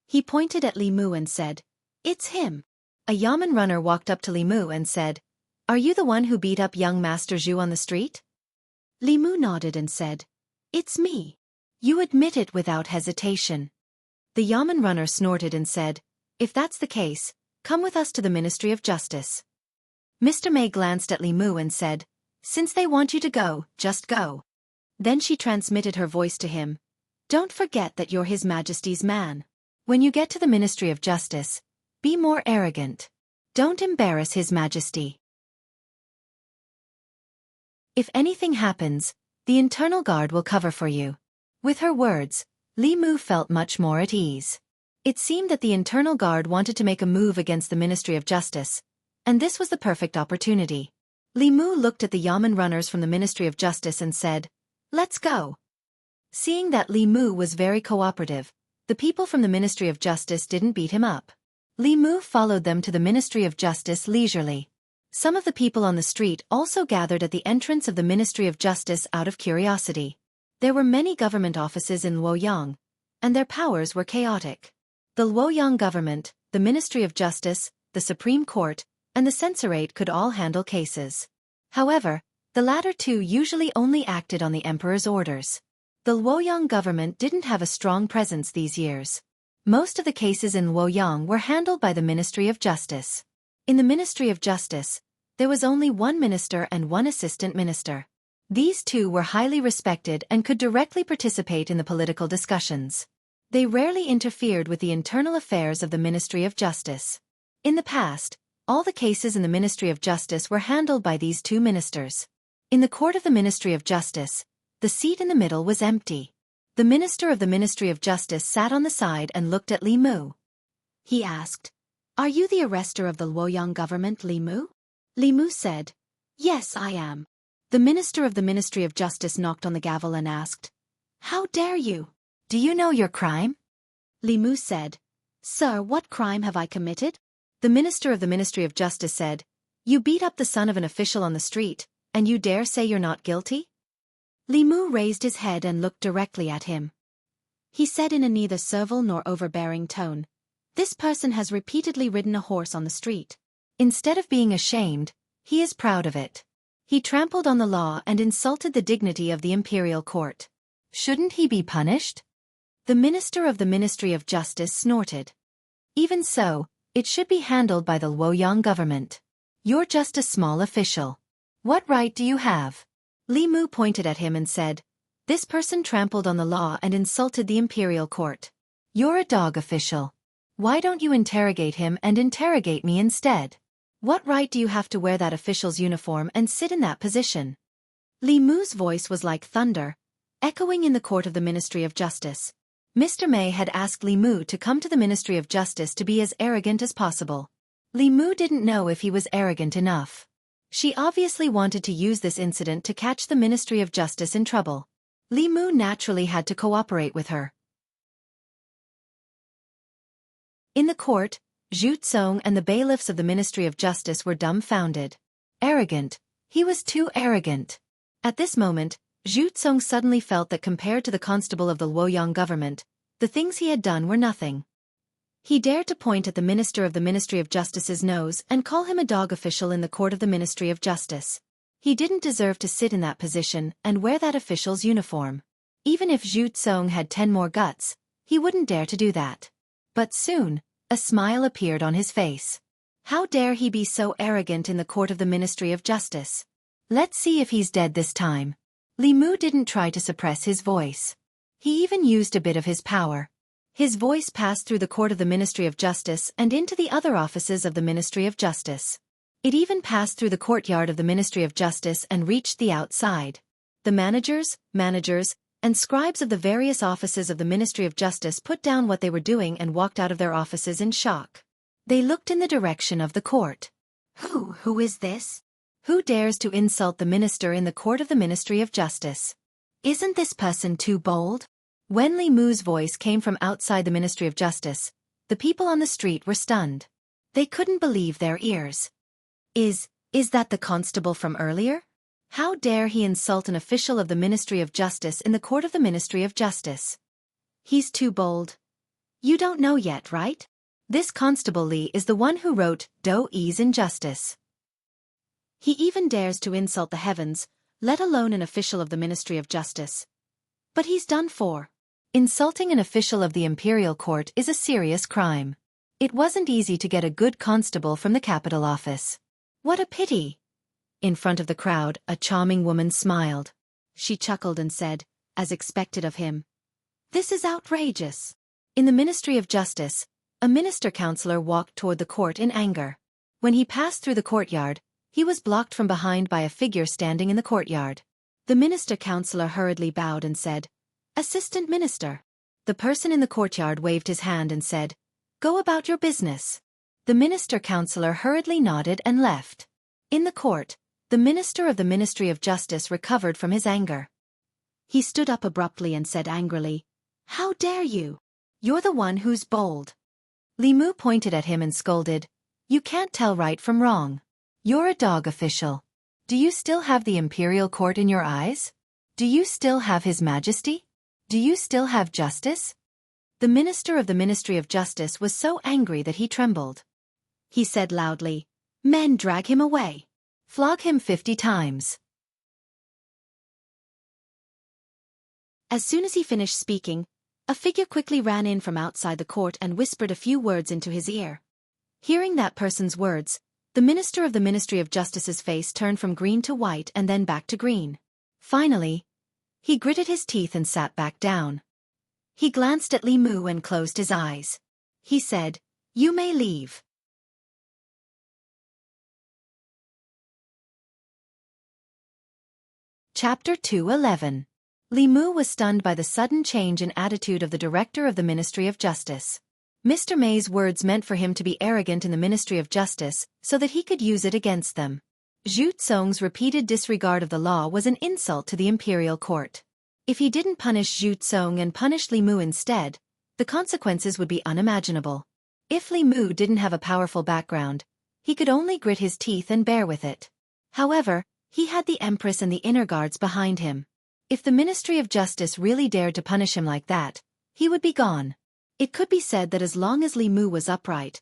He pointed at Li Mu and said, "It's him." A Yamen runner walked up to Li Mu and said, "Are you the one who beat up young Master Zhu on the street?" Li Mu nodded and said, "It's me." "You admit it without hesitation." The Yamen runner snorted and said, "If that's the case, come with us to the Ministry of Justice." Mr. May glanced at Li Mu and said, "Since they want you to go, just go." Then she transmitted her voice to him. "Don't forget that you're His Majesty's man. When you get to the Ministry of Justice, be more arrogant. Don't embarrass His Majesty. If anything happens, the internal guard will cover for you." With her words, Li Mu felt much more at ease. It seemed that the internal guard wanted to make a move against the Ministry of Justice, and this was the perfect opportunity. Li Mu looked at the Yamen runners from the Ministry of Justice and said, "Let's go." Seeing that Li Mu was very cooperative, the people from the Ministry of Justice didn't beat him up. Li Mu followed them to the Ministry of Justice leisurely. Some of the people on the street also gathered at the entrance of the Ministry of Justice out of curiosity. There were many government offices in Luoyang, and their powers were chaotic. The Luoyang government, the Ministry of Justice, the Supreme Court, and the Censorate could all handle cases. However, the latter two usually only acted on the emperor's orders. The Luoyang government didn't have a strong presence these years. Most of the cases in Luoyang were handled by the Ministry of Justice. In the Ministry of Justice, there was only one minister and one assistant minister. These two were highly respected and could directly participate in the political discussions. They rarely interfered with the internal affairs of the Ministry of Justice. In the past, all the cases in the Ministry of Justice were handled by these two ministers. In the court of the Ministry of Justice, the seat in the middle was empty. The minister of the Ministry of Justice sat on the side and looked at Li Mu. He asked, "Are you the arrestor of the Luoyang government, Li Mu?" Li Mu said, "Yes, I am." The minister of the Ministry of Justice knocked on the gavel and asked, "How dare you? Do you know your crime?" Li Mu said, "Sir, what crime have I committed?" The minister of the Ministry of Justice said, "You beat up the son of an official on the street, and you dare say you're not guilty?" Li Mu raised his head and looked directly at him. He said in a neither servile nor overbearing tone, "This person has repeatedly ridden a horse on the street. Instead of being ashamed, he is proud of it. He trampled on the law and insulted the dignity of the imperial court. Shouldn't he be punished?" The minister of the Ministry of Justice snorted. "Even so, it should be handled by the Luoyang government. You're just a small official. What right do you have?" Li Mu pointed at him and said, "This person trampled on the law and insulted the imperial court. You're a dog official. Why don't you interrogate him and interrogate me instead? What right do you have to wear that official's uniform and sit in that position?" Li Mu's voice was like thunder, echoing in the court of the Ministry of Justice. Mr. May had asked Li Mu to come to the Ministry of Justice to be as arrogant as possible. Li Mu didn't know if he was arrogant enough. She obviously wanted to use this incident to catch the Ministry of Justice in trouble. Li Mu naturally had to cooperate with her. In the court, Zhu Tsong and the bailiffs of the Ministry of Justice were dumbfounded. Arrogant. He was too arrogant. At this moment, Zhu Tsong suddenly felt that compared to the constable of the Luoyang government, the things he had done were nothing. He dared to point at the minister of the Ministry of Justice's nose and call him a dog official in the court of the Ministry of Justice. He didn't deserve to sit in that position and wear that official's uniform. Even if Zhu Tsong had 10 more guts, he wouldn't dare to do that. But soon, a smile appeared on his face. How dare he be so arrogant in the court of the Ministry of Justice? Let's see if he's dead this time. Li Mu didn't try to suppress his voice. He even used a bit of his power. His voice passed through the court of the Ministry of Justice and into the other offices of the Ministry of Justice. It even passed through the courtyard of the Ministry of Justice and reached the outside. The managers, and scribes of the various offices of the Ministry of Justice put down what they were doing and walked out of their offices in shock. They looked in the direction of the court. Who is this? Who dares to insult the minister in the court of the Ministry of Justice? Isn't this person too bold? When Li Mu's voice came from outside the Ministry of Justice, the people on the street were stunned. They couldn't believe their ears. Is that the constable from earlier? How dare he insult an official of the Ministry of Justice in the court of the Ministry of Justice? He's too bold. You don't know yet, right? This Constable Li is the one who wrote Do Ease Injustice. He even dares to insult the heavens, let alone an official of the Ministry of Justice. But he's done for. Insulting an official of the imperial court is a serious crime. It wasn't easy to get a good constable from the capital office. What a pity! In front of the crowd, a charming woman smiled. She chuckled and said, as expected of him, "This is outrageous." In the Ministry of Justice, a minister-counselor walked toward the court in anger. When he passed through the courtyard, he was blocked from behind by a figure standing in the courtyard. The minister-counselor hurriedly bowed and said, "Assistant Minister." The person in the courtyard waved his hand and said, "Go about your business." The minister-counselor hurriedly nodded and left. In the court, the minister of the Ministry of Justice recovered from his anger. He stood up abruptly and said angrily, "How dare you? You're the one who's bold." Li Mu pointed at him and scolded, "You can't tell right from wrong. You're a dog official. Do you still have the imperial court in your eyes? Do you still have His Majesty? Do you still have justice?" The minister of the Ministry of Justice was so angry that he trembled. He said loudly, "Men, drag him away. Flog him 50 times. As soon as he finished speaking, a figure quickly ran in from outside the court and whispered a few words into his ear. Hearing that person's words, the minister of the Ministry of Justice's face turned from green to white and then back to green. Finally, he gritted his teeth and sat back down. He glanced at Li Mu and closed his eyes. He said, "You may leave." Chapter 2:11. Li Mu was stunned by the sudden change in attitude of the director of the Ministry of Justice. Mr. May's words meant for him to be arrogant in the Ministry of Justice so that he could use it against them. Zhu Tsong's repeated disregard of the law was an insult to the imperial court. If he didn't punish Zhu Tsong and punished Li Mu instead, the consequences would be unimaginable. If Li Mu didn't have a powerful background, he could only grit his teeth and bear with it. However, he had the Empress and the inner guards behind him. If the Ministry of Justice really dared to punish him like that, he would be gone. It could be said that as long as Li Mu was upright,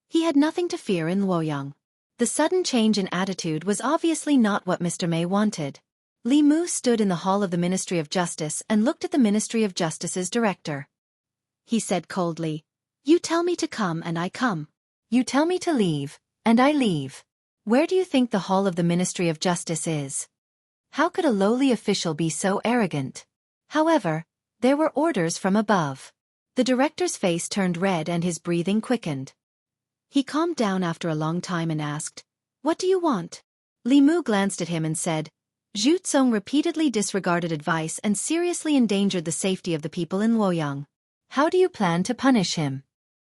he had nothing to fear in Luoyang. The sudden change in attitude was obviously not what Mr. Mei wanted. Li Mu stood in the hall of the Ministry of Justice and looked at the Ministry of Justice's director. He said coldly, "You tell me to come and I come. You tell me to leave, and I leave. Where do you think the hall of the Ministry of Justice is? How could a lowly official be so arrogant?" However, there were orders from above. The director's face turned red and his breathing quickened. He calmed down after a long time and asked, "What do you want?" Li Mu glanced at him and said, "Zhu Tsong repeatedly disregarded advice and seriously endangered the safety of the people in Luoyang. How do you plan to punish him?"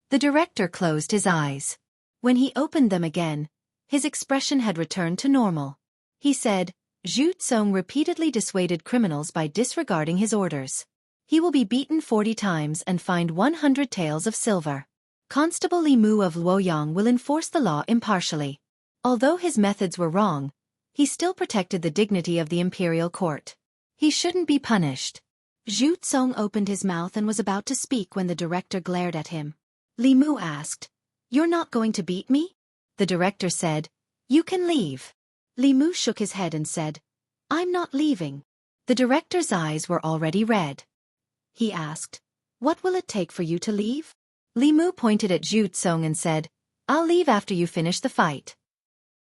The director closed his eyes. When he opened them again, his expression had returned to normal. He said, "Zhu Tsong repeatedly dissuaded criminals by disregarding his orders. He will be beaten 40 times and fined 100 taels of silver. Constable Li Mu of Luoyang will enforce the law impartially." Although his methods were wrong, he still protected the dignity of the imperial court. He shouldn't be punished. Zhu Tsong opened his mouth and was about to speak when the director glared at him. Li Mu asked, "You're not going to beat me?" The director said, "You can leave." Li Mu shook his head and said, "I'm not leaving." The director's eyes were already red. He asked, "What will it take for you to leave?" Li Mu pointed at Zhu Tsong and said, "I'll leave after you finish the fight.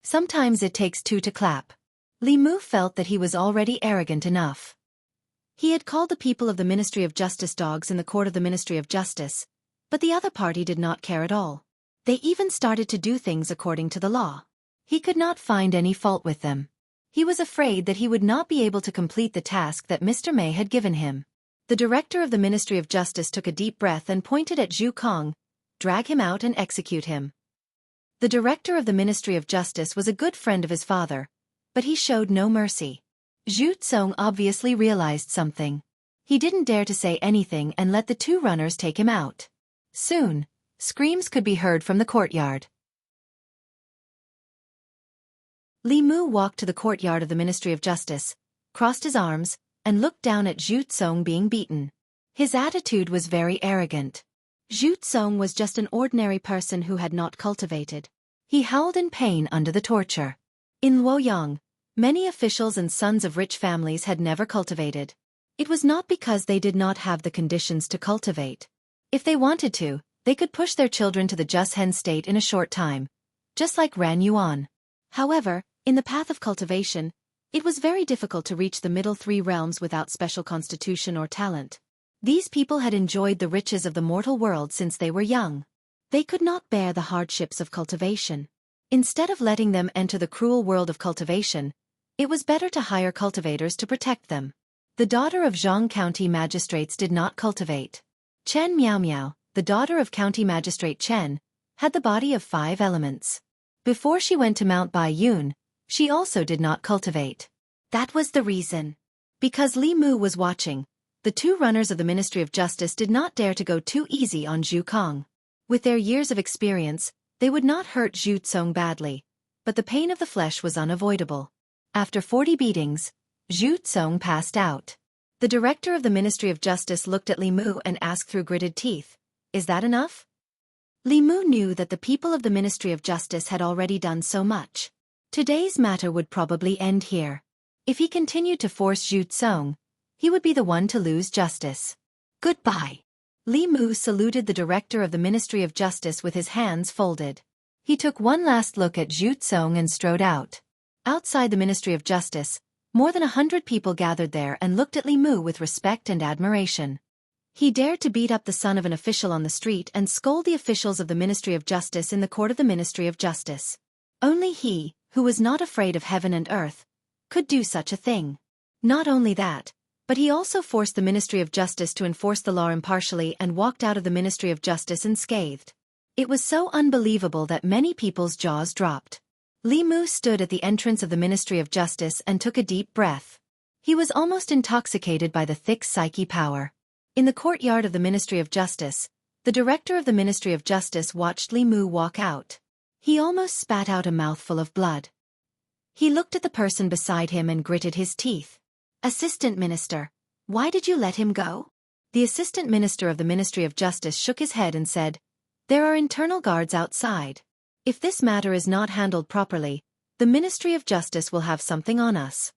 Sometimes it takes two to clap." Li Mu felt that he was already arrogant enough. He had called the people of the Ministry of Justice dogs in the court of the Ministry of Justice, but the other party did not care at all. They even started to do things according to the law. He could not find any fault with them. He was afraid that he would not be able to complete the task that Mr. Mei had given him. The director of the Ministry of Justice took a deep breath and pointed at Zhu Kong, "Drag him out and execute him." The director of the Ministry of Justice was a good friend of his father, but he showed no mercy. Zhu Tsong obviously realized something. He didn't dare to say anything and let the two runners take him out. Soon, screams could be heard from the courtyard. Li Mu walked to the courtyard of the Ministry of Justice, crossed his arms, and looked down at Zhu Tsong being beaten. His attitude was very arrogant. Zhu Tsong was just an ordinary person who had not cultivated. He howled in pain under the torture. In Luoyang, many officials and sons of rich families had never cultivated. It was not because they did not have the conditions to cultivate. If they wanted to, they could push their children to the Jushen state in a short time, just like Ran Yuan. However, in the path of cultivation, it was very difficult to reach the middle three realms without special constitution or talent. These people had enjoyed the riches of the mortal world since they were young. They could not bear the hardships of cultivation. Instead of letting them enter the cruel world of cultivation, it was better to hire cultivators to protect them. The daughter of Jianghu County magistrates did not cultivate. Chen Miao Miao, the daughter of County Magistrate Chen, had the body of 5 elements. Before she went to Mount Baiyun, she also did not cultivate. That was the reason. Because Li Mu was watching, the two runners of the Ministry of Justice did not dare to go too easy on Zhu Kong. With their years of experience, they would not hurt Zhu Tsong badly, but the pain of the flesh was unavoidable. After 40 beatings, Zhu Tsong passed out. The director of the Ministry of Justice looked at Li Mu and asked through gritted teeth, "Is that enough?" Li Mu knew that the people of the Ministry of Justice had already done so much. Today's matter would probably end here. If he continued to force Zhu Tsong, he would be the one to lose justice. Goodbye. Li Mu saluted the director of the Ministry of Justice with his hands folded. He took one last look at Zhu Tsong and strode out. Outside the Ministry of Justice, more than 100 people gathered there and looked at Li Mu with respect and admiration. He dared to beat up the son of an official on the street and scold the officials of the Ministry of Justice in the court of the Ministry of Justice. Only he, who was not afraid of heaven and earth, could do such a thing. Not only that, but he also forced the Ministry of Justice to enforce the law impartially and walked out of the Ministry of Justice unscathed. It was so unbelievable that many people's jaws dropped. Li Mu stood at the entrance of the Ministry of Justice and took a deep breath. He was almost intoxicated by the thick psyche power. In the courtyard of the Ministry of Justice, the director of the Ministry of Justice watched Li Mu walk out. He almost spat out a mouthful of blood. He looked at the person beside him and gritted his teeth. "Assistant Minister, why did you let him go?" The Assistant Minister of the Ministry of Justice shook his head and said, "There are internal guards outside. If this matter is not handled properly, the Ministry of Justice will have something on us."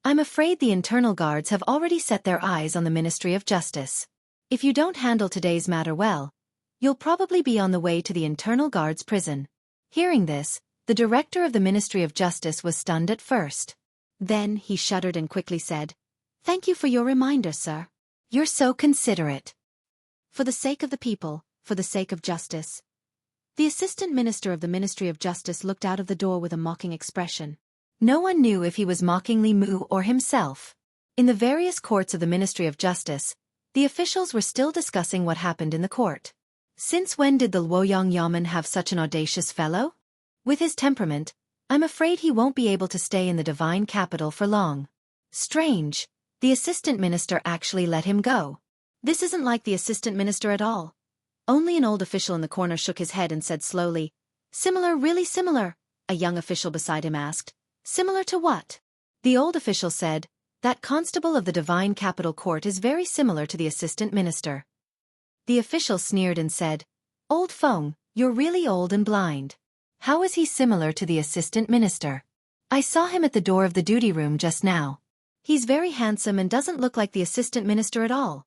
"I'm afraid the internal guards have already set their eyes on the Ministry of Justice. If you don't handle today's matter well, you'll probably be on the way to the internal guards' prison." Hearing this, the director of the Ministry of Justice was stunned at first. Then he shuddered and quickly said, "Thank you for your reminder, sir. You're so considerate. For the sake of the people, for the sake of justice." The Assistant Minister of the Ministry of Justice looked out of the door with a mocking expression. No one knew if he was mocking Li Mu or himself. In the various courts of the Ministry of Justice, the officials were still discussing what happened in the court. Since when did the Luoyang Yamen have such an audacious fellow? With his temperament, I'm afraid he won't be able to stay in the divine capital for long. Strange, the assistant minister actually let him go. This isn't like the assistant minister at all. Only an old official in the corner shook his head and said slowly, "Similar, really similar." A young official beside him asked, "Similar to what?" The old official said, "That constable of the divine capital court is very similar to the assistant minister." The official sneered and said, "Old Feng, you're really old and blind. How is he similar to the assistant minister? I saw him at the door of the duty room just now. He's very handsome and doesn't look like the assistant minister at all."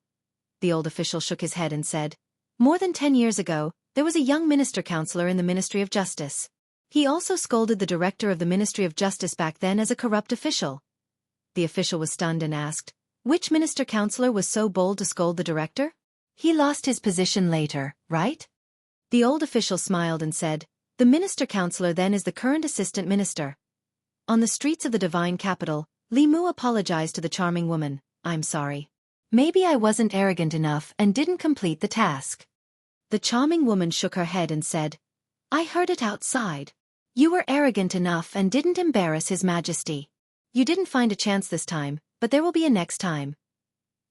The old official shook his head and said, "More than 10 years ago, there was a young minister counselor in the Ministry of Justice. He also scolded the director of the Ministry of Justice back then as a corrupt official." The official was stunned and asked, "Which minister counselor was so bold to scold the director?" "He lost his position later, right?" The old official smiled and said, "The minister counselor then is the current assistant minister." On the streets of the divine capital, Li Mu apologized to the charming woman. "I'm sorry. Maybe I wasn't arrogant enough and didn't complete the task." The charming woman shook her head and said, "I heard it outside. You were arrogant enough and didn't embarrass His Majesty. You didn't find a chance this time, but there will be a next time."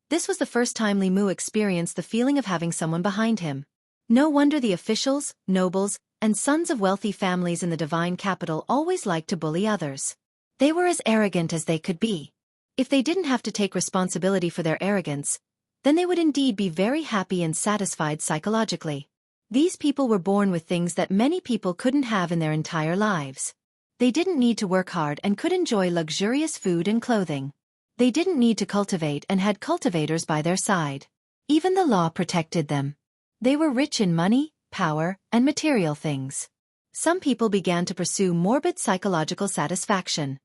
This was the first time Li Mu experienced the feeling of having someone behind him. No wonder the officials, nobles, and sons of wealthy families in the divine capital always liked to bully others. They were as arrogant as they could be. If they didn't have to take responsibility for their arrogance, then they would indeed be very happy and satisfied psychologically. These people were born with things that many people couldn't have in their entire lives. They didn't need to work hard and could enjoy luxurious food and clothing. They didn't need to cultivate and had cultivators by their side. Even the law protected them. They were rich in money, power, and material things. Some people began to pursue morbid psychological satisfaction.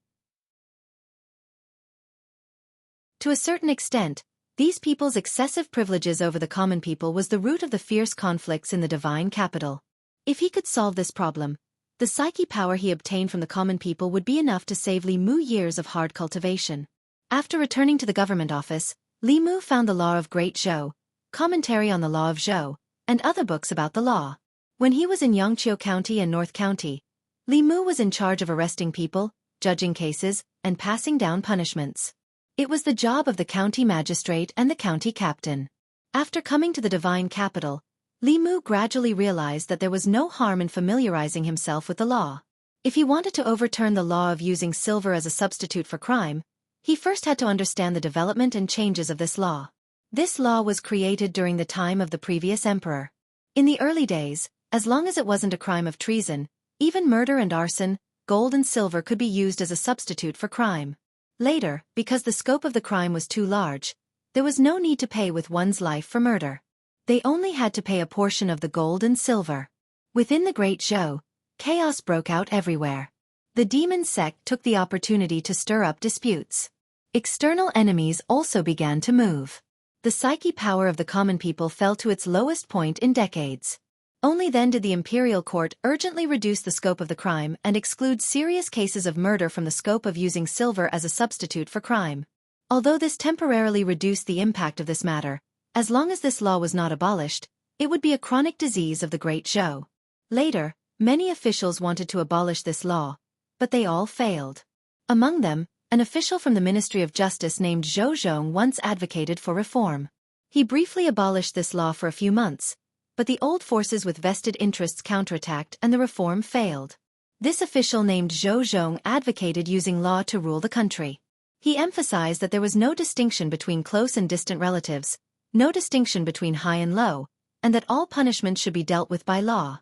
To a certain extent, these people's excessive privileges over the common people was the root of the fierce conflicts in the divine capital. If he could solve this problem, the psyche power he obtained from the common people would be enough to save Li Mu years of hard cultivation. After returning to the government office, Li Mu found the Law of Great Zhou, commentary on the Law of Zhou, and other books about the law. When he was in Yangqiu County and North County, Li Mu was in charge of arresting people, judging cases, and passing down punishments. It was the job of the county magistrate and the county captain. After coming to the divine capital, Li Mu gradually realized that there was no harm in familiarizing himself with the law. If he wanted to overturn the law of using silver as a substitute for crime, he first had to understand the development and changes of this law. This law was created during the time of the previous emperor. In the early days, as long as it wasn't a crime of treason, even murder and arson, gold and silver could be used as a substitute for crime. Later, because the scope of the crime was too large, there was no need to pay with one's life for murder. They only had to pay a portion of the gold and silver. Within the Great Zhou, chaos broke out everywhere. The demon sect took the opportunity to stir up disputes. External enemies also began to move. The psyche power of the common people fell to its lowest point in decades. Only then did the imperial court urgently reduce the scope of the crime and exclude serious cases of murder from the scope of using silver as a substitute for crime. Although this temporarily reduced the impact of this matter, as long as this law was not abolished, it would be a chronic disease of the Great Zhou. Later, many officials wanted to abolish this law, but they all failed. Among them, an official from the Ministry of Justice named Zhou Zhong once advocated for reform. He briefly abolished this law for a few months, but the old forces with vested interests counterattacked and the reform failed. This official named Zhou Zhong advocated using law to rule the country. He emphasized that there was no distinction between close and distant relatives, no distinction between high and low, and that all punishment should be dealt with by law.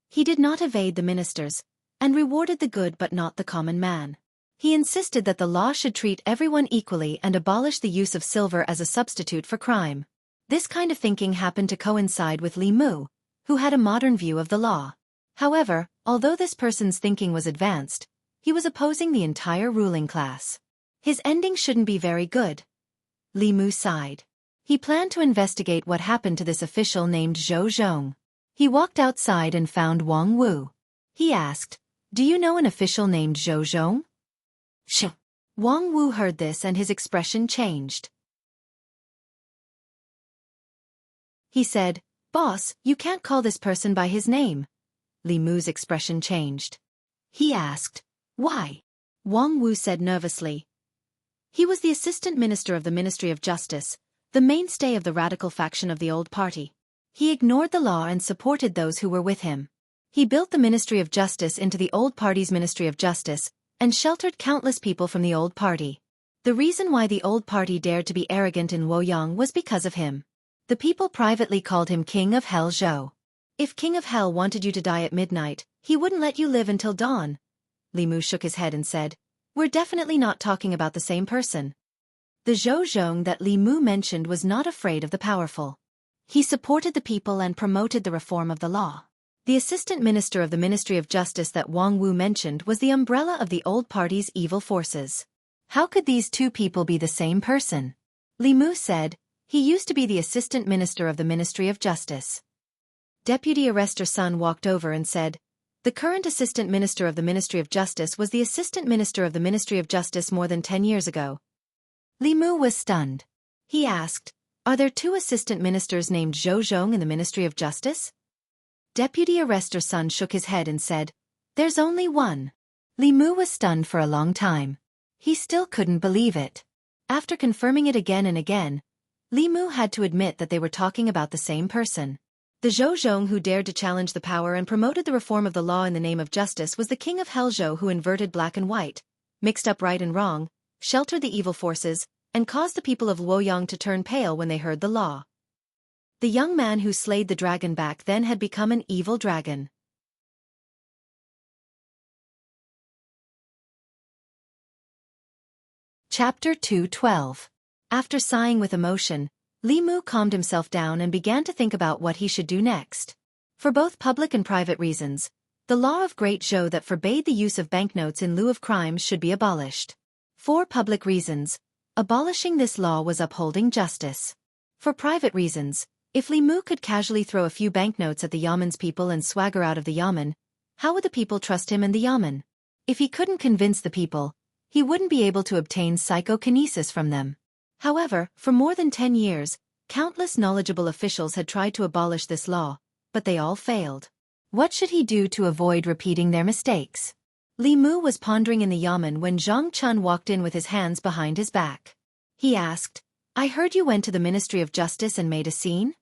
He did not evade the ministers, and rewarded the good but not the common man. He insisted that the law should treat everyone equally and abolish the use of silver as a substitute for crime. This kind of thinking happened to coincide with Li Mu, who had a modern view of the law. However, although this person's thinking was advanced, he was opposing the entire ruling class. His ending shouldn't be very good. Li Mu sighed. He planned to investigate what happened to this official named Zhou Zhong. He walked outside and found Wang Wu. He asked, "Do you know an official named Zhou Zhong?" "Shh." Wang Wu heard this and his expression changed. He said, "Boss, you can't call this person by his name." Li Mu's expression changed. He asked, "Why?" Wang Wu said nervously. He was the assistant minister of the Ministry of Justice, the mainstay of the radical faction of the old party. He ignored the law and supported those who were with him. He built the Ministry of Justice into the old party's Ministry of Justice, and sheltered countless people from the old party. The reason why the old party dared to be arrogant in Luoyang was because of him. The people privately called him King of Hell Zhou. If King of Hell wanted you to die at midnight, he wouldn't let you live until dawn. Li Mu shook his head and said, "We're definitely not talking about the same person." The Zhou Zhong that Li Mu mentioned was not afraid of the powerful. He supported the people and promoted the reform of the law. The assistant minister of the Ministry of Justice that Wang Wu mentioned was the umbrella of the old party's evil forces. How could these two people be the same person? Li Mu said, "He used to be the assistant minister of the Ministry of Justice." Deputy Arrestor Sun walked over and said, "The current assistant minister of the Ministry of Justice was the assistant minister of the Ministry of Justice more than 10 years ago." Li Mu was stunned. He asked, "Are there two assistant ministers named Zhou Zhong in the Ministry of Justice?" Deputy Arrestor Sun shook his head and said, "There's only one." Li Mu was stunned for a long time. He still couldn't believe it. After confirming it again and again, Li Mu had to admit that they were talking about the same person. The Zhou Zhong who dared to challenge the power and promoted the reform of the law in the name of justice was the King of Hell Zhou who inverted black and white, mixed up right and wrong, sheltered the evil forces, and caused the people of Luoyang to turn pale when they heard the law. The young man who slayed the dragon back then had become an evil dragon. Chapter 2:12. After sighing with emotion, Li Mu calmed himself down and began to think about what he should do next. For both public and private reasons, the law of Great Zhou that forbade the use of banknotes in lieu of crimes should be abolished. For public reasons, abolishing this law was upholding justice. For private reasons, if Li Mu could casually throw a few banknotes at the Yamen's people and swagger out of the Yamen, how would the people trust him and the Yamen? If he couldn't convince the people, he wouldn't be able to obtain psychokinesis from them. However, for more than 10 years, countless knowledgeable officials had tried to abolish this law, but they all failed. What should he do to avoid repeating their mistakes? Li Mu was pondering in the Yamen when Zhang Chun walked in with his hands behind his back. He asked, "I heard you went to the Ministry of Justice and made a scene?"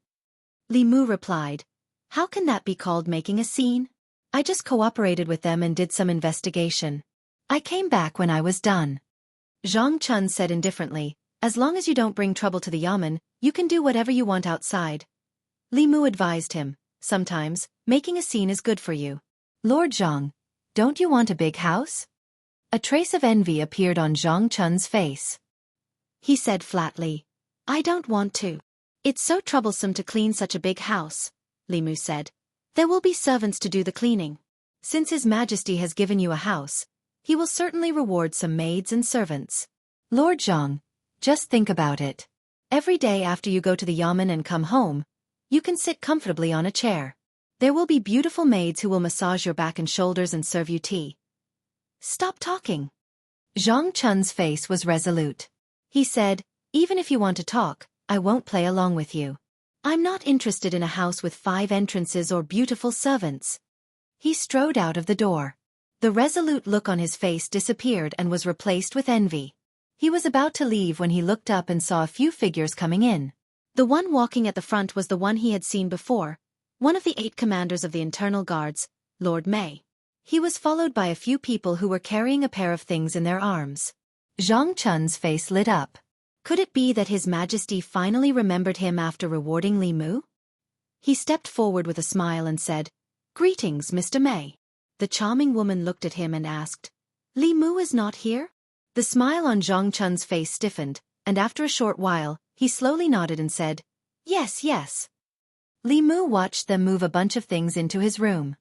Li Mu replied, "How can that be called making a scene? I just cooperated with them and did some investigation. I came back when I was done." Zhang Chun said indifferently, "As long as you don't bring trouble to the Yamen, you can do whatever you want outside." Li Mu advised him, "Sometimes, making a scene is good for you." "Lord Zhang, don't you want a big house?" A trace of envy appeared on Zhang Chun's face. He said flatly, "I don't want to. It's so troublesome to clean such a big house," Li Mu said. "There will be servants to do the cleaning. Since His Majesty has given you a house, he will certainly reward some maids and servants." "Lord Zhang, just think about it. Every day after you go to the Yamen and come home, you can sit comfortably on a chair. There will be beautiful maids who will massage your back and shoulders and serve you tea." "Stop talking." Zhang Chun's face was resolute. He said, "Even if you want to talk, I won't play along with you. I'm not interested in a house with 5 entrances or beautiful servants. He strode out of the door. The resolute look on his face disappeared and was replaced with envy. He was about to leave when he looked up and saw a few figures coming in. The one walking at the front was the one he had seen before, one of the 8 commanders of the internal guards, Lord May. He was followed by a few people who were carrying a pair of things in their arms. Zhang Chun's face lit up. Could it be that His Majesty finally remembered him after rewarding Li Mu? He stepped forward with a smile and said, "Greetings, Mr. May." The charming woman looked at him and asked, "Li Mu is not here?" The smile on Zhang Chun's face stiffened, and after a short while, he slowly nodded and said, "Yes, yes." Li Mu watched them move a bunch of things into his room.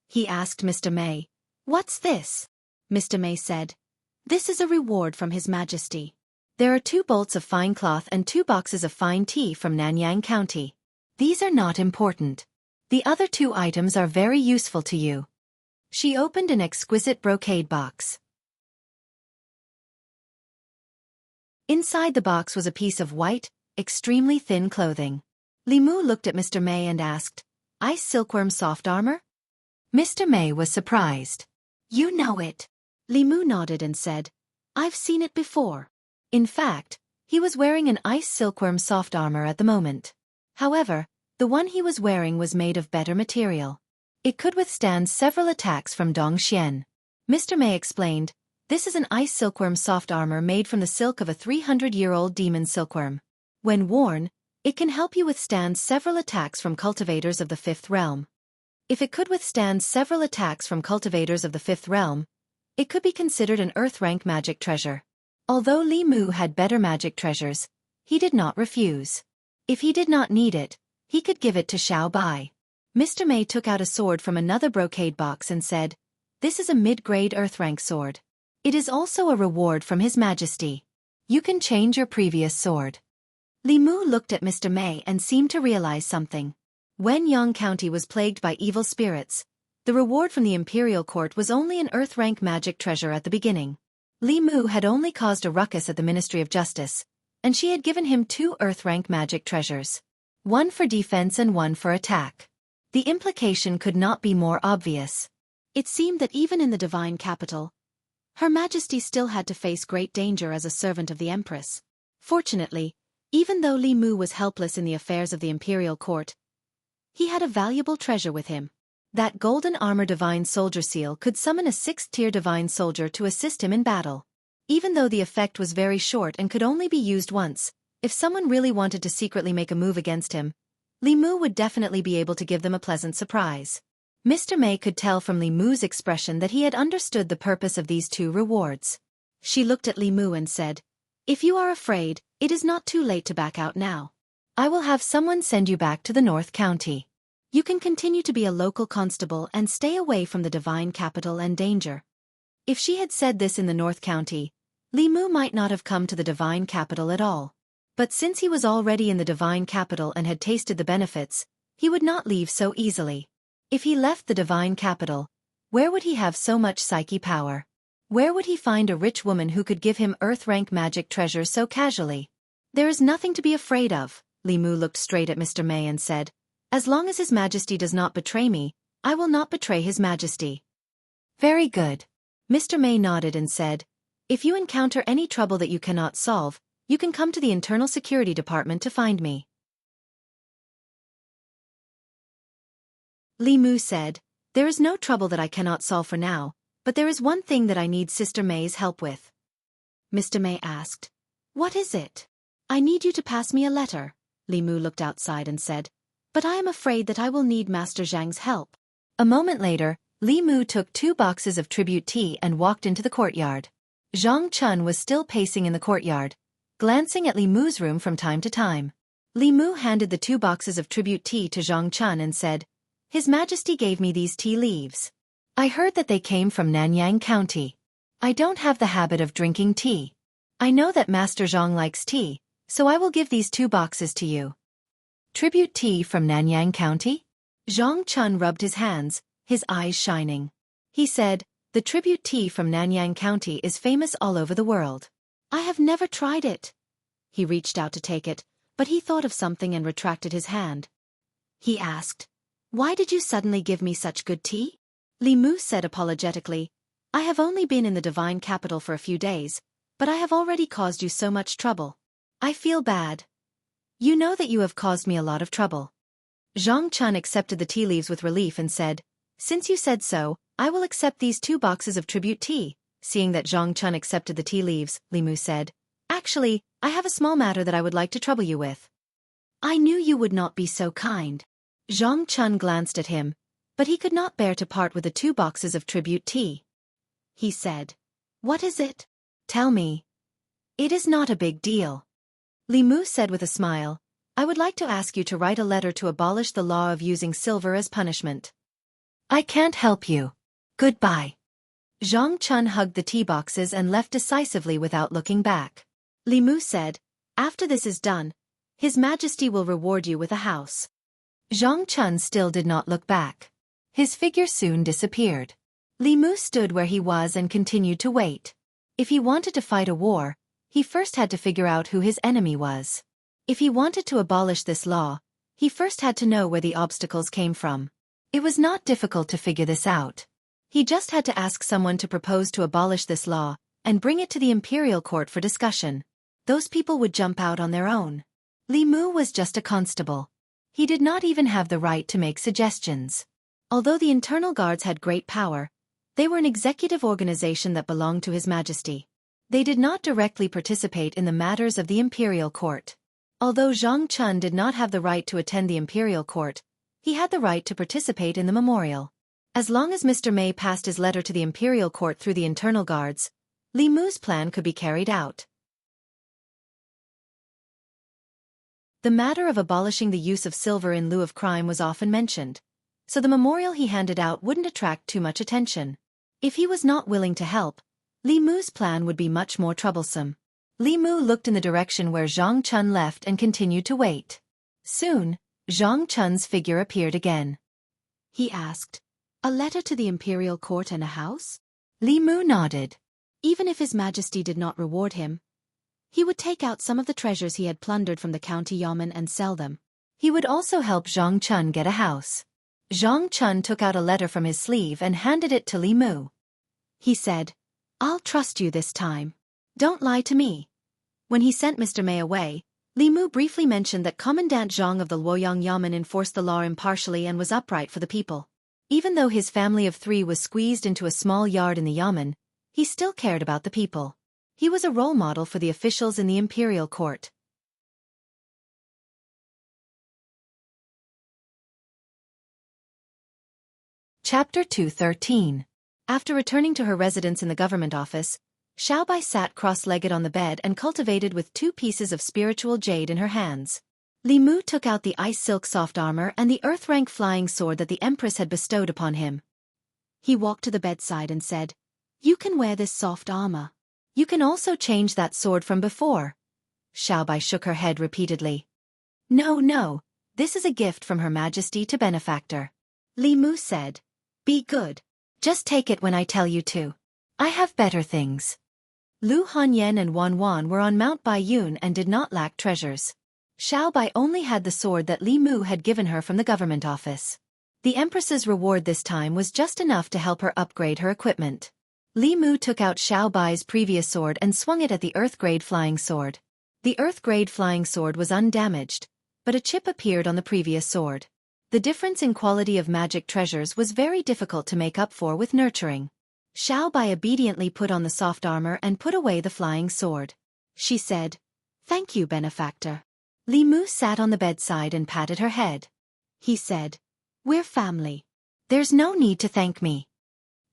He asked Mr. May, "What's this?" Mr. May said, "This is a reward from His Majesty. There are 2 bolts of fine cloth and 2 boxes of fine tea from Nanyang County. These are not important. The other 2 items are very useful to you." She opened an exquisite brocade box. Inside the box was a piece of white, extremely thin clothing. Li Mu looked at Mr. May and asked, "Ice silkworm soft armor?" Mr. May was surprised. "You know it." Li Mu nodded and said, "I've seen it before." In fact, he was wearing an ice silkworm soft armor at the moment. However, the one he was wearing was made of better material. It could withstand several attacks from Dongxian. Mr. May explained, "This is an ice silkworm soft armor made from the silk of a 300-year-old demon silkworm. When worn, it can help you withstand several attacks from cultivators of the 5th realm. If it could withstand several attacks from cultivators of the 5th realm, it could be considered an earth-rank magic treasure." Although Li Mu had better magic treasures, he did not refuse. If he did not need it, he could give it to Xiao Bai. Mr. May took out a sword from another brocade box and said, "This is a mid-grade earth-rank sword. It is also a reward from His Majesty. You can change your previous sword." Li Mu looked at Mr. May and seemed to realize something. When Yang County was plagued by evil spirits, the reward from the Imperial Court was only an earth-rank magic treasure at the beginning. Li Mu had only caused a ruckus at the Ministry of Justice, and she had given him 2 earth-rank magic treasures. One for defense and one for attack. The implication could not be more obvious. It seemed that even in the divine capital, Her Majesty still had to face great danger as a servant of the Empress. Fortunately, even though Li Mu was helpless in the affairs of the Imperial Court, he had a valuable treasure with him. That golden armor divine soldier seal could summon a 6th-tier divine soldier to assist him in battle. Even though the effect was very short and could only be used once, if someone really wanted to secretly make a move against him, Li Mu would definitely be able to give them a pleasant surprise. Mr. May could tell from Li Mu's expression that he had understood the purpose of these 2 rewards. She looked at Li Mu and said, "If you are afraid, it is not too late to back out now. I will have someone send you back to the North County. You can continue to be a local constable and stay away from the divine capital and danger." If she had said this in the North County, Li Mu might not have come to the divine capital at all. But since he was already in the divine capital and had tasted the benefits, he would not leave so easily. If he left the divine capital, where would he have so much psyche power? Where would he find a rich woman who could give him earth-rank magic treasures so casually? "There is nothing to be afraid of," Li Mu looked straight at Mr. May and said, "As long as His Majesty does not betray me, I will not betray His Majesty." "Very good." Mr. May nodded and said, "If you encounter any trouble that you cannot solve, you can come to the Internal Security Department to find me." Li Mu said, "There is no trouble that I cannot solve for now, but there is one thing that I need Sister May's help with." Mr. May asked, "What is it?" "I need you to pass me a letter." Li Mu looked outside and said, "But I am afraid that I will need Master Zhang's help." A moment later, Li Mu took 2 boxes of tribute tea and walked into the courtyard. Zhang Chun was still pacing in the courtyard, glancing at Li Mu's room from time to time. Li Mu handed the 2 boxes of tribute tea to Zhang Chun and said, "His Majesty gave me these tea leaves. I heard that they came from Nanyang County. I don't have the habit of drinking tea. I know that Master Zhang likes tea, so I will give these 2 boxes to you." "Tribute tea from Nanyang County?" Zhang Chun rubbed his hands, his eyes shining. He said, "The tribute tea from Nanyang County is famous all over the world." "I have never tried it." He reached out to take it, but he thought of something and retracted his hand. He asked, "Why did you suddenly give me such good tea?" Li Mu said apologetically, I have only been in the divine capital for a few days, but I have already caused you so much trouble. I feel bad. You know that you have caused me a lot of trouble. Zhang Chun accepted the tea leaves with relief and said, Since you said so, I will accept these 2 boxes of tribute tea. Seeing that Zhang Chun accepted the tea leaves, Li Mu said, Actually, I have a small matter that I would like to trouble you with. I knew you would not be so kind. Zhang Chun glanced at him, but he could not bear to part with the 2 boxes of tribute tea. He said, What is it? Tell me. It is not a big deal. Li Mu said with a smile, I would like to ask you to write a letter to abolish the law of using silver as punishment. I can't help you. Goodbye. Zhang Chun hugged the tea boxes and left decisively without looking back. Li Mu said, After this is done, His Majesty will reward you with a house. Zhang Chun still did not look back. His figure soon disappeared. Li Mu stood where he was and continued to wait. If he wanted to fight a war, he first had to figure out who his enemy was. If he wanted to abolish this law, he first had to know where the obstacles came from. It was not difficult to figure this out. He just had to ask someone to propose to abolish this law, and bring it to the imperial court for discussion. Those people would jump out on their own. Li Mu was just a constable. He did not even have the right to make suggestions. Although the internal guards had great power, they were an executive organization that belonged to His Majesty. They did not directly participate in the matters of the imperial court. Although Zhang Chun did not have the right to attend the imperial court, he had the right to participate in the memorial. As long as Mr. Mei passed his letter to the imperial court through the internal guards, Li Mu's plan could be carried out. The matter of abolishing the use of silver in lieu of crime was often mentioned, so the memorial he handed out wouldn't attract too much attention. If he was not willing to help, Li Mu's plan would be much more troublesome. Li Mu looked in the direction where Zhang Chun left and continued to wait. Soon, Zhang Chun's figure appeared again. He asked, A letter to the imperial court and a house? Li Mu nodded. Even if His Majesty did not reward him, he would take out some of the treasures he had plundered from the county yamen and sell them. He would also help Zhang Chun get a house. Zhang Chun took out a letter from his sleeve and handed it to Li Mu. He said, I'll trust you this time. Don't lie to me. When he sent Mr. Mei away, Li Mu briefly mentioned that Commandant Zhang of the Luoyang Yamen enforced the law impartially and was upright for the people. Even though his family of 3 was squeezed into a small yard in the yamen, he still cared about the people. He was a role model for the officials in the imperial court. Chapter 213. After returning to her residence in the government office, Xiaobai sat cross-legged on the bed and cultivated with 2 pieces of spiritual jade in her hands. Li Mu took out the ice silk soft armor and the earth-rank flying sword that the Empress had bestowed upon him. He walked to the bedside and said, You can wear this soft armor. You can also change that sword from before. Xiaobai shook her head repeatedly. No, this is a gift from Her Majesty to benefactor. Li Mu said, Be good. Just take it when I tell you to. I have better things. Lu Hanyan and Wan Wan were on Mount Baiyun and did not lack treasures. Xiaobai only had the sword that Li Mu had given her from the government office. The Empress's reward this time was just enough to help her upgrade her equipment. Li Mu took out Xiaobai's previous sword and swung it at the Earth-grade flying sword. The Earth-grade flying sword was undamaged, but a chip appeared on the previous sword. The difference in quality of magic treasures was very difficult to make up for with nurturing. Xiaobai obediently put on the soft armor and put away the flying sword. She said, Thank you, benefactor. Li Mu sat on the bedside and patted her head. He said, We're family. There's no need to thank me.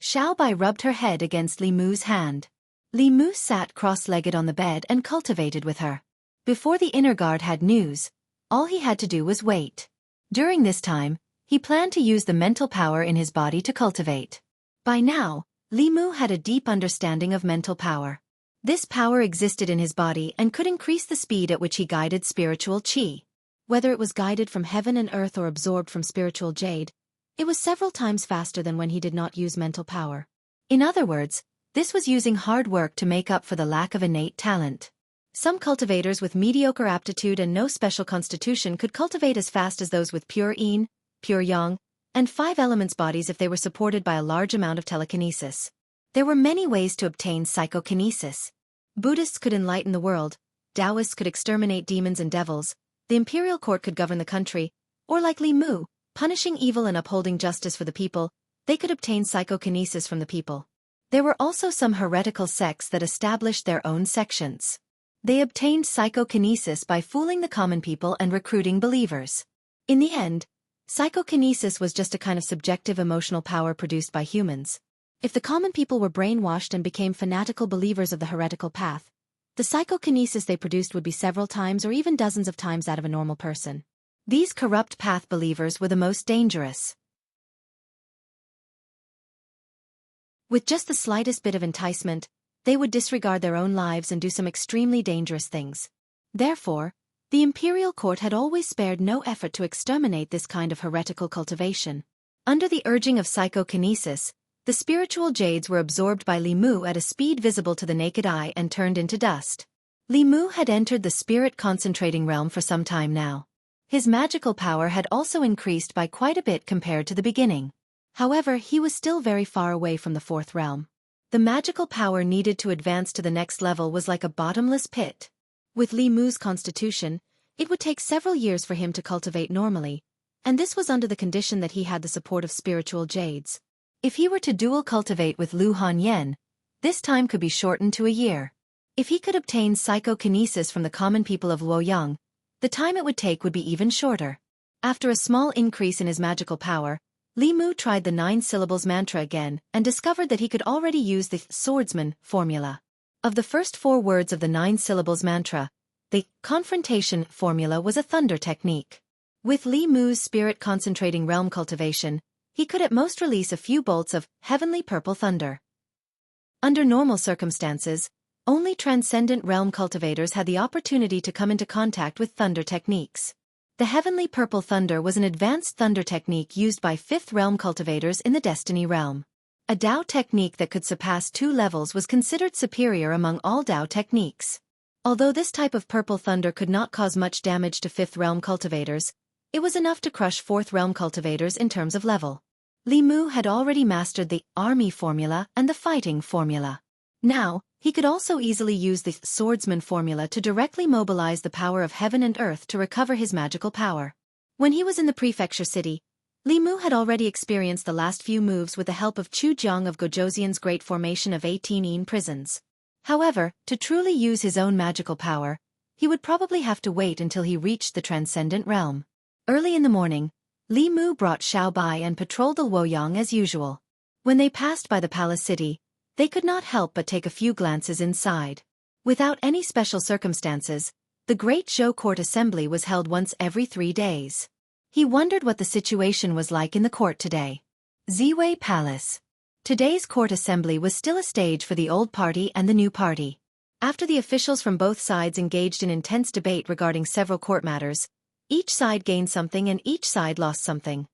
Xiaobai rubbed her head against Li Mu's hand. Li Mu sat cross-legged on the bed and cultivated with her. Before the inner guard had news, all he had to do was wait. During this time, he planned to use the mental power in his body to cultivate. By now, Li Mu had a deep understanding of mental power. This power existed in his body and could increase the speed at which he guided spiritual qi. Whether it was guided from heaven and earth or absorbed from spiritual jade, it was several times faster than when he did not use mental power. In other words, this was using hard work to make up for the lack of innate talent. Some cultivators with mediocre aptitude and no special constitution could cultivate as fast as those with pure yin, pure yang, and 5 elements bodies if they were supported by a large amount of telekinesis. There were many ways to obtain psychokinesis. Buddhists could enlighten the world, Taoists could exterminate demons and devils, the imperial court could govern the country, or like Li Mu, punishing evil and upholding justice for the people, they could obtain psychokinesis from the people. There were also some heretical sects that established their own sections. They obtained psychokinesis by fooling the common people and recruiting believers. In the end, psychokinesis was just a kind of subjective emotional power produced by humans. If the common people were brainwashed and became fanatical believers of the heretical path, the psychokinesis they produced would be several times or even dozens of times that of a normal person. These corrupt path believers were the most dangerous. With just the slightest bit of enticement, they would disregard their own lives and do some extremely dangerous things. Therefore, the imperial court had always spared no effort to exterminate this kind of heretical cultivation. Under the urging of psychokinesis, the spiritual jades were absorbed by Li Mu at a speed visible to the naked eye and turned into dust. Li Mu had entered the spirit concentrating realm for some time now. His magical power had also increased by quite a bit compared to the beginning. However, he was still very far away from the 4th realm. The magical power needed to advance to the next level was like a bottomless pit. With Li Mu's constitution, it would take several years for him to cultivate normally, and this was under the condition that he had the support of spiritual jades. If he were to dual cultivate with Lu Hanyan, this time could be shortened to a year. If he could obtain psychokinesis from the common people of Luoyang, the time it would take would be even shorter. After a small increase in his magical power, Li Mu tried the 9 syllables mantra again and discovered that he could already use the swordsman formula. Of the first 4 words of the 9 syllables mantra, the confrontation formula was a thunder technique. With Li Mu's spirit concentrating realm cultivation, he could at most release a few bolts of heavenly purple thunder. Under normal circumstances, only transcendent realm cultivators had the opportunity to come into contact with thunder techniques. The heavenly purple thunder was an advanced thunder technique used by 5th realm cultivators in the destiny realm. A Dao technique that could surpass 2 levels was considered superior among all Dao techniques. Although this type of purple thunder could not cause much damage to 5th realm cultivators, it was enough to crush 4th realm cultivators in terms of level. Li Mu had already mastered the army formula and the fighting formula. Now, he could also easily use the swordsman formula to directly mobilize the power of heaven and earth to recover his magical power. When he was in the prefecture city, Li Mu had already experienced the last few moves with the help of Chu Jiang of Gojoseon's great formation of 18 prisons. However, to truly use his own magical power, he would probably have to wait until he reached the transcendent realm. Early in the morning, Li Mu brought Xiao Bai and patrolled the Luoyang as usual. When they passed by the palace city, they could not help but take a few glances inside. Without any special circumstances, the Great Zhou Court Assembly was held once every 3 days. He wondered what the situation was like in the court today. Ziwei Palace. Today's court assembly was still a stage for the old party and the new party. After the officials from both sides engaged in intense debate regarding several court matters, each side gained something and each side lost something.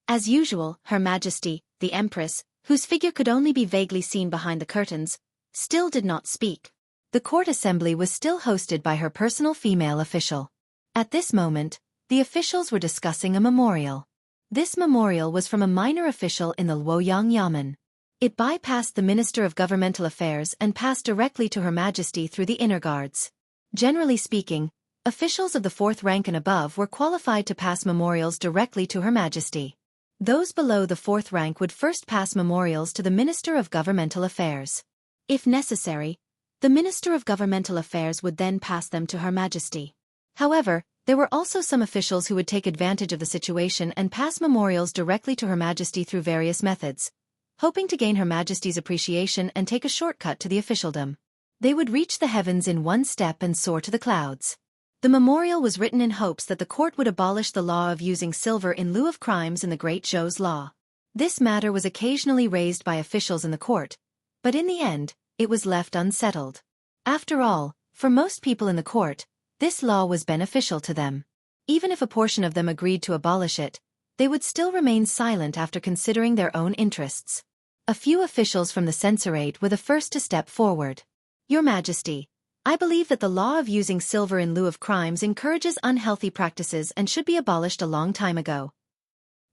As usual, Her Majesty, the Empress, whose figure could only be vaguely seen behind the curtains, still did not speak. The court assembly was still hosted by her personal female official. At this moment, the officials were discussing a memorial. This memorial was from a minor official in the Luoyang Yamen. It bypassed the Minister of Governmental Affairs and passed directly to Her Majesty through the inner guards. Generally speaking, officials of the 4th rank and above were qualified to pass memorials directly to Her Majesty. Those below the 4th rank would first pass memorials to the Minister of Governmental Affairs. If necessary, the Minister of Governmental Affairs would then pass them to Her Majesty. However, there were also some officials who would take advantage of the situation and pass memorials directly to Her Majesty through various methods, hoping to gain Her Majesty's appreciation and take a shortcut to the officialdom. They would reach the heavens in one step and soar to the clouds. The memorial was written in hopes that the court would abolish the law of using silver in lieu of crimes in the Great Zhou's law. This matter was occasionally raised by officials in the court, but in the end, it was left unsettled. After all, for most people in the court, this law was beneficial to them. Even if a portion of them agreed to abolish it, they would still remain silent after considering their own interests. A few officials from the censorate were the first to step forward. Your Majesty, I believe that the law of using silver in lieu of crimes encourages unhealthy practices and should be abolished a long time ago.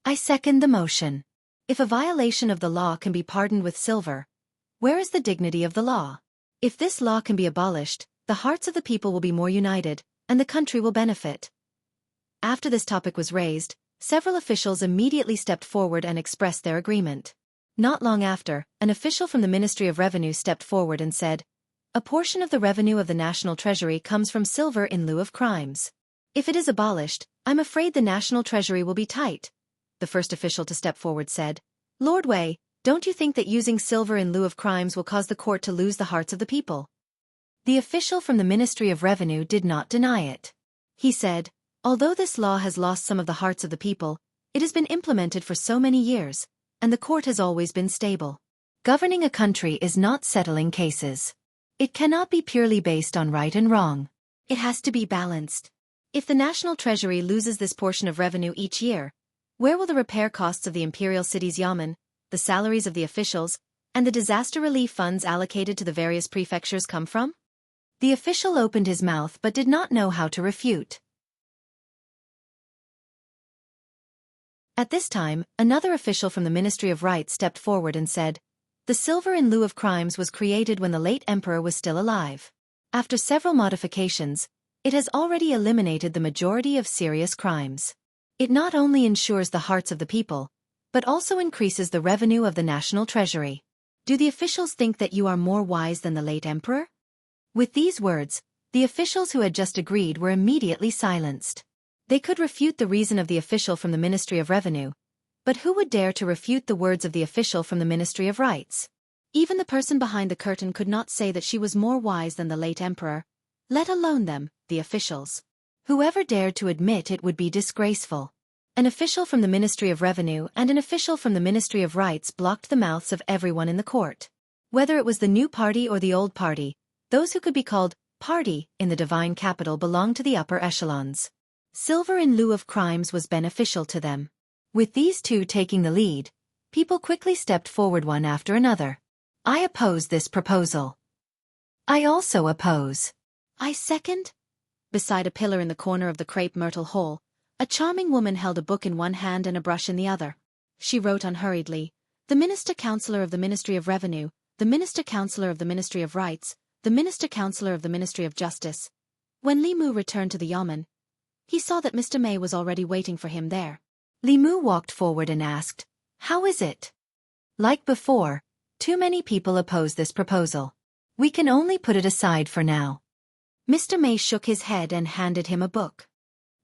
I second the motion. If a violation of the law can be pardoned with silver, where is the dignity of the law? If this law can be abolished, the hearts of the people will be more united, and the country will benefit. After this topic was raised, several officials immediately stepped forward and expressed their agreement. Not long after, an official from the Ministry of Revenue stepped forward and said, "A portion of the revenue of the national treasury comes from silver in lieu of crimes. If it is abolished, I'm afraid the national treasury will be tight." The first official to step forward said, "Lord Wei, don't you think that using silver in lieu of crimes will cause the court to lose the hearts of the people?" The official from the Ministry of Revenue did not deny it. He said, "Although this law has lost some of the hearts of the people, it has been implemented for so many years, and the court has always been stable. Governing a country is not settling cases. It cannot be purely based on right and wrong. It has to be balanced. If the national treasury loses this portion of revenue each year, where will the repair costs of the imperial city's yamen, the salaries of the officials, and the disaster relief funds allocated to the various prefectures come from?" The official opened his mouth but did not know how to refute. At this time, another official from the Ministry of Rights stepped forward and said, "The silver in lieu of crimes was created when the late emperor was still alive. After several modifications, it has already eliminated the majority of serious crimes. It not only ensures the hearts of the people, but also increases the revenue of the national treasury. Do the officials think that you are more wise than the late emperor?" With these words, the officials who had just agreed were immediately silenced. They could refute the reason of the official from the Ministry of Revenue, but who would dare to refute the words of the official from the Ministry of Rights? Even the person behind the curtain could not say that she was more wise than the late emperor, let alone them, the officials. Whoever dared to admit it would be disgraceful. An official from the Ministry of Revenue and an official from the Ministry of Rights blocked the mouths of everyone in the court. Whether it was the new party or the old party, those who could be called party in the divine capital belonged to the upper echelons. Silver in lieu of crimes was beneficial to them. With these two taking the lead, people quickly stepped forward one after another. "I oppose this proposal." "I also oppose." "I second." Beside a pillar in the corner of the crepe myrtle hall, a charming woman held a book in one hand and a brush in the other. She wrote unhurriedly, "The Minister Counselor of the Ministry of Revenue, the Minister Counselor of the Ministry of Rights, the Minister Counselor of the Ministry of Justice." When Li Mu returned to the yamen, he saw that Mr. May was already waiting for him there. Li Mu walked forward and asked, "How is it?" "Like before, too many people oppose this proposal. We can only put it aside for now." Mr. May shook his head and handed him a book.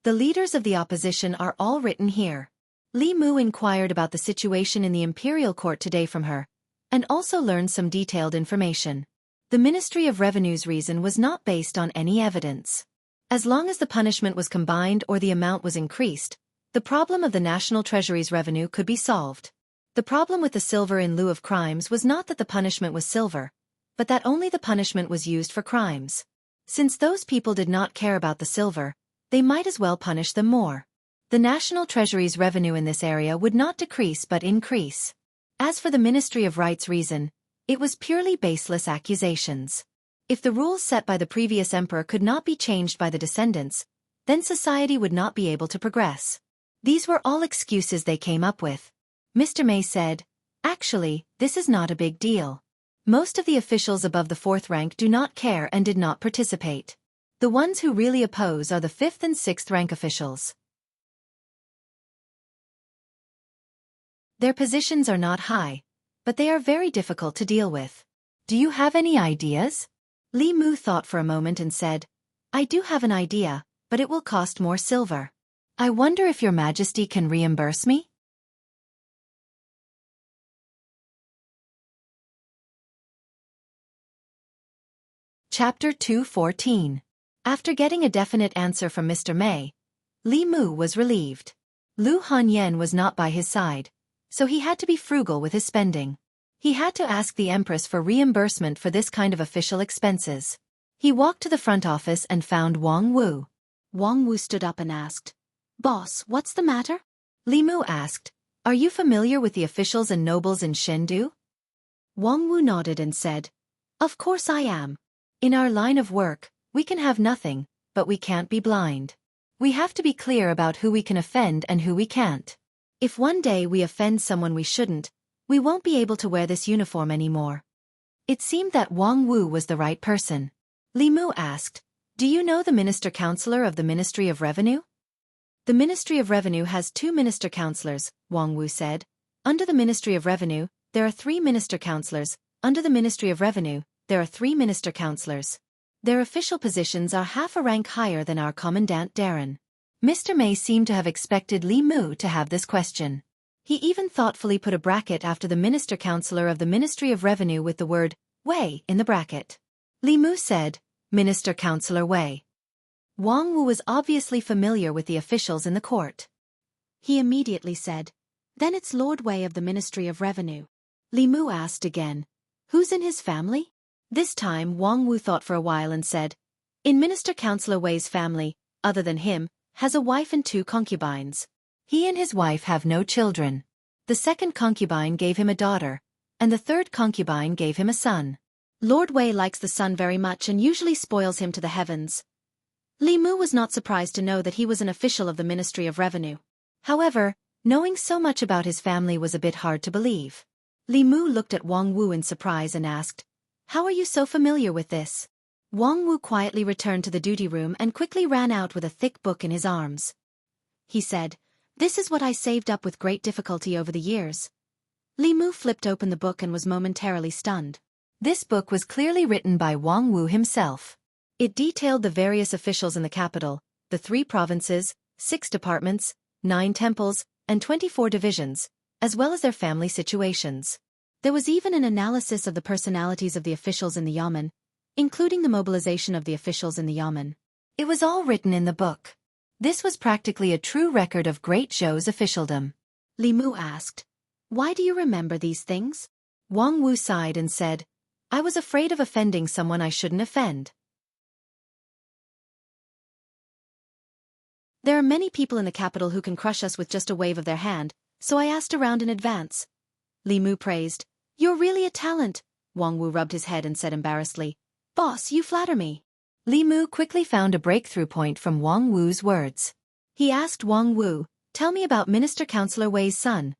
"The leaders of the opposition are all written here." Li Mu inquired about the situation in the imperial court today from her, and also learned some detailed information. The Ministry of Revenue's reason was not based on any evidence. As long as the punishment was combined or the amount was increased, the problem of the national treasury's revenue could be solved. The problem with the silver in lieu of crimes was not that the punishment was silver, but that only the punishment was used for crimes. Since those people did not care about the silver, they might as well punish them more. The national treasury's revenue in this area would not decrease but increase. As for the Ministry of Rights' reason, it was purely baseless accusations. If the rules set by the previous emperor could not be changed by the descendants, then society would not be able to progress. These were all excuses they came up with. Mr. May said, "Actually, this is not a big deal. Most of the officials above the 4th rank do not care and did not participate. The ones who really oppose are the 5th and 6th rank officials. Their positions are not high, but they are very difficult to deal with. Do you have any ideas?" Li Mu thought for a moment and said, "I do have an idea, but it will cost more silver. I wonder if your Majesty can reimburse me?" Chapter 214. After getting a definite answer from Mr. May, Li Mu was relieved. Lu Hanyan was not by his side, so he had to be frugal with his spending. He had to ask the Empress for reimbursement for this kind of official expenses. He walked to the front office and found Wang Wu. Wang Wu stood up and asked, "Boss, what's the matter?" Li Mu asked, "Are you familiar with the officials and nobles in Chengdu?" Wang Wu nodded and said, "Of course I am. In our line of work, we can have nothing, but we can't be blind. We have to be clear about who we can offend and who we can't. If one day we offend someone we shouldn't, we won't be able to wear this uniform anymore. It seemed that Wang Wu was the right person. Li Mu asked, "Do you know the minister-counselor of the Ministry of Revenue?" "The Ministry of Revenue has 2 minister-counselors," Wang Wu said. "Under the Ministry of Revenue, there are 3 minister-counselors. Under the Ministry of Revenue, there are 3 minister-counselors. Their official positions are half a rank higher than our Commandant Darren." Mr. May seemed to have expected Li Mu to have this question. He even thoughtfully put a bracket after the minister-counselor of the Ministry of Revenue with the word Wei in the bracket. Li Mu said, "Minister-Counselor Wei." Wang Wu was obviously familiar with the officials in the court. He immediately said, "Then it's Lord Wei of the Ministry of Revenue." Li Mu asked again, "Who's in his family?" This time Wang Wu thought for a while and said, "In Minister-Counselor Wei's family, other than him, has a wife and 2 concubines. He and his wife have no children. The second concubine gave him a daughter, and the third concubine gave him a son. Lord Wei likes the son very much and usually spoils him to the heavens." Li Mu was not surprised to know that he was an official of the Ministry of Revenue. However, knowing so much about his family was a bit hard to believe. Li Mu looked at Wang Wu in surprise and asked, "How are you so familiar with this?" Wang Wu quietly returned to the duty room and quickly ran out with a thick book in his arms. He said, "This is what I saved up with great difficulty over the years." Li Mu flipped open the book and was momentarily stunned. This book was clearly written by Wang Wu himself. It detailed the various officials in the capital, the 3 provinces, 6 departments, 9 temples, and 24 divisions, as well as their family situations. There was even an analysis of the personalities of the officials in the yamen, including the mobilization of the officials in the yamen. It was all written in the book. This was practically a true record of Great Zhou's officialdom. Li Mu asked, "Why do you remember these things?" Wang Wu sighed and said, "I was afraid of offending someone I shouldn't offend. There are many people in the capital who can crush us with just a wave of their hand, so I asked around in advance." Li Mu praised, "You're really a talent." Wang Wu rubbed his head and said embarrassedly, "Boss, you flatter me." Li Mu quickly found a breakthrough point from Wang Wu's words. He asked Wang Wu, "Tell me about Minister-Counselor Wei's son."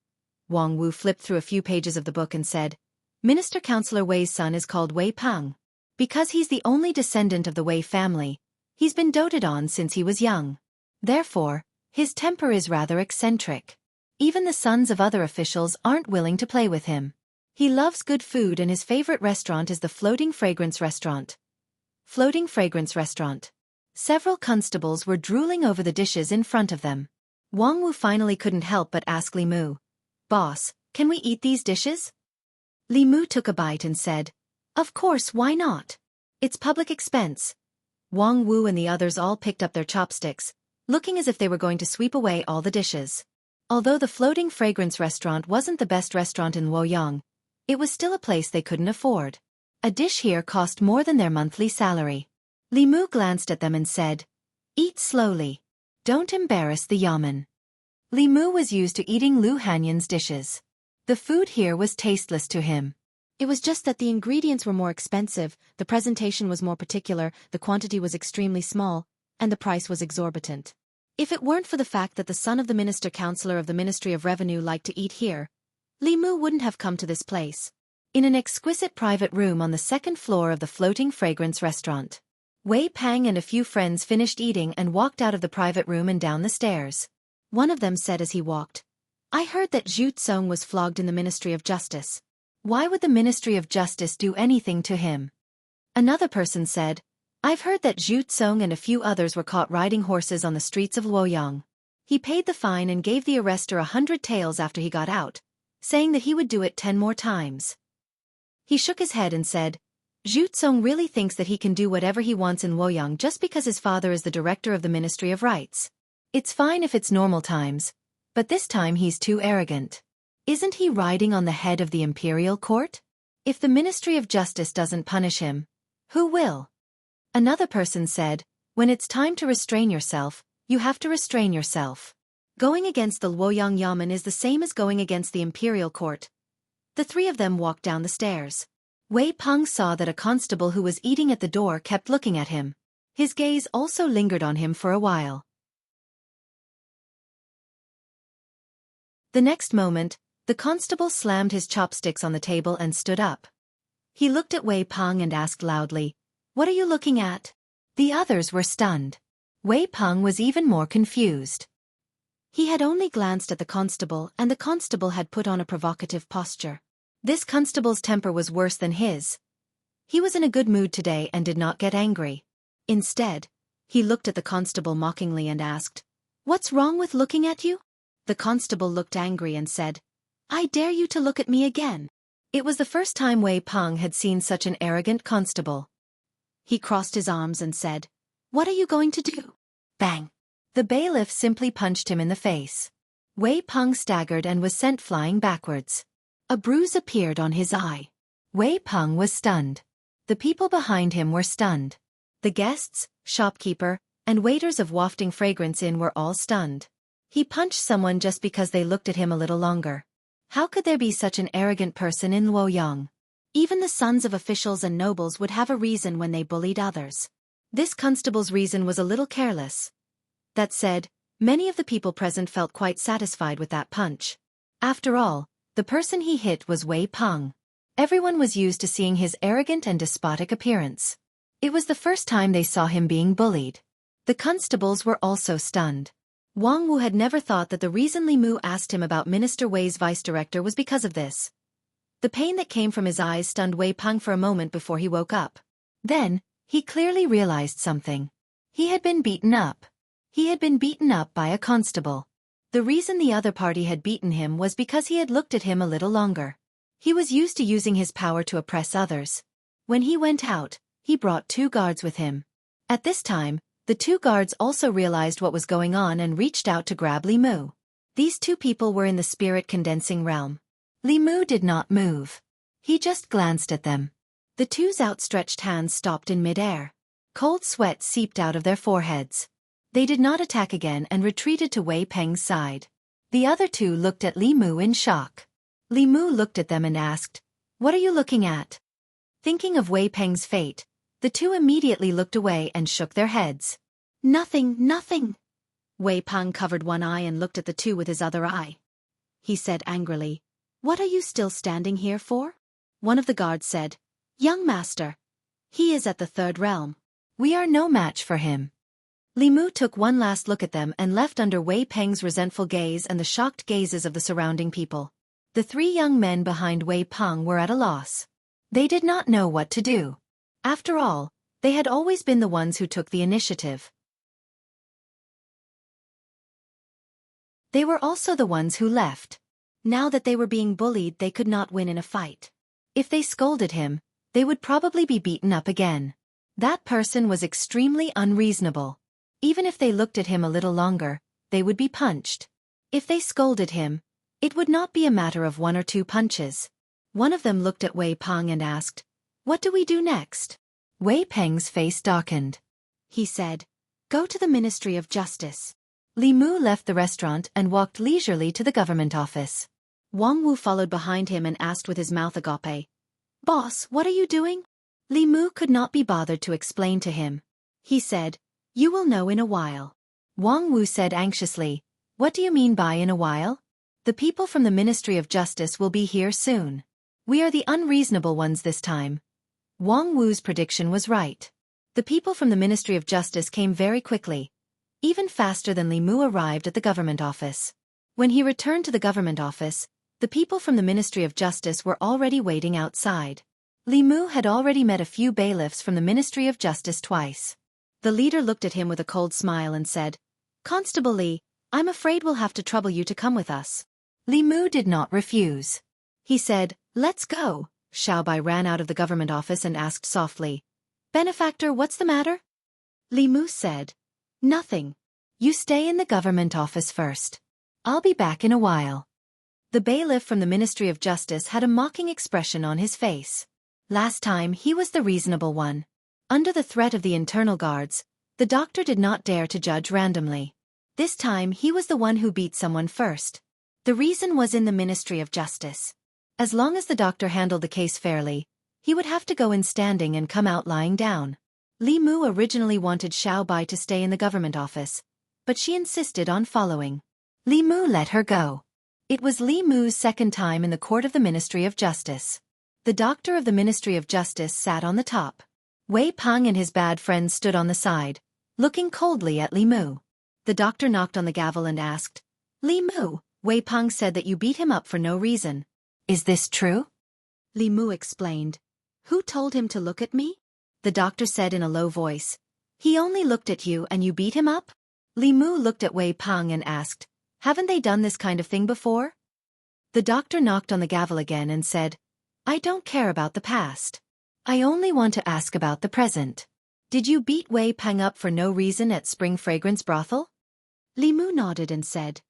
Wang Wu flipped through a few pages of the book and said, "Minister-Counselor Wei's son is called Wei Peng. Because he's the only descendant of the Wei family, he's been doted on since he was young. Therefore, his temper is rather eccentric. Even the sons of other officials aren't willing to play with him. He loves good food and his favorite restaurant is the Floating Fragrance Restaurant." Floating Fragrance Restaurant. Several constables were drooling over the dishes in front of them. Wang Wu finally couldn't help but ask Li Mu, "Boss, can we eat these dishes?" Li Mu took a bite and said, "Of course, why not? It's public expense." Wang Wu and the others all picked up their chopsticks, looking as if they were going to sweep away all the dishes. Although the Floating Fragrance Restaurant wasn't the best restaurant in Luoyang, it was still a place they couldn't afford. A dish here cost more than their monthly salary. Li Mu glanced at them and said, "Eat slowly. Don't embarrass the yamen." Li Mu was used to eating Lu Hanyan's dishes. The food here was tasteless to him. It was just that the ingredients were more expensive, the presentation was more particular, the quantity was extremely small, and the price was exorbitant. If it weren't for the fact that the son of the minister-counselor of the Ministry of Revenue liked to eat here, Li Mu wouldn't have come to this place. In an exquisite private room on the 2nd floor of the Floating Fragrance Restaurant, Wei Peng and a few friends finished eating and walked out of the private room and down the stairs. One of them said as he walked, "I heard that Zhu Tsong was flogged in the Ministry of Justice. Why would the Ministry of Justice do anything to him?" Another person said, "I've heard that Zhu Tsong and a few others were caught riding horses on the streets of Luoyang. He paid the fine and gave the arrestor 100 taels after he got out, saying that he would do it 10 more times. He shook his head and said, Zhu Tsong really thinks that he can do whatever he wants in Luoyang just because his father is the director of the Ministry of Rights. It's fine if it's normal times, but this time he's too arrogant. Isn't he riding on the head of the imperial court? If the Ministry of Justice doesn't punish him, who will?" Another person said, "When it's time to restrain yourself, you have to restrain yourself. Going against the Luoyang Yamen is the same as going against the imperial court." The 3 of them walked down the stairs. Wei Peng saw that a constable who was eating at the door kept looking at him. His gaze also lingered on him for a while. The next moment, the constable slammed his chopsticks on the table and stood up. He looked at Wei Peng and asked loudly, "What are you looking at?" The others were stunned. Wei Peng was even more confused. He had only glanced at the constable, and the constable had put on a provocative posture. This constable's temper was worse than his. He was in a good mood today and did not get angry. Instead, he looked at the constable mockingly and asked, "What's wrong with looking at you?" The constable looked angry and said, "I dare you to look at me again." It was the first time Wei Peng had seen such an arrogant constable. He crossed his arms and said, "What are you going to do?" Bang! The bailiff simply punched him in the face. Wei Peng staggered and was sent flying backwards. A bruise appeared on his eye. Wei Peng was stunned. The people behind him were stunned. The guests, shopkeeper, and waiters of Wafting Fragrance Inn were all stunned. He punched someone just because they looked at him a little longer. How could there be such an arrogant person in Luoyang? Even the sons of officials and nobles would have a reason when they bullied others. This constable's reason was a little careless. That said, many of the people present felt quite satisfied with that punch. After all, the person he hit was Wei Peng. Everyone was used to seeing his arrogant and despotic appearance. It was the first time they saw him being bullied. The constables were also stunned. Wang Wu had never thought that the reason Li Mu asked him about Minister Wei's vice-director was because of this. The pain that came from his eyes stunned Wei Peng for a moment before he woke up. Then, he clearly realized something. He had been beaten up. He had been beaten up by a constable. The reason the other party had beaten him was because he had looked at him a little longer. He was used to using his power to oppress others. When he went out, he brought 2 guards with him. At this time, the 2 guards also realized what was going on and reached out to grab Li Mu. These 2 people were in the spirit-condensing realm. Li Mu did not move. He just glanced at them. The 2's outstretched hands stopped in mid-air. Cold sweat seeped out of their foreheads. They did not attack again and retreated to Wei Peng's side. The other 2 looked at Li Mu in shock. Li Mu looked at them and asked, "What are you looking at?" Thinking of Wei Peng's fate, the 2 immediately looked away and shook their heads. "Nothing, nothing." Wei Peng covered one eye and looked at the 2 with his other eye. He said angrily, "What are you still standing here for?" One of the guards said, "Young master. He is at the 3rd realm. We are no match for him." Li Mu took one last look at them and left under Wei Peng's resentful gaze and the shocked gazes of the surrounding people. The 3 young men behind Wei Peng were at a loss. They did not know what to do. After all, they had always been the ones who took the initiative. They were also the ones who left. Now that they were being bullied, they could not win in a fight. If they scolded him, they would probably be beaten up again. That person was extremely unreasonable. Even if they looked at him a little longer, they would be punched. If they scolded him, it would not be a matter of 1 or 2 punches. One of them looked at Wei Peng and asked, "What do we do next?" Wei Peng's face darkened. He said, "Go to the Ministry of Justice." Li Mu left the restaurant and walked leisurely to the government office. Wang Wu followed behind him and asked with his mouth agape, "Boss, what are you doing?" Li Mu could not be bothered to explain to him. He said, "You will know in a while." Wang Wu said anxiously, "What do you mean by in a while?" "The people from the Ministry of Justice will be here soon. We are the unreasonable ones this time." Wang Wu's prediction was right. The people from the Ministry of Justice came very quickly, even faster than Li Mu arrived at the government office. When he returned to the government office, the people from the Ministry of Justice were already waiting outside. Li Mu had already met a few bailiffs from the Ministry of Justice twice. The leader looked at him with a cold smile and said, "Constable Li, I'm afraid we'll have to trouble you to come with us." Li Mu did not refuse. He said, "Let's go." Xiaobai ran out of the government office and asked softly, "Benefactor, what's the matter?" Li Mu said, "Nothing. You stay in the government office first. I'll be back in a while." The bailiff from the Ministry of Justice had a mocking expression on his face. Last time he was the reasonable one. Under the threat of the internal guards, the doctor did not dare to judge randomly. This time he was the one who beat someone first. The reason was in the Ministry of Justice. As long as the doctor handled the case fairly, He would have to go in standing and come out lying down. Li Mu originally wanted Xiao Bai to stay in the government office, but she insisted on following. Li Mu let her go. It was Li Mu's second time in the court of the Ministry of Justice. The doctor of the Ministry of Justice sat on the top. Wei Peng and his bad friends stood on the side, looking coldly at Li Mu. The doctor knocked on the gavel and asked, Li Mu, Wei Peng said that you beat him up for no reason. Is this true? Li Mu explained. Who told him to look at me? The doctor said in a low voice. He only looked at you and you beat him up? Li Mu looked at Wei Peng and asked, haven't they done this kind of thing before? The doctor knocked on the gavel again and said, I don't care about the past. I only want to ask about the present. Did you beat Wei Peng up for no reason at Spring Fragrance Brothel? Li Mu nodded and said,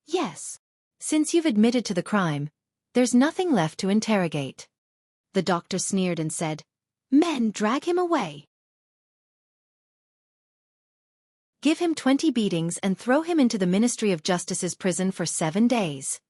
yes. Since you've admitted to the crime, there's nothing left to interrogate. The doctor sneered and said, men, drag him away. Give him 20 beatings and throw him into the Ministry of Justice's prison for 7 days.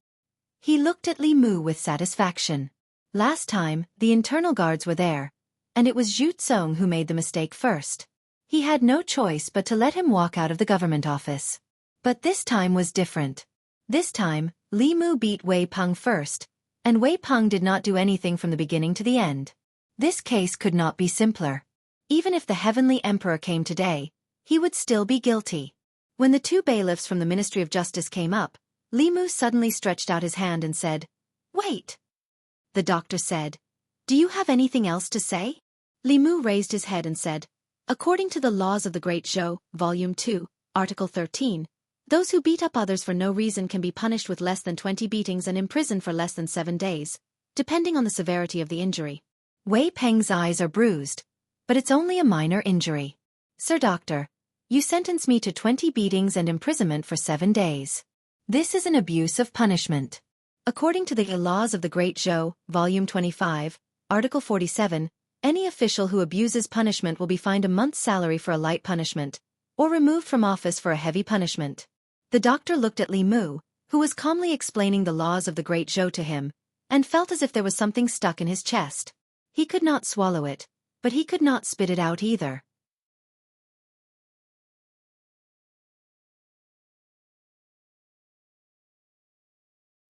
He looked at Li Mu with satisfaction. Last time, the internal guards were there, and it was Zhu Tsong who made the mistake first. He had no choice but to let him walk out of the government office. But this time was different. This time, Li Mu beat Wei Peng first, and Wei Peng did not do anything from the beginning to the end. This case could not be simpler. Even if the Heavenly Emperor came today, he would still be guilty. When the 2 bailiffs from the Ministry of Justice came up, Li Mu suddenly stretched out his hand and said, wait. The doctor said, do you have anything else to say? Li Mu raised his head and said, according to the laws of the Great Zhou, Volume 2, Article 13, those who beat up others for no reason can be punished with less than 20 beatings and imprisoned for less than 7 days, depending on the severity of the injury. Wei Peng's eyes are bruised, but it's only a minor injury. Sir Doctor, you sentence me to 20 beatings and imprisonment for 7 days. This is an abuse of punishment. According to the laws of the Great Zhou, Volume 25, Article 47, any official who abuses punishment will be fined a month's salary for a light punishment, or removed from office for a heavy punishment. The doctor looked at Li Mu, who was calmly explaining the laws of the Great Zhou to him, and felt as if there was something stuck in his chest. He could not swallow it, but he could not spit it out either.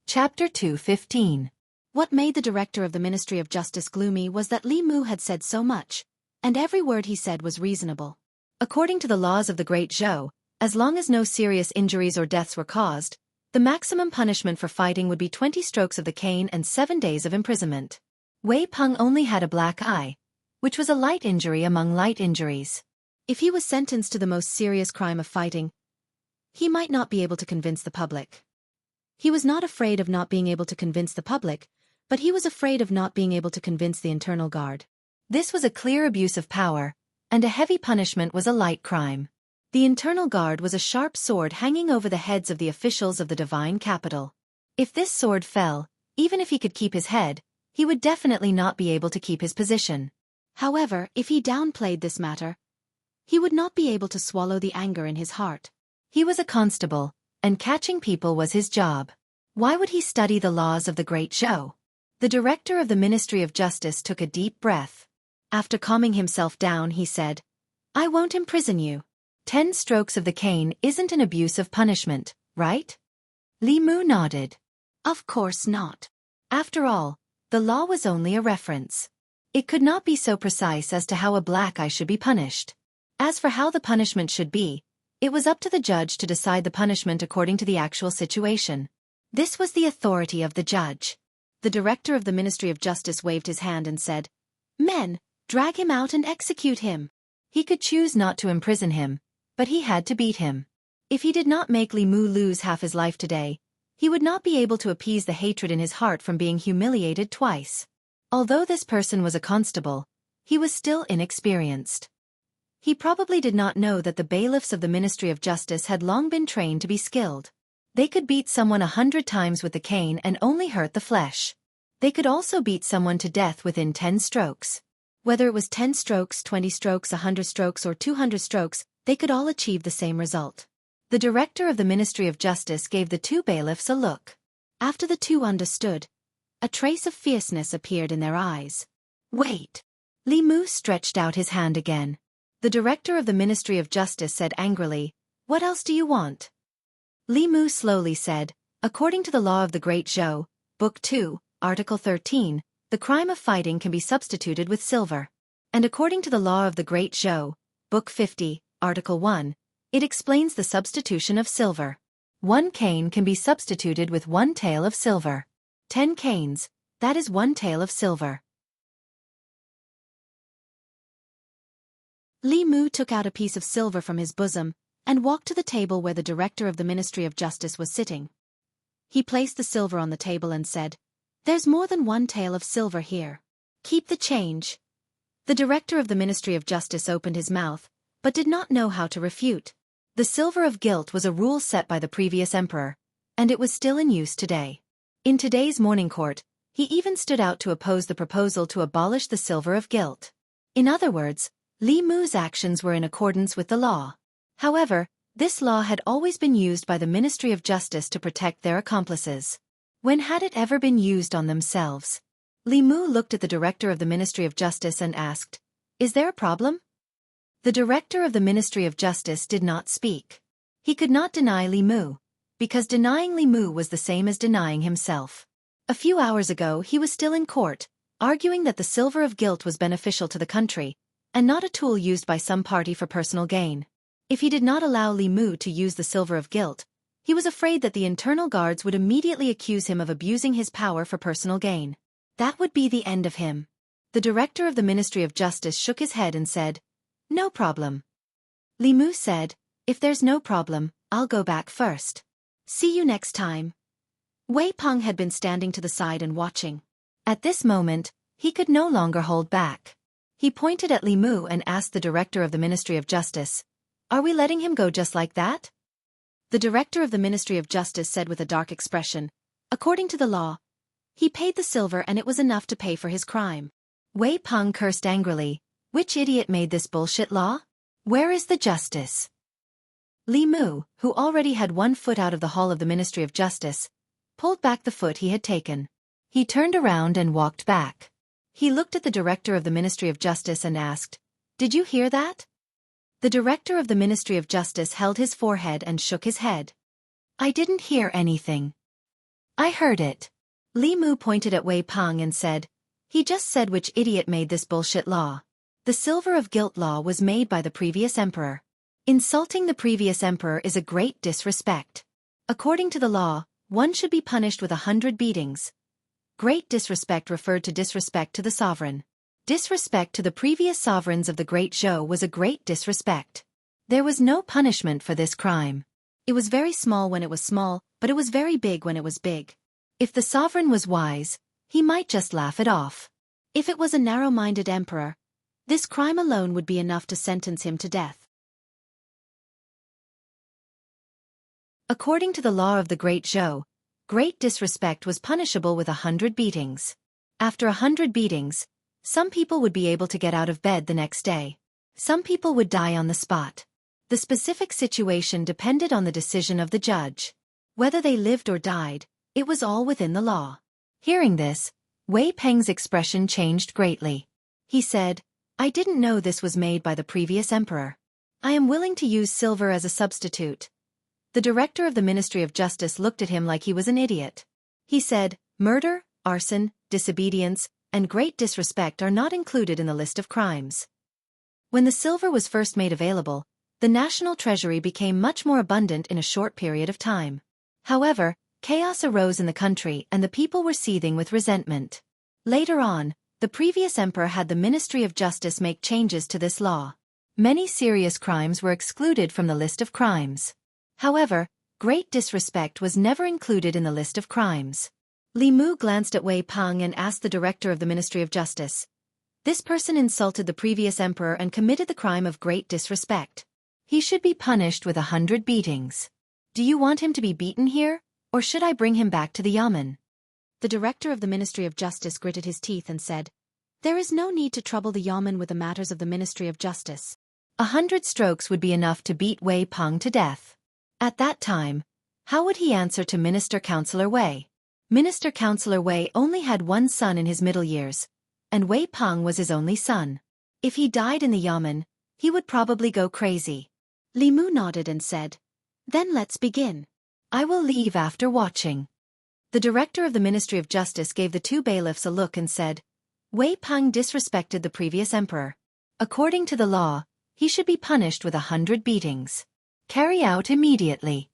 Chapter 2:15. What made the director of the Ministry of Justice gloomy was that Li Mu had said so much, and every word he said was reasonable. According to the laws of the Great Zhou, as long as no serious injuries or deaths were caused, the maximum punishment for fighting would be 20 strokes of the cane and 7 days of imprisonment. Wei Peng only had a black eye, which was a light injury among light injuries. If he was sentenced to the most serious crime of fighting, he might not be able to convince the public. He was not afraid of not being able to convince the public, but he was afraid of not being able to convince the internal guard. This was a clear abuse of power, and a heavy punishment was a light crime. The internal guard was a sharp sword hanging over the heads of the officials of the divine capital. If this sword fell, even if he could keep his head, he would definitely not be able to keep his position. However, if he downplayed this matter, he would not be able to swallow the anger in his heart. He was a constable, and catching people was his job. Why would he study the laws of the Great Zhou? The director of the Ministry of Justice took a deep breath. After calming himself down, he said, I won't imprison you. 10 strokes of the cane isn't an abuse of punishment, right? Li Mu nodded. Of course not. After all, the law was only a reference. It could not be so precise as to how a black eye should be punished. As for how the punishment should be, it was up to the judge to decide the punishment according to the actual situation. This was the authority of the judge. The director of the Ministry of Justice waved his hand and said, Men, drag him out and execute him. He could choose not to imprison him, but he had to beat him. If he did not make Li Mu lose half his life today, he would not be able to appease the hatred in his heart from being humiliated twice. Although this person was a constable, he was still inexperienced. He probably did not know that the bailiffs of the Ministry of Justice had long been trained to be skilled. They could beat someone 100 times with the cane and only hurt the flesh. They could also beat someone to death within 10 strokes. Whether it was 10 strokes, 20 strokes, 100 strokes, or 200 strokes, they could all achieve the same result. The director of the Ministry of Justice gave the 2 bailiffs a look. After the 2 understood, a trace of fierceness appeared in their eyes. Wait. Li Mu stretched out his hand again. The director of the Ministry of Justice said angrily, "What else do you want?" Li Mu slowly said, "According to the law of the Great Zhou, Book 2, Article 13, the crime of fighting can be substituted with silver. And according to the law of the Great Zhou, Book 50, Article 1, it explains the substitution of silver. 1 cane can be substituted with 1 tael of silver. 10 canes, that is 1 tael of silver." Li Mu took out a piece of silver from his bosom and walked to the table where the director of the Ministry of Justice was sitting. He placed the silver on the table and said, "There's more than 1 tael of silver here. Keep the change." The director of the Ministry of Justice opened his mouth, but did not know how to refute. The silver of guilt was a rule set by the previous emperor, and it was still in use today. In today's morning court, he even stood out to oppose the proposal to abolish the silver of guilt. In other words, Li Mu's actions were in accordance with the law. However, this law had always been used by the Ministry of Justice to protect their accomplices. When had it ever been used on themselves? Li Mu looked at the director of the Ministry of Justice and asked, "Is there a problem?" The director of the Ministry of Justice did not speak. He could not deny Li Mu, because denying Li Mu was the same as denying himself. A few hours ago he was still in court, arguing that the silver of guilt was beneficial to the country, and not a tool used by some party for personal gain. If he did not allow Li Mu to use the silver of guilt, he was afraid that the internal guards would immediately accuse him of abusing his power for personal gain. That would be the end of him. The director of the Ministry of Justice shook his head and said, "No problem." Li Mu said, "If there's no problem, I'll go back first. See you next time." Wei Peng had been standing to the side and watching. At this moment, he could no longer hold back. He pointed at Li Mu and asked the director of the Ministry of Justice, "Are we letting him go just like that?" The director of the Ministry of Justice said with a dark expression, "According to the law, he paid the silver and it was enough to pay for his crime." Wei Peng cursed angrily, "Which idiot made this bullshit law? Where is the justice?" Li Mu, who already had 1 foot out of the hall of the Ministry of Justice, pulled back the foot he had taken. He turned around and walked back. He looked at the director of the Ministry of Justice and asked, "Did you hear that?" The director of the Ministry of Justice held his forehead and shook his head. "I didn't hear anything." "I heard it." Li Mu pointed at Wei Peng and said, "He just said which idiot made this bullshit law. The silver of guilt law was made by the previous emperor. Insulting the previous emperor is a great disrespect. According to the law, one should be punished with 100 beatings. Great disrespect referred to disrespect to the sovereign. Disrespect to the previous sovereigns of the Great Zhou was a great disrespect. There was no punishment for this crime. It was very small when it was small, but it was very big when it was big. If the sovereign was wise, he might just laugh it off. If it was a narrow-minded emperor, this crime alone would be enough to sentence him to death." According to the law of the Great Zhou, great disrespect was punishable with 100 beatings. After 100 beatings, some people would be able to get out of bed the next day. Some people would die on the spot. The specific situation depended on the decision of the judge. Whether they lived or died, it was all within the law. Hearing this, Wei Peng's expression changed greatly. He said, "I didn't know this was made by the previous emperor. I am willing to use silver as a substitute." The director of the Ministry of Justice looked at him like he was an idiot. He said, "Murder, arson, disobedience, and great disrespect are not included in the list of crimes." When the silver was first made available, the national treasury became much more abundant in a short period of time. However, chaos arose in the country and the people were seething with resentment. Later on, the previous emperor had the Ministry of Justice make changes to this law. Many serious crimes were excluded from the list of crimes. However, great disrespect was never included in the list of crimes. Li Mu glanced at Wei Peng and asked the director of the Ministry of Justice, "This person insulted the previous emperor and committed the crime of great disrespect. He should be punished with 100 beatings. Do you want him to be beaten here, or should I bring him back to the yamen?" The director of the Ministry of Justice gritted his teeth and said, "There is no need to trouble the yamen with the matters of the Ministry of Justice. 100 strokes would be enough to beat Wei Peng to death." At that time, how would he answer to Minister Councillor Wei? Minister Councillor Wei only had 1 son in his middle years, and Wei Peng was his only son. If he died in the yamen, he would probably go crazy. Li Mu nodded and said, "Then let's begin. I will leave after watching." The director of the Ministry of Justice gave the two bailiffs a look and said, "Wei Peng disrespected the previous emperor. According to the law, he should be punished with 100 beatings. Carry out immediately."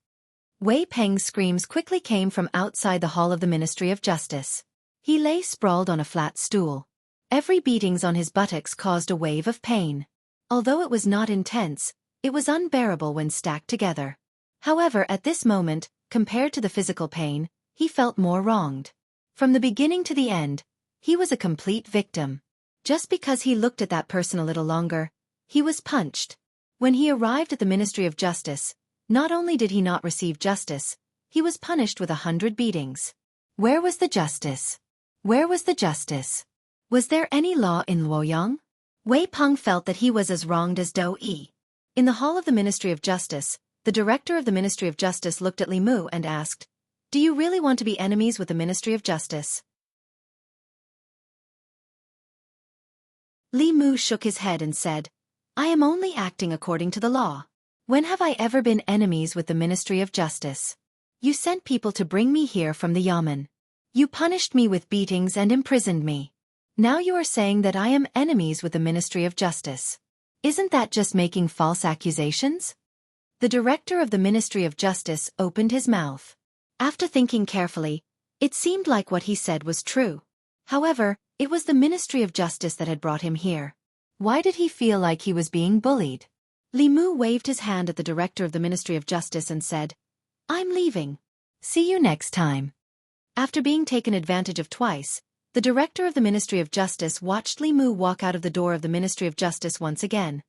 Wei Peng's screams quickly came from outside the hall of the Ministry of Justice. He lay sprawled on a flat stool. Every beatings on his buttocks caused a wave of pain. Although it was not intense, it was unbearable when stacked together. However, at this moment, compared to the physical pain, he felt more wronged. From the beginning to the end, he was a complete victim. Just because he looked at that person a little longer, he was punched. When he arrived at the Ministry of Justice, not only did he not receive justice, he was punished with 100 beatings. Where was the justice? Where was the justice? Was there any law in Luoyang? Wei Peng felt that he was as wronged as Do Yi. In the hall of the Ministry of Justice, the director of the Ministry of Justice looked at Li Mu and asked, "Do you really want to be enemies with the Ministry of Justice?" Li Mu shook his head and said, "I am only acting according to the law. When have I ever been enemies with the Ministry of Justice? You sent people to bring me here from the yamen. You punished me with beatings and imprisoned me. Now you are saying that I am enemies with the Ministry of Justice. Isn't that just making false accusations?" The director of the Ministry of Justice opened his mouth. After thinking carefully, it seemed like what he said was true. However, it was the Ministry of Justice that had brought him here. Why did he feel like he was being bullied? Li Mu waved his hand at the director of the Ministry of Justice and said, "I'm leaving. See you next time." After being taken advantage of twice, the director of the Ministry of Justice watched Li Mu walk out of the door of the Ministry of Justice once again.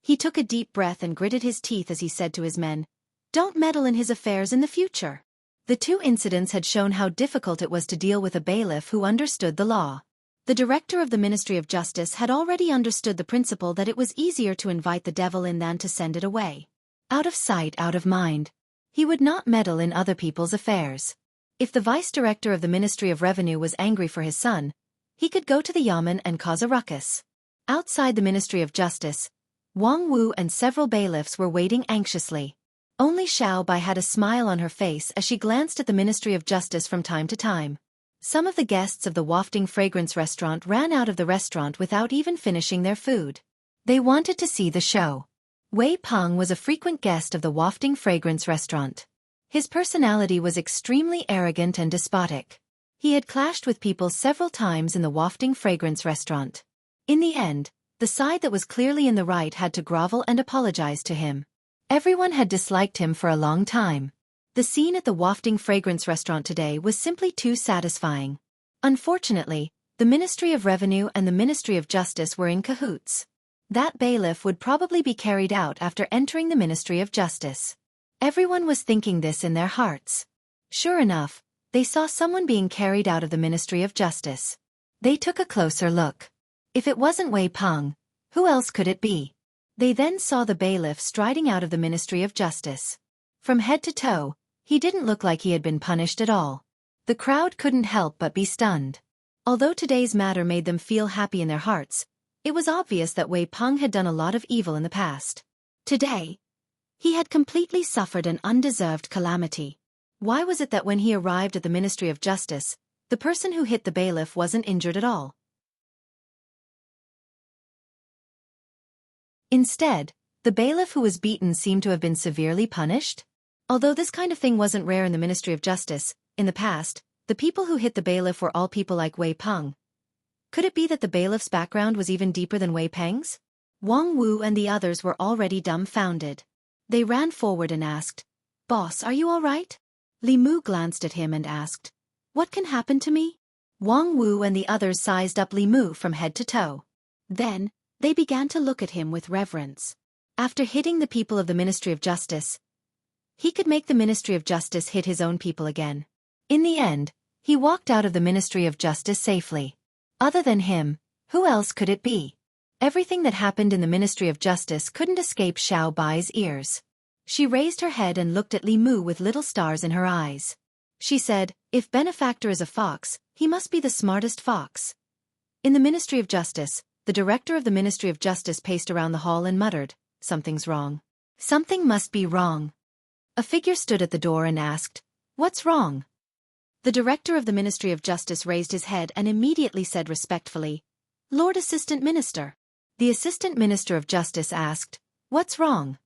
He took a deep breath and gritted his teeth as he said to his men, "Don't meddle in his affairs in the future." The two incidents had shown how difficult it was to deal with a bailiff who understood the law. The director of the Ministry of Justice had already understood the principle that it was easier to invite the devil in than to send it away. Out of sight, out of mind. He would not meddle in other people's affairs. If the vice director of the Ministry of Revenue was angry for his son, he could go to the yamen and cause a ruckus. Outside the Ministry of Justice, Wang Wu and several bailiffs were waiting anxiously. Only Xiao Bai had a smile on her face as she glanced at the Ministry of Justice from time to time. Some of the guests of the Wafting Fragrance restaurant ran out of the restaurant without even finishing their food. They wanted to see the show. Wei Peng was a frequent guest of the Wafting Fragrance restaurant. His personality was extremely arrogant and despotic. He had clashed with people several times in the Wafting Fragrance restaurant. In the end, the side that was clearly in the right had to grovel and apologize to him. Everyone had disliked him for a long time. The scene at the Wafting Fragrance restaurant today was simply too satisfying. Unfortunately, the Ministry of Revenue and the Ministry of Justice were in cahoots. That bailiff would probably be carried out after entering the Ministry of Justice. Everyone was thinking this in their hearts. Sure enough, they saw someone being carried out of the Ministry of Justice. They took a closer look. If it wasn't Wei Peng, who else could it be? They then saw the bailiff striding out of the Ministry of Justice. From head to toe, he didn't look like he had been punished at all. The crowd couldn't help but be stunned. Although today's matter made them feel happy in their hearts, it was obvious that Wei Peng had done a lot of evil in the past. Today, he had completely suffered an undeserved calamity. Why was it that when he arrived at the Ministry of Justice, the person who hit the bailiff wasn't injured at all? Instead, the bailiff who was beaten seemed to have been severely punished? Although this kind of thing wasn't rare in the Ministry of Justice, in the past, the people who hit the bailiff were all people like Wei Peng. Could it be that the bailiff's background was even deeper than Wei Peng's? Wang Wu and the others were already dumbfounded. They ran forward and asked, "Boss, are you all right?" Li Mu glanced at him and asked, "What can happen to me?" Wang Wu and the others sized up Li Mu from head to toe. Then, they began to look at him with reverence. After hitting the people of the Ministry of Justice, he could make the Ministry of Justice hit his own people again. In the end, he walked out of the Ministry of Justice safely. Other than him, who else could it be? Everything that happened in the Ministry of Justice couldn't escape Xiao Bai's ears. She raised her head and looked at Li Mu with little stars in her eyes. She said, "If benefactor is a fox, he must be the smartest fox In the Ministry of Justice, the director of the Ministry of Justice paced around the hall and muttered, "Something's wrong. Something must be wrong." A figure stood at the door and asked, "What's wrong?" The director of the Ministry of Justice raised his head and immediately said respectfully, "Lord Assistant Minister." The Assistant Minister of Justice asked, "What's wrong?"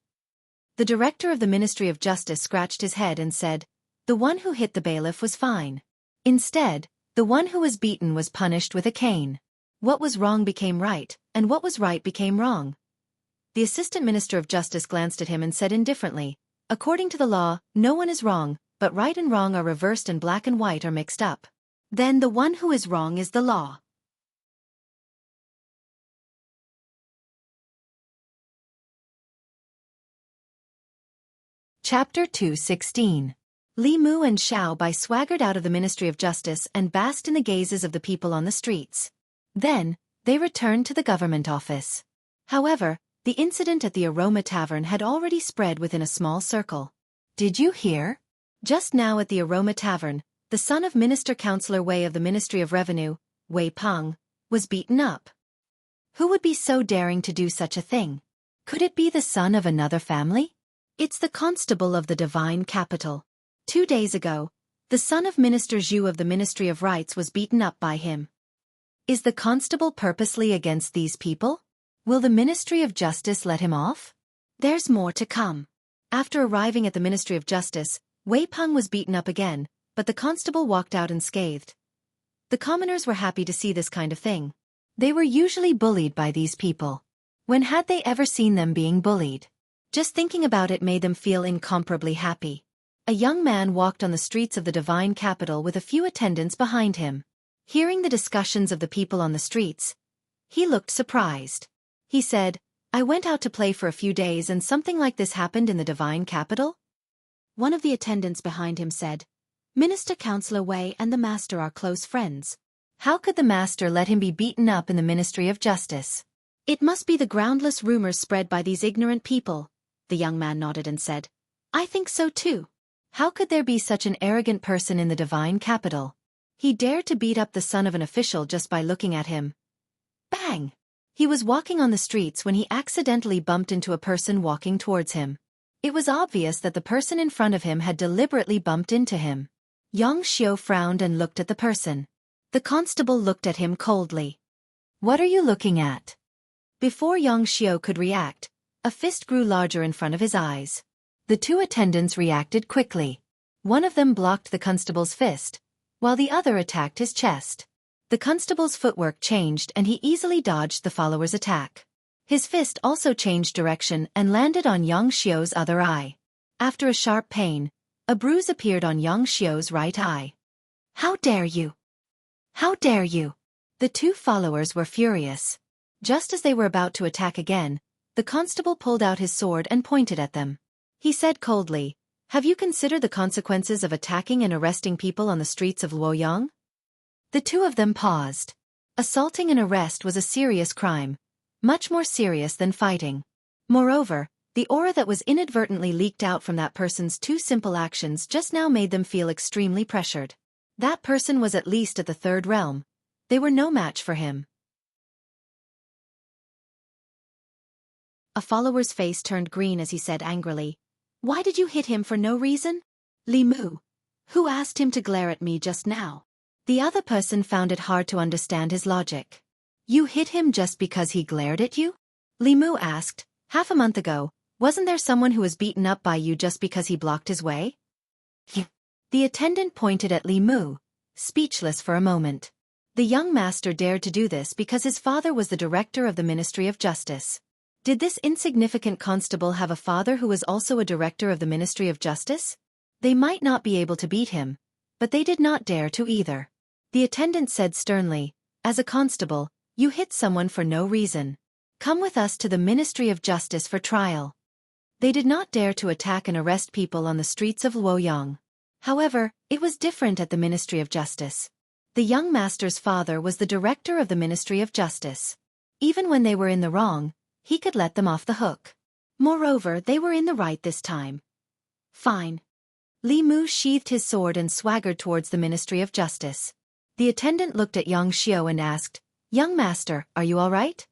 The director of the Ministry of Justice scratched his head and said, "The one who hit the bailiff was fine. Instead, the one who was beaten was punished with a cane. What was wrong became right, and what was right became wrong." The Assistant Minister of Justice glanced at him and said indifferently, "According to the law, no one is wrong, but right and wrong are reversed and black and white are mixed up. Then the one who is wrong is the law." Chapter 2:16. Li Mu and Xiao Bai swaggered out of the Ministry of Justice and basked in the gazes of the people on the streets. Then, they returned to the government office. However, the incident at the Aroma Tavern had already spread within a small circle. "Did you hear? Just now at the Aroma Tavern, the son of Minister Councillor Wei of the Ministry of Revenue, Wei Peng, was beaten up. Who would be so daring to do such a thing? Could it be the son of another family? It's the constable of the divine capital. 2 days ago, the son of Minister Zhu of the Ministry of Rights was beaten up by him. Is the constable purposely against these people? Will the Ministry of Justice let him off? There's more to come." After arriving at the Ministry of Justice, Wei Peng was beaten up again, but the constable walked out unscathed. The commoners were happy to see this kind of thing. They were usually bullied by these people. When had they ever seen them being bullied? Just thinking about it made them feel incomparably happy. A young man walked on the streets of the divine capital with a few attendants behind him. Hearing the discussions of the people on the streets, he looked surprised. He said, "I went out to play for a few days and something like this happened in the divine capital?" One of the attendants behind him said, "Minister Councillor Wei and the master are close friends. How could the master let him be beaten up in the Ministry of Justice? It must be the groundless rumors spread by these ignorant people." The young man nodded and said, "I think so too. How could there be such an arrogant person in the divine capital? He dared to beat up the son of an official just by looking at him." Bang! He was walking on the streets when he accidentally bumped into a person walking towards him. It was obvious that the person in front of him had deliberately bumped into him. Xianxia frowned and looked at the person. The constable looked at him coldly. "What are you looking at?" Before Xianxia could react, a fist grew larger in front of his eyes. The two attendants reacted quickly. One of them blocked the constable's fist, while the other attacked his chest. The constable's footwork changed and he easily dodged the follower's attack. His fist also changed direction and landed on Xiao's other eye. After a sharp pain, a bruise appeared on Xiao's right eye. "How dare you! How dare you!" The two followers were furious. Just as they were about to attack again, the constable pulled out his sword and pointed at them. He said coldly, "Have you considered the consequences of attacking and arresting people on the streets of Luoyang?" The two of them paused. Assaulting and arrest was a serious crime, much more serious than fighting. Moreover, the aura that was inadvertently leaked out from that person's two simple actions just now made them feel extremely pressured. That person was at least at the third realm. They were no match for him. A follower's face turned green as he said angrily, "Why did you hit him for no reason?" "Li Mu. Who asked him to glare at me just now?" The other person found it hard to understand his logic. "You hit him just because he glared at you?" Li Mu asked, "Half a month ago, wasn't there someone who was beaten up by you just because he blocked his way?" The attendant pointed at Li Mu, speechless for a moment. The young master dared to do this because his father was the director of the Ministry of Justice. Did this insignificant constable have a father who was also a director of the Ministry of Justice? They might not be able to beat him, but they did not dare to either. The attendant said sternly, "As a constable, you hit someone for no reason. Come with us to the Ministry of Justice for trial." They did not dare to attack and arrest people on the streets of Luoyang. However, it was different at the Ministry of Justice. The young master's father was the director of the Ministry of Justice. Even when they were in the wrong, he could let them off the hook. Moreover, they were in the right this time. "Fine." Li Mu sheathed his sword and swaggered towards the Ministry of Justice. The attendant looked at Xianxia and asked, "Young master, are you all right?"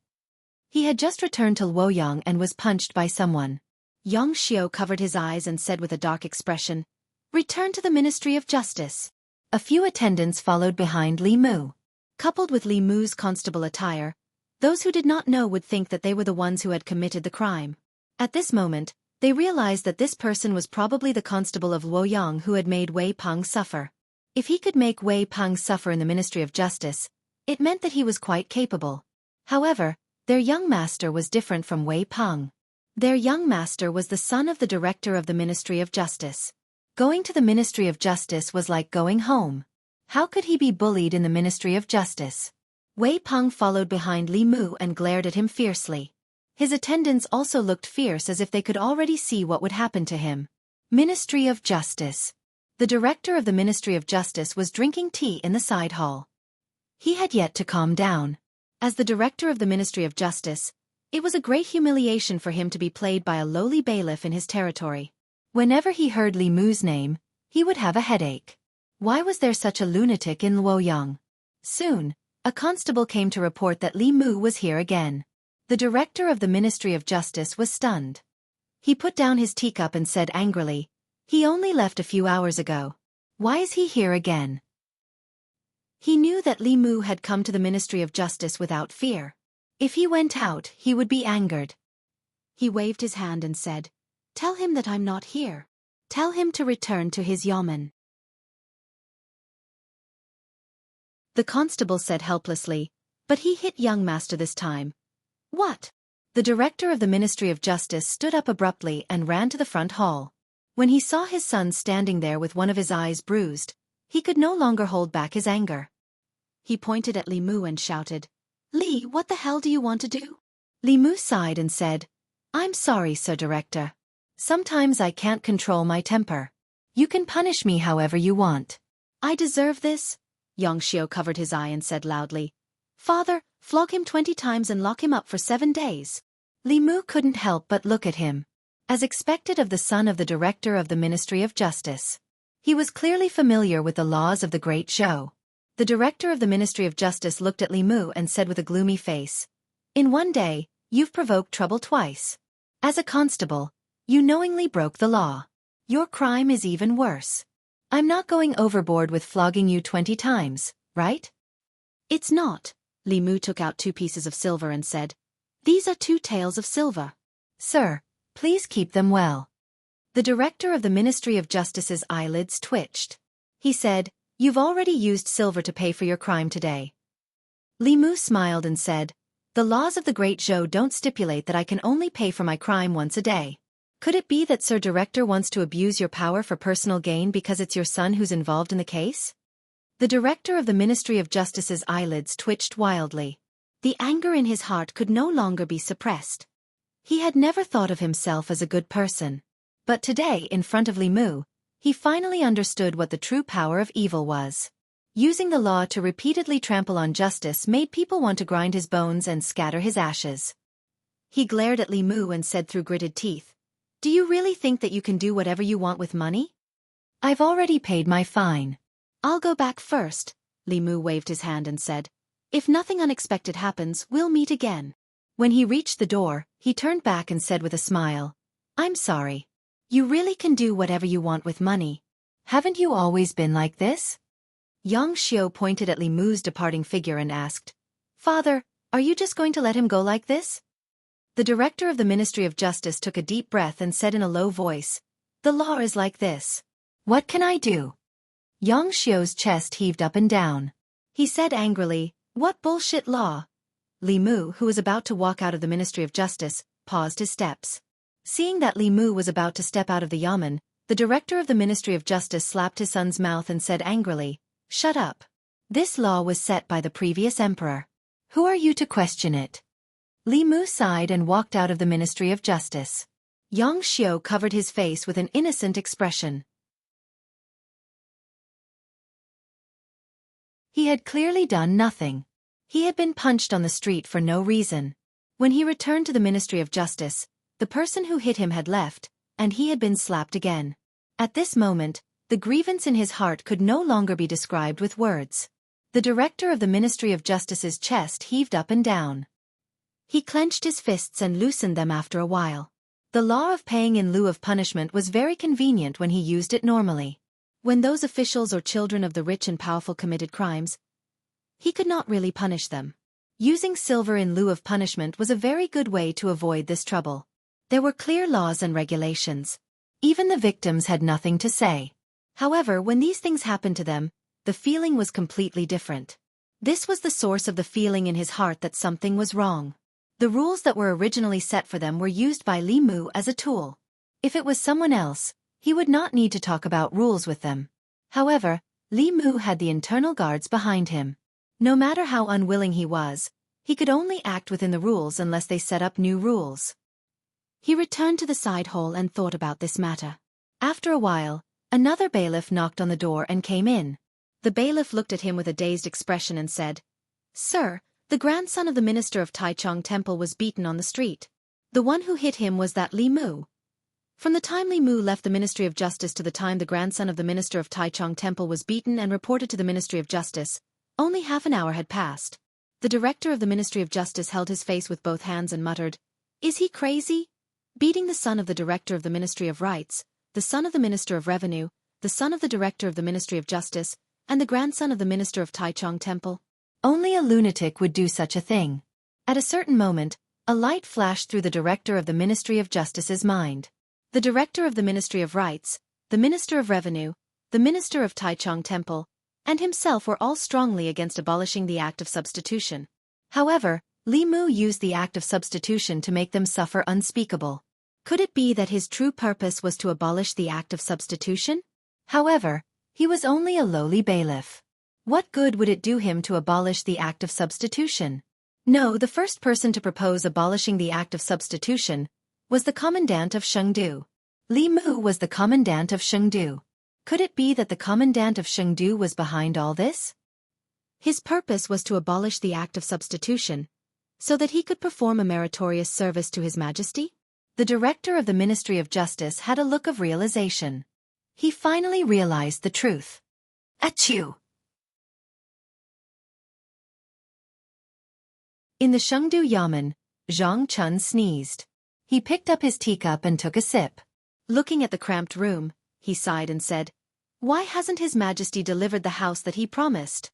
He had just returned to Luoyang and was punched by someone. Xianxia covered his eyes and said with a dark expression, "Return to the Ministry of Justice." A few attendants followed behind Li Mu. Coupled with Li Mu's constable attire, those who did not know would think that they were the ones who had committed the crime. At this moment, they realized that this person was probably the constable of Luoyang who had made Wei Peng suffer. If he could make Wei Peng suffer in the Ministry of Justice, it meant that he was quite capable. However, their young master was different from Wei Peng. Their young master was the son of the director of the Ministry of Justice. Going to the Ministry of Justice was like going home. How could he be bullied in the Ministry of Justice? Wei Peng followed behind Li Mu and glared at him fiercely. His attendants also looked fierce as if they could already see what would happen to him. Ministry of Justice. The director of the Ministry of Justice was drinking tea in the side hall. He had yet to calm down. As the director of the Ministry of Justice, it was a great humiliation for him to be played by a lowly bailiff in his territory. Whenever he heard Li Mu's name, he would have a headache. Why was there such a lunatic in Luoyang? Soon, a constable came to report that Li Mu was here again. The director of the Ministry of Justice was stunned. He put down his teacup and said angrily, "He only left a few hours ago. Why is he here again?" He knew that Li Mu had come to the Ministry of Justice without fear. If he went out, he would be angered. He waved his hand and said, "Tell him that I'm not here. Tell him to return to his yamen." The constable said helplessly, "But he hit young master this time." "What?" The director of the Ministry of Justice stood up abruptly and ran to the front hall. When he saw his son standing there with one of his eyes bruised, he could no longer hold back his anger. He pointed at Li Mu and shouted, "Li, what the hell do you want to do?" Li Mu sighed and said, "I'm sorry, Sir Director. Sometimes I can't control my temper. You can punish me however you want." "I deserve this?" Xianxia covered his eye and said loudly, "Father, flog him 20 times and lock him up for 7 days." Li Mu couldn't help but look at him. As expected of the son of the director of the Ministry of Justice, he was clearly familiar with the laws of the great show. The director of the Ministry of Justice looked at Li Mu and said with a gloomy face, "In one day, you've provoked trouble twice. As a constable, you knowingly broke the law. Your crime is even worse. I'm not going overboard with flogging you 20 times, right?" "It's not." Li Mu took out 2 pieces of silver and said, "These are 2 taels of silver. Sir, please keep them well." The director of the Ministry of Justice's eyelids twitched. He said, "You've already used silver to pay for your crime today." Li Mu smiled and said, "The laws of the Great Zhou don't stipulate that I can only pay for my crime once a day. Could it be that Sir Director wants to abuse your power for personal gain because it's your son who's involved in the case?" The director of the Ministry of Justice's eyelids twitched wildly. The anger in his heart could no longer be suppressed. He had never thought of himself as a good person. But today, in front of Li Mu, he finally understood what the true power of evil was. Using the law to repeatedly trample on justice made people want to grind his bones and scatter his ashes. He glared at Li Mu and said through gritted teeth, "Do you really think that you can do whatever you want with money? I've already paid my fine. I'll go back first." Li Mu waved his hand and said, "If nothing unexpected happens, we'll meet again." When he reached the door, he turned back and said with a smile, "I'm sorry. You really can do whatever you want with money. Haven't you always been like this?" Xianxia pointed at Li Mu's departing figure and asked, "Father, are you just going to let him go like this?" The director of the Ministry of Justice took a deep breath and said in a low voice, "The law is like this. What can I do?" Xiao's chest heaved up and down. He said angrily, "What bullshit law?" Li Mu, who was about to walk out of the Ministry of Justice, paused his steps. Seeing that Li Mu was about to step out of the yamen, the director of the Ministry of Justice slapped his son's mouth and said angrily, "Shut up. This law was set by the previous emperor. Who are you to question it?" Li Mu sighed and walked out of the Ministry of Justice. Xianxia covered his face with an innocent expression. He had clearly done nothing. He had been punched on the street for no reason. When he returned to the Ministry of Justice, the person who hit him had left, and he had been slapped again. At this moment, the grievance in his heart could no longer be described with words. The director of the Ministry of Justice's chest heaved up and down. He clenched his fists and loosened them after a while. The law of paying in lieu of punishment was very convenient when he used it normally. When those officials or children of the rich and powerful committed crimes, he could not really punish them. Using silver in lieu of punishment was a very good way to avoid this trouble. There were clear laws and regulations. Even the victims had nothing to say. However, when these things happened to them, the feeling was completely different. This was the source of the feeling in his heart that something was wrong. The rules that were originally set for them were used by Li Mu as a tool. If it was someone else, he would not need to talk about rules with them. However, Li Mu had the internal guards behind him. No matter how unwilling he was, he could only act within the rules unless they set up new rules. He returned to the side hall and thought about this matter. After a while, another bailiff knocked on the door and came in. The bailiff looked at him with a dazed expression and said, "Sir, the grandson of the minister of Taichung Temple was beaten on the street. The one who hit him was that Li Mu." From the time Li Mu left the Ministry of Justice to the time the grandson of the minister of Taichung Temple was beaten and reported to the Ministry of Justice, only half an hour had passed. The director of the Ministry of Justice held his face with both hands and muttered, "Is he crazy? Beating the son of the director of the Ministry of Rights, the son of the Minister of Revenue, the son of the director of the Ministry of Justice, and the grandson of the minister of Taichung Temple? Only a lunatic would do such a thing." At a certain moment, a light flashed through the director of the Ministry of Justice's mind. The director of the Ministry of Rights, the Minister of Revenue, the Minister of Taichung Temple, and himself were all strongly against abolishing the Act of Substitution. However, Li Mu used the Act of Substitution to make them suffer unspeakable. Could it be that his true purpose was to abolish the Act of Substitution? However, he was only a lowly bailiff. What good would it do him to abolish the Act of Substitution? No, the first person to propose abolishing the Act of Substitution was the commandant of Chengdu. Li Mu was the commandant of Chengdu. Could it be that the commandant of Chengdu was behind all this? His purpose was to abolish the Act of Substitution, so that he could perform a meritorious service to His Majesty? The director of the Ministry of Justice had a look of realization. He finally realized the truth. Achoo! In the Chengdu Yamen, Zhang Chun sneezed. He picked up his teacup and took a sip. Looking at the cramped room, he sighed and said, "Why hasn't His Majesty delivered the house that he promised?"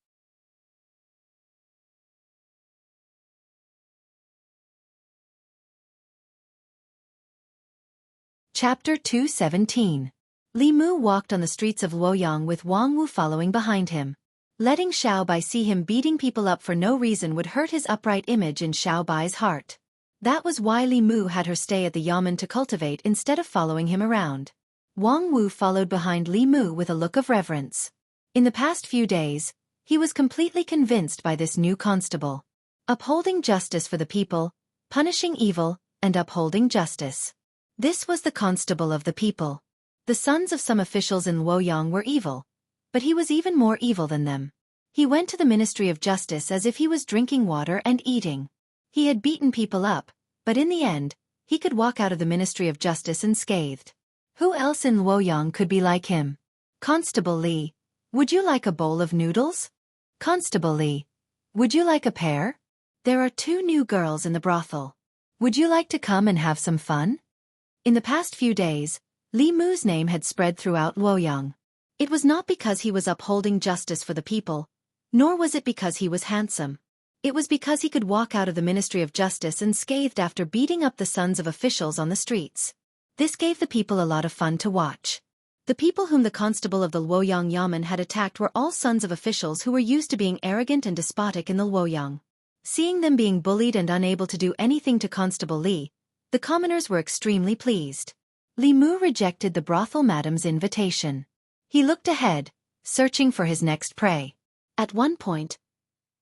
Chapter 217. Li Mu walked on the streets of Luoyang with Wang Wu following behind him. Letting Xiao Bai see him beating people up for no reason would hurt his upright image in Xiao Bai's heart. That was why Li Mu had her stay at the yamen to cultivate instead of following him around. Wang Wu followed behind Li Mu with a look of reverence. In the past few days, he was completely convinced by this new constable. Upholding justice for the people, punishing evil, and upholding justice. This was the constable of the people. The sons of some officials in Luoyang were evil, but he was even more evil than them. He went to the Ministry of Justice as if he was drinking water and eating. He had beaten people up, but in the end, he could walk out of the Ministry of Justice unscathed. Who else in Luoyang could be like him? Constable Li, would you like a bowl of noodles? Constable Li, would you like a pear? There are 2 new girls in the brothel. Would you like to come and have some fun? In the past few days, Li Mu's name had spread throughout Luoyang. It was not because he was upholding justice for the people, nor was it because he was handsome. It was because he could walk out of the Ministry of Justice unscathed after beating up the sons of officials on the streets. This gave the people a lot of fun to watch. The people whom the constable of the Luoyang Yamen had attacked were all sons of officials who were used to being arrogant and despotic in the Luoyang. Seeing them being bullied and unable to do anything to Constable Li, the commoners were extremely pleased. Li Mu rejected the brothel madam's invitation. He looked ahead, searching for his next prey. At one point,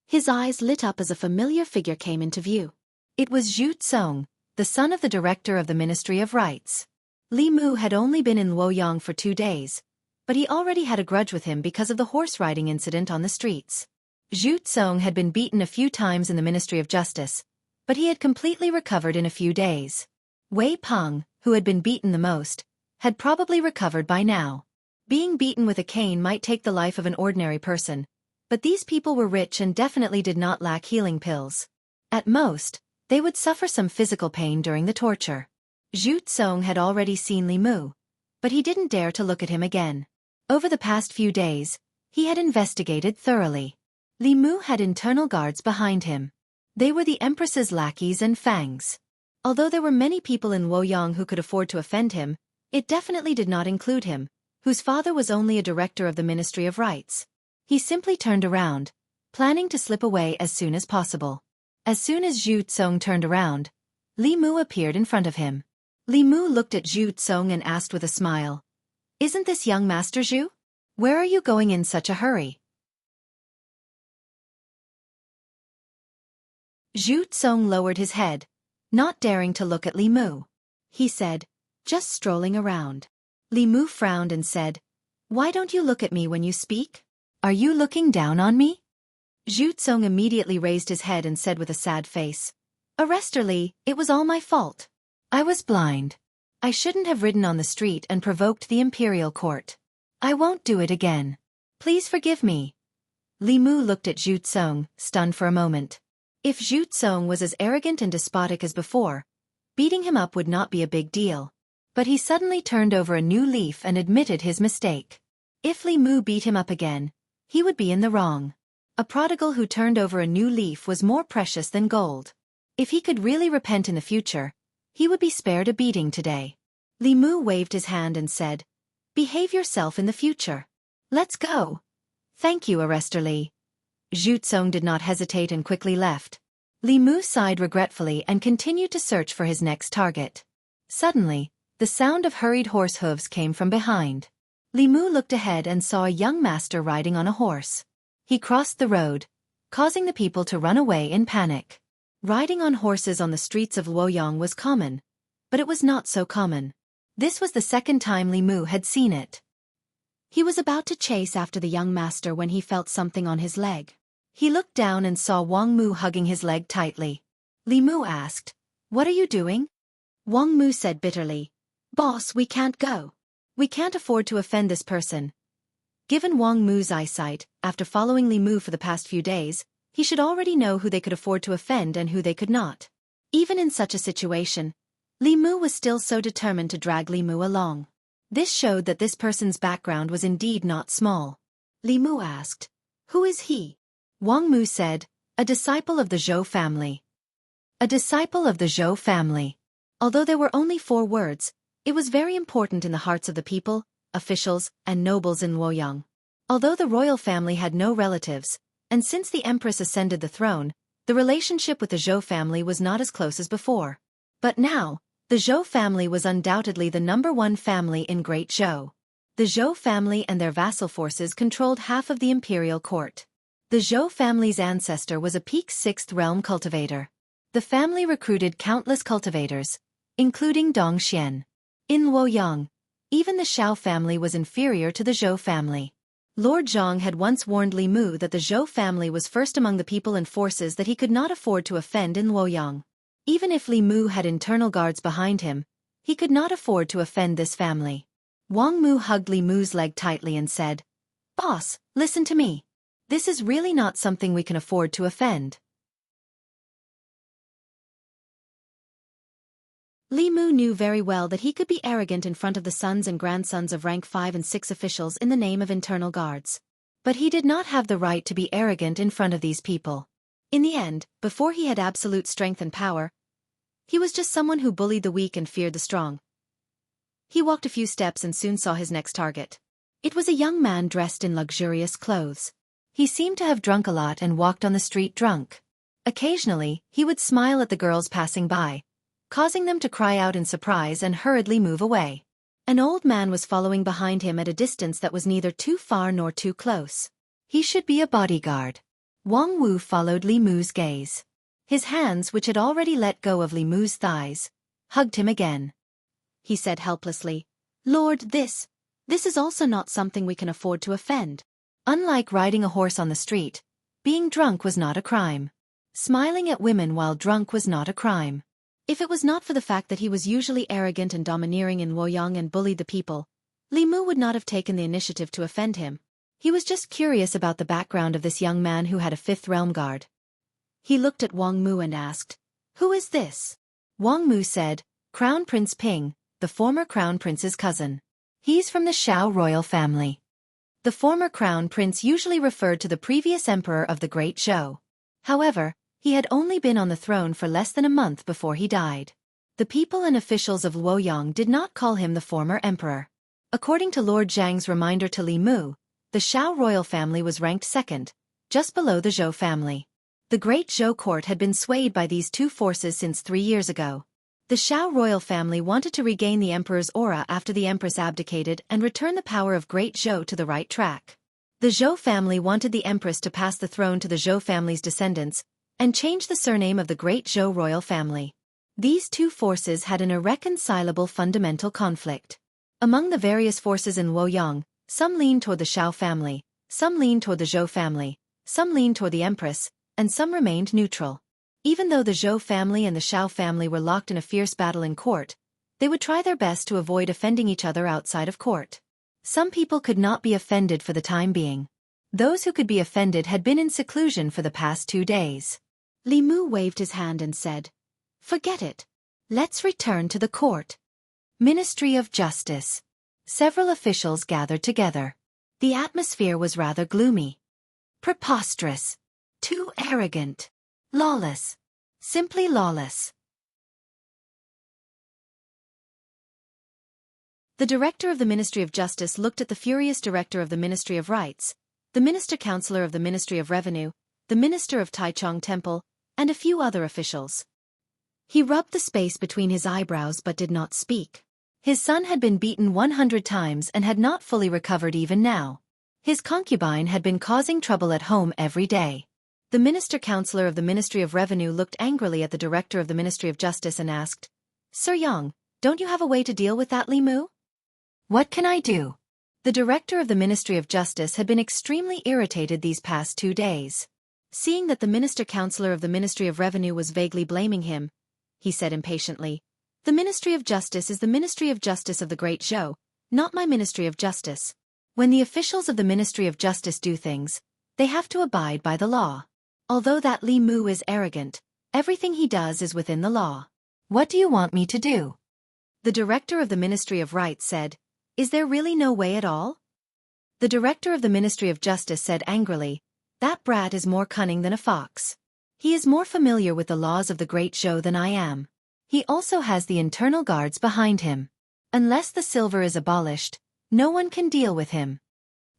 his eyes lit up as a familiar figure came into view. It was Zhu Tsong, the son of the director of the Ministry of Rights. Li Mu had only been in Luoyang for 2 days, but he already had a grudge with him because of the horse riding incident on the streets. Zhu Tsong had been beaten a few times in the Ministry of Justice, but he had completely recovered in a few days. Wei Peng, who had been beaten the most, had probably recovered by now. Being beaten with a cane might take the life of an ordinary person, But these people were rich and definitely did not lack healing pills. At most, they would suffer some physical pain during the torture. Zhu Tsong had already seen Li Mu, but he didn't dare to look at him again. Over the past few days, he had investigated thoroughly. Li Mu had internal guards behind him. They were the Empress's lackeys and fangs. Although there were many people in Luoyang who could afford to offend him, it definitely did not include him, whose father was only a director of the Ministry of Rights. He simply turned around, planning to slip away as soon as possible. As soon as Zhu Tsong turned around, Li Mu appeared in front of him. Li Mu looked at Zhu Tsong and asked with a smile, "Isn't this young Master Zhu? Where are you going in such a hurry?" Zhu Tsong lowered his head, not daring to look at Li Mu. He said, "Just strolling around." Li Mu frowned and said, "Why don't you look at me when you speak? Are you looking down on me?" Zhu Tsong immediately raised his head and said with a sad face, "Arrestor Li, it was all my fault. I was blind. I shouldn't have ridden on the street and provoked the imperial court. I won't do it again. Please forgive me." Li Mu looked at Zhu Tsong, stunned for a moment. If Zhu Tsong was as arrogant and despotic as before, beating him up would not be a big deal. But he suddenly turned over a new leaf and admitted his mistake. If Li Mu beat him up again, he would be in the wrong. A prodigal who turned over a new leaf was more precious than gold. If he could really repent in the future, he would be spared a beating today. Li Mu waved his hand and said, "Behave yourself in the future. Let's go." "Thank you, Arrestor Li." Zhu Tsong did not hesitate and quickly left. Li Mu sighed regretfully and continued to search for his next target. Suddenly, the sound of hurried horse hooves came from behind. Li Mu looked ahead and saw a young master riding on a horse. He crossed the road, causing the people to run away in panic. Riding on horses on the streets of Luoyang was common, but it was not so common. This was the second time Li Mu had seen it. He was about to chase after the young master when he felt something on his leg. He looked down and saw Wang Mu hugging his leg tightly. Li Mu asked, "What are you doing?" Wang Mu said bitterly, "Boss, we can't go. We can't afford to offend this person." Given Wang Mu's eyesight, after following Li Mu for the past few days, he should already know who they could afford to offend and who they could not. Even in such a situation, Li Mu was still so determined to drag Li Mu along. This showed that this person's background was indeed not small. Li Mu asked, "Who is he?" Wang Mu said, "A disciple of the Zhou family." A disciple of the Zhou family. Although there were only 4 words, it was very important in the hearts of the people, officials, and nobles in Luoyang. Although the royal family had no relatives, and since the empress ascended the throne, the relationship with the Zhou family was not as close as before. But now, the Zhou family was undoubtedly the #1 family in Great Zhou. The Zhou family and their vassal forces controlled half of the imperial court. The Zhou family's ancestor was a peak 6th realm cultivator. The family recruited countless cultivators, including Dong Xian. In Luoyang, even the Xiao family was inferior to the Zhou family. Lord Zhang had once warned Li Mu that the Zhou family was first among the people and forces that he could not afford to offend in Luoyang. Even if Li Mu had internal guards behind him, he could not afford to offend this family. Wang Mu hugged Li Mu's leg tightly and said, "Boss, listen to me. This is really not something we can afford to offend." Li Mu knew very well that he could be arrogant in front of the sons and grandsons of rank 5 and 6 officials in the name of internal guards. But he did not have the right to be arrogant in front of these people. In the end, before he had absolute strength and power, he was just someone who bullied the weak and feared the strong. He walked a few steps and soon saw his next target. It was a young man dressed in luxurious clothes. He seemed to have drunk a lot and walked on the street drunk. Occasionally, he would smile at the girls passing by, causing them to cry out in surprise and hurriedly move away. An old man was following behind him at a distance that was neither too far nor too close. He should be a bodyguard. Wang Wu followed Li Mu's gaze. His hands, which had already let go of Li Mu's thighs, hugged him again. He said helplessly, "Lord, this is also not something we can afford to offend." Unlike riding a horse on the street, being drunk was not a crime. Smiling at women while drunk was not a crime. If it was not for the fact that he was usually arrogant and domineering in Luoyang and bullied the people, Li Mu would not have taken the initiative to offend him. He was just curious about the background of this young man who had a fifth realm guard. He looked at Wang Mu and asked, "Who is this?" Wang Mu said, "Crown Prince Ping, the former crown prince's cousin. He's from the Xiao royal family." The former crown prince usually referred to the previous emperor of the Great Zhou. However, he had only been on the throne for less than a month before he died. The people and officials of Luoyang did not call him the former emperor. According to Lord Zhang's reminder to Li Mu, the Xiao royal family was ranked second, just below the Zhou family. The Great Zhou court had been swayed by these two forces since 3 years ago. The Xiao royal family wanted to regain the emperor's aura after the empress abdicated and return the power of Great Zhou to the right track. The Zhou family wanted the empress to pass the throne to the Zhou family's descendants and change the surname of the Great Zhou royal family. These two forces had an irreconcilable fundamental conflict. Among the various forces in Luoyang, some leaned toward the Xiao family, some leaned toward the Zhou family, some leaned toward the empress, and some remained neutral. Even though the Zhou family and the Xiao family were locked in a fierce battle in court, they would try their best to avoid offending each other outside of court. Some people could not be offended for the time being. Those who could be offended had been in seclusion for the past 2 days. Li Mu waved his hand and said, "Forget it. Let's return to the court." Ministry of Justice. Several officials gathered together. The atmosphere was rather gloomy. Preposterous. Too arrogant. Lawless. Simply lawless. The director of the Ministry of Justice looked at the furious director of the Ministry of Rights, the minister-counselor of the Ministry of Revenue, the minister of Taichung Temple, and a few other officials. He rubbed the space between his eyebrows but did not speak. His son had been beaten 100 times and had not fully recovered even now. His concubine had been causing trouble at home every day. The minister-counselor of the Ministry of Revenue looked angrily at the director of the Ministry of Justice and asked, "Sir Yang, don't you have a way to deal with that, Li Mu?" "What can I do?" The director of the Ministry of Justice had been extremely irritated these past 2 days. Seeing that the minister-counselor of the Ministry of Revenue was vaguely blaming him, he said impatiently, "The Ministry of Justice is the Ministry of Justice of the Great Zhou, not my Ministry of Justice. When the officials of the Ministry of Justice do things, they have to abide by the law. Although that Li Mu is arrogant, everything he does is within the law. What do you want me to do?" The director of the Ministry of Rights said, "Is there really no way at all?" The director of the Ministry of Justice said angrily, "That brat is more cunning than a fox. He is more familiar with the laws of the Great Zhou than I am. He also has the internal guards behind him. Unless the silver is abolished, no one can deal with him."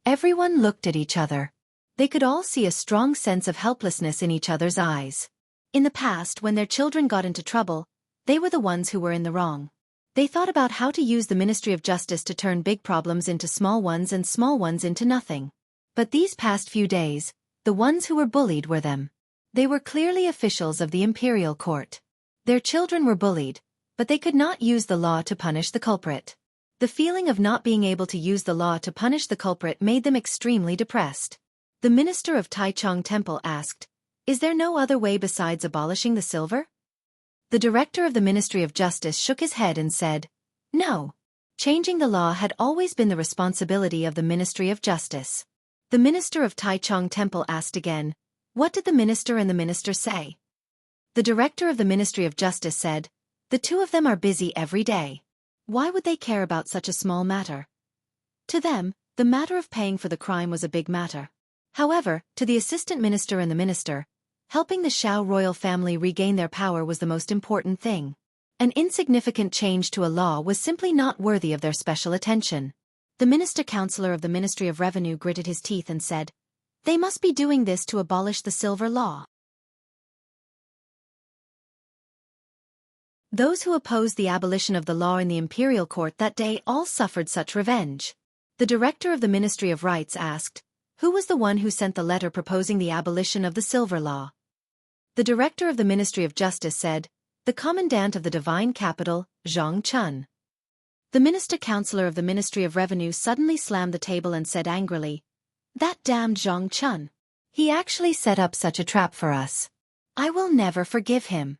Everyone looked at each other. They could all see a strong sense of helplessness in each other's eyes. In the past, when their children got into trouble, they were the ones who were in the wrong. They thought about how to use the Ministry of Justice to turn big problems into small ones and small ones into nothing. But these past few days, the ones who were bullied were them. They were clearly officials of the imperial court. Their children were bullied, but they could not use the law to punish the culprit. The feeling of not being able to use the law to punish the culprit made them extremely depressed. The minister of Taichung Temple asked, "Is there no other way besides abolishing the silver?" The director of the Ministry of Justice shook his head and said, "No. Changing the law had always been the responsibility of the Ministry of Justice." The minister of Taichung Temple asked again, "What did the minister and the minister say?" The director of the Ministry of Justice said, "The two of them are busy every day. Why would they care about such a small matter?" To them, the matter of paying for the crime was a big matter. However, to the assistant minister and the minister, helping the Xiao royal family regain their power was the most important thing. An insignificant change to a law was simply not worthy of their special attention. The minister-counselor of the Ministry of Revenue gritted his teeth and said, "They must be doing this to abolish the silver law." Those who opposed the abolition of the law in the imperial court that day all suffered such revenge. The director of the Ministry of Rights asked, "Who was the one who sent the letter proposing the abolition of the silver law?" The director of the Ministry of Justice said, "The commandant of the divine capital, Zhang Chun." The minister-counselor of the Ministry of Revenue suddenly slammed the table and said angrily, "That damned Zhang Chun. He actually set up such a trap for us. I will never forgive him."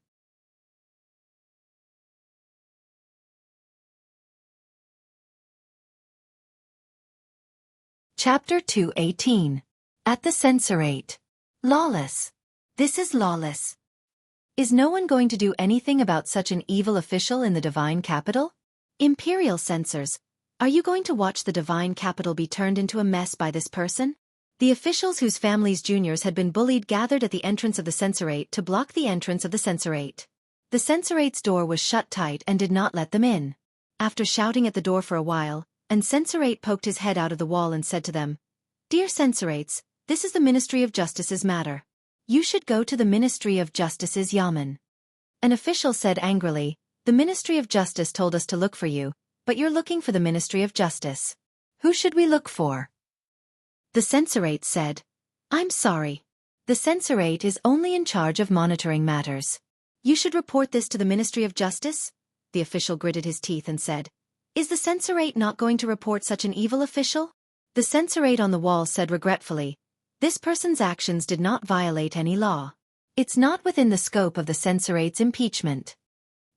Chapter 218. At the Censorate. Lawless. This is lawless. Is no one going to do anything about such an evil official in the divine capital? Imperial censors, are you going to watch the divine capital be turned into a mess by this person? The officials whose families' juniors had been bullied gathered at the entrance of the censorate to block the entrance of the censorate. The censorate's door was shut tight and did not let them in. After shouting at the door for a while, and censorate poked his head out of the wall and said to them, "Dear censorates, this is the Ministry of Justice's matter. You should go to the Ministry of Justice's yamen." An official said angrily, "The Ministry of Justice told us to look for you, but you're looking for the Ministry of Justice. Who should we look for?" The censorate said, "I'm sorry. The censorate is only in charge of monitoring matters. You should report this to the Ministry of Justice?" The official gritted his teeth and said, "Is the censorate not going to report such an evil official?" The censorate on the wall said regretfully, "This person's actions did not violate any law. It's not within the scope of the censorate's impeachment."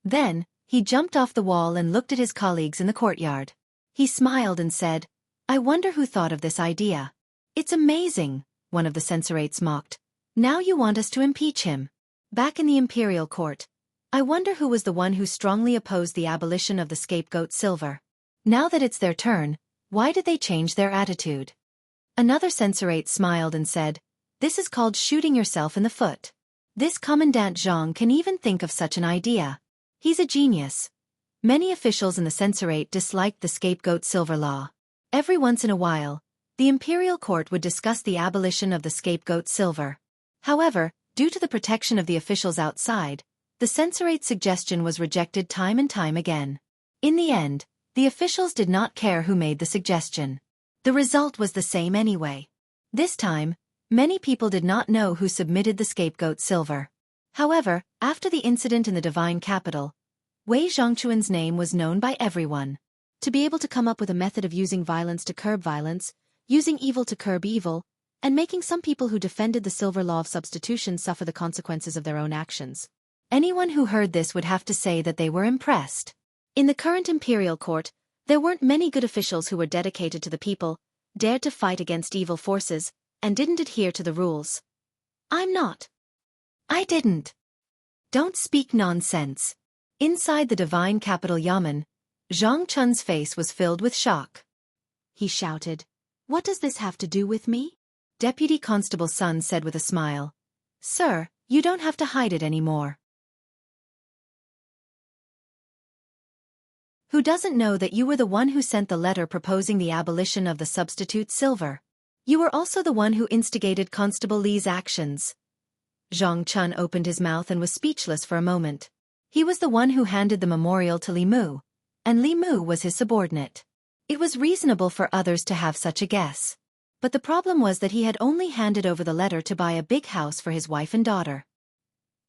Then, he jumped off the wall and looked at his colleagues in the courtyard. He smiled and said, "I wonder who thought of this idea." "It's amazing," one of the censorates mocked. "Now you want us to impeach him." Back in the imperial court, I wonder who was the one who strongly opposed the abolition of the scapegoat silver. Now that it's their turn, why did they change their attitude? Another censorate smiled and said, "This is called shooting yourself in the foot. This Commandant Zhang can even think of such an idea. He's a genius." Many officials in the censorate disliked the scapegoat silver law. Every once in a while, the imperial court would discuss the abolition of the scapegoat silver. However, due to the protection of the officials outside, the censorate's suggestion was rejected time and time again. In the end, the officials did not care who made the suggestion. The result was the same anyway. This time, many people did not know who submitted the scapegoat silver. However, after the incident in the divine capital, Wei Zhongquan's name was known by everyone. To be able to come up with a method of using violence to curb violence, using evil to curb evil, and making some people who defended the silver law of substitution suffer the consequences of their own actions. Anyone who heard this would have to say that they were impressed. In the current imperial court, there weren't many good officials who were dedicated to the people, dared to fight against evil forces, and didn't adhere to the rules. "I'm not. I didn't. Don't speak nonsense." Inside the divine capital yamen, Zhang Chun's face was filled with shock. He shouted, "What does this have to do with me?" Deputy Constable Sun said with a smile, "Sir, you don't have to hide it anymore. Who doesn't know that you were the one who sent the letter proposing the abolition of the substitute silver? You were also the one who instigated Constable Li's actions." Zhang Chun opened his mouth and was speechless for a moment. He was the one who handed the memorial to Li Mu, and Li Mu was his subordinate. It was reasonable for others to have such a guess. But the problem was that he had only handed over the letter to buy a big house for his wife and daughter.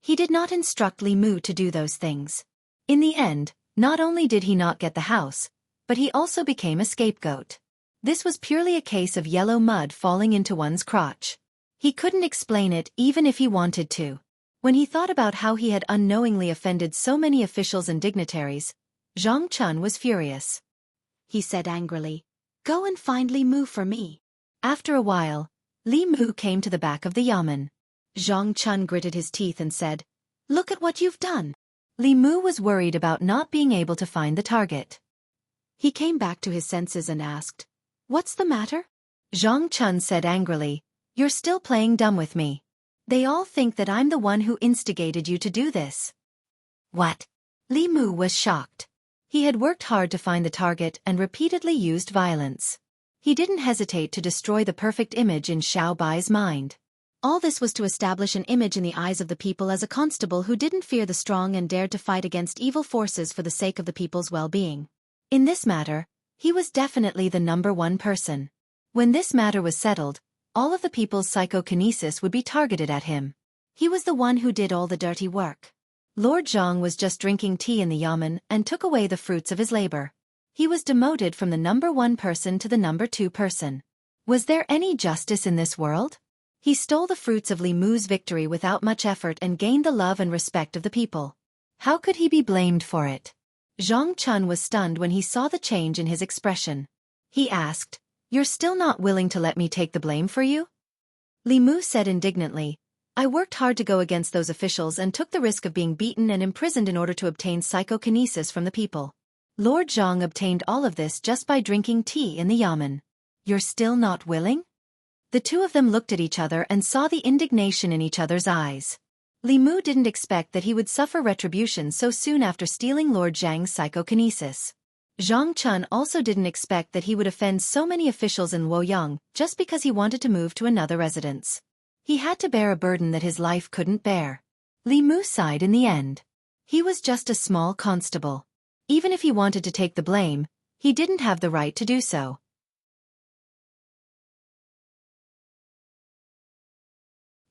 He did not instruct Li Mu to do those things. In the end, not only did he not get the house, but he also became a scapegoat. This was purely a case of yellow mud falling into one's crotch. He couldn't explain it even if he wanted to. When he thought about how he had unknowingly offended so many officials and dignitaries, Zhang Chun was furious. He said angrily, "Go and find Li Mu for me." After a while, Li Mu came to the back of the yamen. Zhang Chun gritted his teeth and said, "Look at what you've done." Li Mu was worried about not being able to find the target. He came back to his senses and asked, "What's the matter?" Zhang Chun said angrily, "You're still playing dumb with me. They all think that I'm the one who instigated you to do this." "What?" Li Mu was shocked. He had worked hard to find the target and repeatedly used violence. He didn't hesitate to destroy the perfect image in Xiao Bai's mind. All this was to establish an image in the eyes of the people as a constable who didn't fear the strong and dared to fight against evil forces for the sake of the people's well-being. In this matter, he was definitely the #1 person. When this matter was settled, all of the people's psychokinesis would be targeted at him. He was the one who did all the dirty work. Lord Zhang was just drinking tea in the yamen and took away the fruits of his labor. He was demoted from the #1 person to the #2 person. Was there any justice in this world? He stole the fruits of Li Mu's victory without much effort and gained the love and respect of the people. How could he be blamed for it? Zhang Chun was stunned when he saw the change in his expression. He asked, You're still not willing to let me take the blame for you? Li Mu said indignantly. I worked hard to go against those officials and took the risk of being beaten and imprisoned in order to obtain psychokinesis from the people. Lord Zhang obtained all of this just by drinking tea in the yamen. You're still not willing? The two of them looked at each other and saw the indignation in each other's eyes. Li Mu didn't expect that he would suffer retribution so soon after stealing Lord Zhang's psychokinesis. Zhang Chun also didn't expect that he would offend so many officials in Luoyang just because he wanted to move to another residence. He had to bear a burden that his life couldn't bear. Li Mu sighed in the end. He was just a small constable. Even if he wanted to take the blame, he didn't have the right to do so.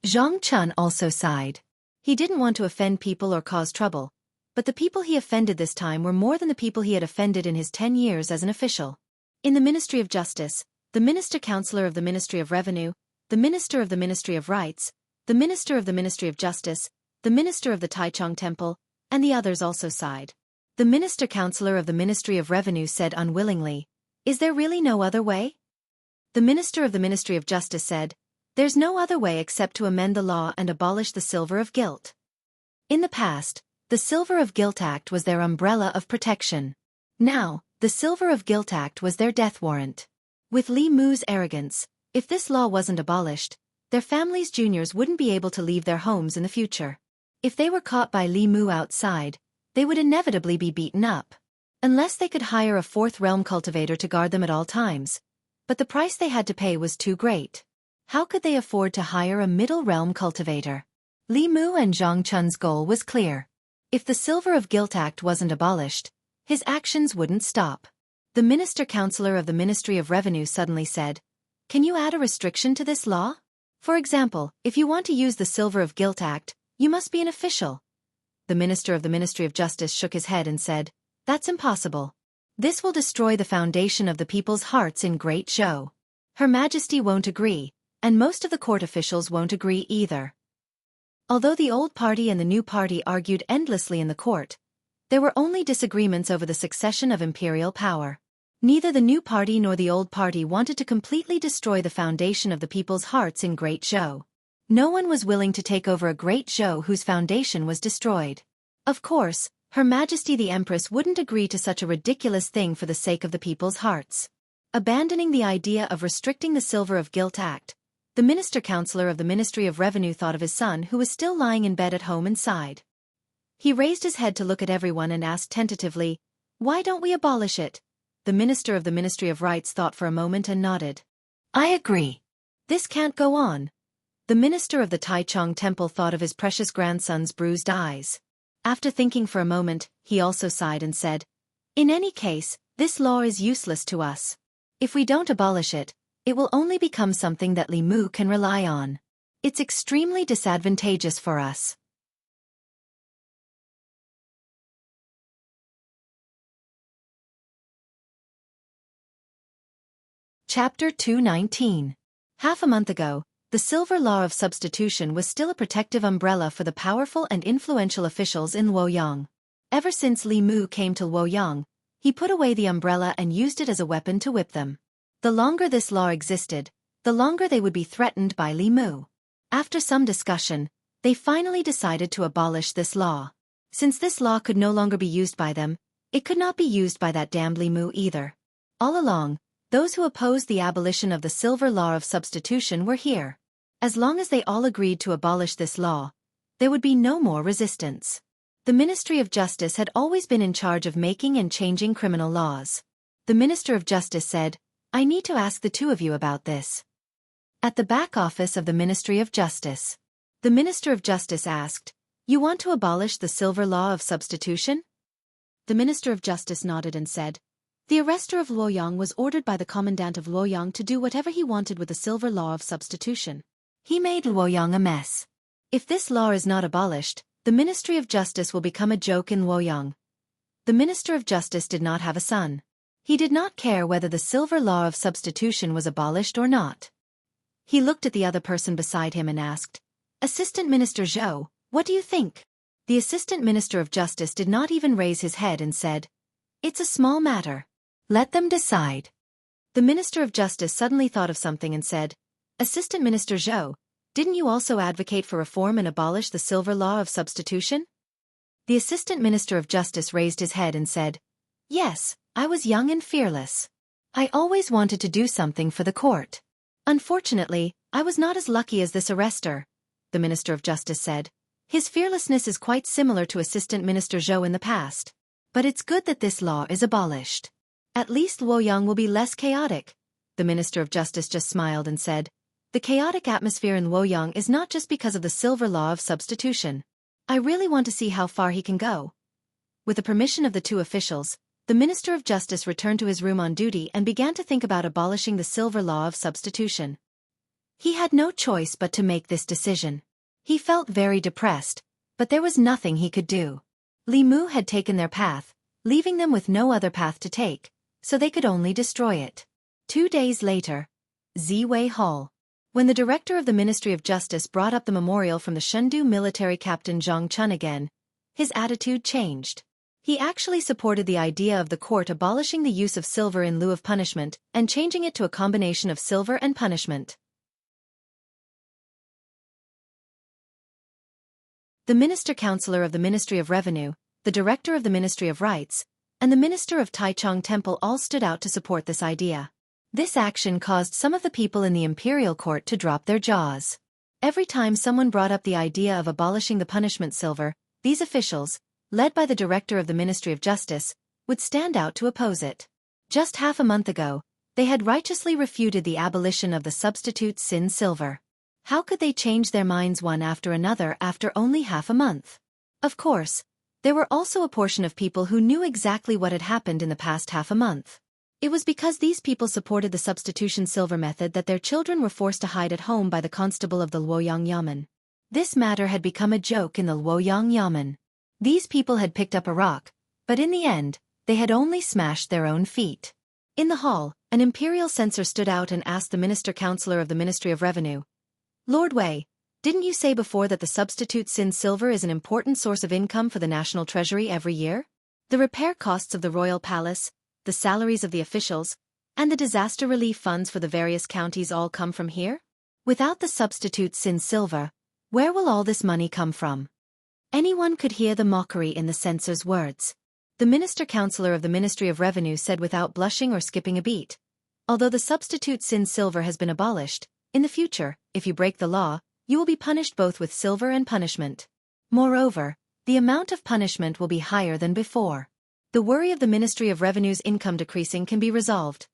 Zhang Chun also sighed. He didn't want to offend people or cause trouble, but the people he offended this time were more than the people he had offended in his 10 years as an official. In the Ministry of Justice, the Minister-Counselor of the Ministry of Revenue, the Minister of the Ministry of Rights, the Minister of the Ministry of Justice, the Minister of the Taichung Temple, and the others also sighed. The Minister-Counselor of the Ministry of Revenue said unwillingly, "Is there really no other way?" The Minister of the Ministry of Justice said, "There's no other way except to amend the law and abolish the Silver of Guilt." In the past, the Silver of Guilt Act was their umbrella of protection. Now, the Silver of Guilt Act was their death warrant. With Li Mu's arrogance, if this law wasn't abolished, their family's juniors wouldn't be able to leave their homes in the future. If they were caught by Li Mu outside, they would inevitably be beaten up. Unless they could hire a fourth realm cultivator to guard them at all times. But the price they had to pay was too great. How could they afford to hire a middle realm cultivator? Li Mu and Zhang Chun's goal was clear. If the Silver of Guilt Act wasn't abolished, his actions wouldn't stop. The Minister-Counselor of the Ministry of Revenue suddenly said, "Can you add a restriction to this law? For example, if you want to use the Silver of Guilt Act, you must be an official." The Minister of the Ministry of Justice shook his head and said, "That's impossible. This will destroy the foundation of the people's hearts in Great Show. Her Majesty won't agree, and most of the court officials won't agree either." Although the old party and the new party argued endlessly in the court, there were only disagreements over the succession of imperial power. Neither the new party nor the old party wanted to completely destroy the foundation of the people's hearts in Great Zhou. No one was willing to take over a Great Zhou whose foundation was destroyed. Of course, Her Majesty the Empress wouldn't agree to such a ridiculous thing for the sake of the people's hearts. Abandoning the idea of restricting the Silver of Guilt Act, the Minister-Counselor of the Ministry of Revenue thought of his son who was still lying in bed at home and sighed. He raised his head to look at everyone and asked tentatively, "Why don't we abolish it?" The Minister of the Ministry of Rights thought for a moment and nodded. "I agree. This can't go on." The Minister of the Taichung Temple thought of his precious grandson's bruised eyes. After thinking for a moment, he also sighed and said, "In any case, this law is useless to us. If we don't abolish it, it will only become something that Li Mu can rely on. It's extremely disadvantageous for us." Chapter 219. Half a month ago, the Silver Law of Substitution was still a protective umbrella for the powerful and influential officials in Luoyang. Ever since Li Mu came to Luoyang, he put away the umbrella and used it as a weapon to whip them. The longer this law existed, the longer they would be threatened by Li Mu. After some discussion, they finally decided to abolish this law. Since this law could no longer be used by them, it could not be used by that damned Li Mu either. All along, those who opposed the abolition of the Silver Law of Substitution were here. As long as they all agreed to abolish this law, there would be no more resistance. The Ministry of Justice had always been in charge of making and changing criminal laws. The Minister of Justice said, "I need to ask the two of you about this." At the back office of the Ministry of Justice, the Minister of Justice asked, "You want to abolish the Silver Law of Substitution?" The Minister of Justice nodded and said, "The arrestor of Luoyang was ordered by the Commandant of Luoyang to do whatever he wanted with the Silver Law of Substitution. He made Luoyang a mess. If this law is not abolished, the Ministry of Justice will become a joke in Luoyang." The Minister of Justice did not have a son. He did not care whether the Silver Law of Substitution was abolished or not. He looked at the other person beside him and asked, "Assistant Minister Zhou, what do you think?" The Assistant Minister of Justice did not even raise his head and said, "It's a small matter. Let them decide." The Minister of Justice suddenly thought of something and said, Assistant Minister Zhou, didn't you also advocate for reform and abolish the silver law of substitution? The Assistant Minister of Justice raised his head and said, Yes, I was young and fearless. I always wanted to do something for the court. Unfortunately, I was not as lucky as this arrestor, the Minister of Justice said. His fearlessness is quite similar to Assistant Minister Zhou in the past. But it's good that this law is abolished. At least Luoyang will be less chaotic. The Minister of Justice just smiled and said, The chaotic atmosphere in Luoyang is not just because of the silver law of substitution. I really want to see how far he can go. With the permission of the two officials, the Minister of Justice returned to his room on duty and began to think about abolishing the silver law of substitution. He had no choice but to make this decision. He felt very depressed, but there was nothing he could do. Li Mu had taken their path, leaving them with no other path to take, so they could only destroy it. 2 days later, Ziwei Hall. When the director of the Ministry of Justice brought up the memorial from the Shundu military captain Zhang Chun again, his attitude changed. He actually supported the idea of the court abolishing the use of silver in lieu of punishment and changing it to a combination of silver and punishment. The Minister-Counselor of the Ministry of Revenue, the Director of the Ministry of Rights, and the Minister of Taichung Temple all stood out to support this idea. This action caused some of the people in the imperial court to drop their jaws. Every time someone brought up the idea of abolishing the punishment silver, these officials, led by the Director of the Ministry of Justice, would stand out to oppose it. Just half a month ago, they had righteously refuted the abolition of the substitute sin silver. How could they change their minds one after another after only half a month? Of course, there were also a portion of people who knew exactly what had happened in the past half a month. It was because these people supported the substitution silver method that their children were forced to hide at home by the constable of the Luoyang Yamen. This matter had become a joke in the Luoyang Yamen. These people had picked up a rock, but in the end, they had only smashed their own feet. In the hall, an imperial censor stood out and asked the Minister-Counselor of the Ministry of Revenue, Lord Wei, didn't you say before that the substitute sin silver is an important source of income for the national treasury every year? The repair costs of the royal palace, the salaries of the officials, and the disaster relief funds for the various counties all come from here? Without the substitute sin silver, where will all this money come from? Anyone could hear the mockery in the censor's words. The Minister-Counselor of the Ministry of Revenue said without blushing or skipping a beat. Although the substitute sin silver has been abolished, in the future, if you break the law, you will be punished both with silver and punishment. Moreover, the amount of punishment will be higher than before. The worry of the Ministry of Revenue's income decreasing can be resolved.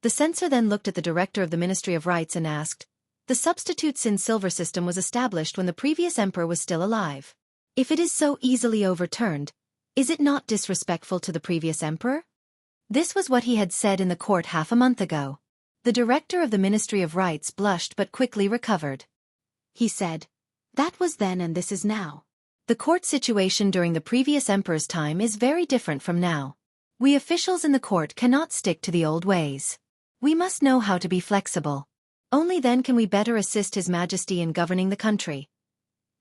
The censor then looked at the Director of the Ministry of Rights and asked, The substitute sin silver system was established when the previous emperor was still alive. If it is so easily overturned, is it not disrespectful to the previous emperor? This was what he had said in the court half a month ago. The Director of the Ministry of Rights blushed but quickly recovered. He said, That was then and this is now. The court situation during the previous emperor's time is very different from now. We officials in the court cannot stick to the old ways. We must know how to be flexible. Only then can we better assist His Majesty in governing the country.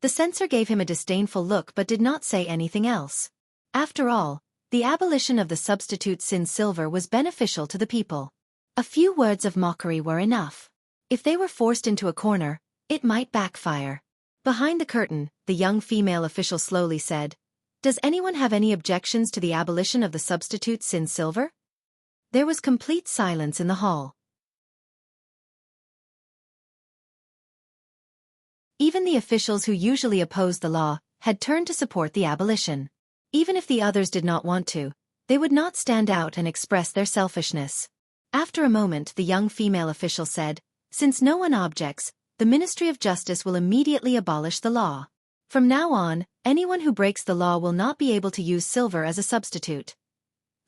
The censor gave him a disdainful look but did not say anything else. After all, the abolition of the substitute sin silver was beneficial to the people. A few words of mockery were enough. If they were forced into a corner, it might backfire. Behind the curtain, the young female official slowly said, Does anyone have any objections to the abolition of the substitute sin silver? There was complete silence in the hall. Even the officials who usually opposed the law had turned to support the abolition. Even if the others did not want to, they would not stand out and express their selfishness. After a moment, the young female official said, Since no one objects, the Ministry of Justice will immediately abolish the law. From now on, anyone who breaks the law will not be able to use silver as a substitute.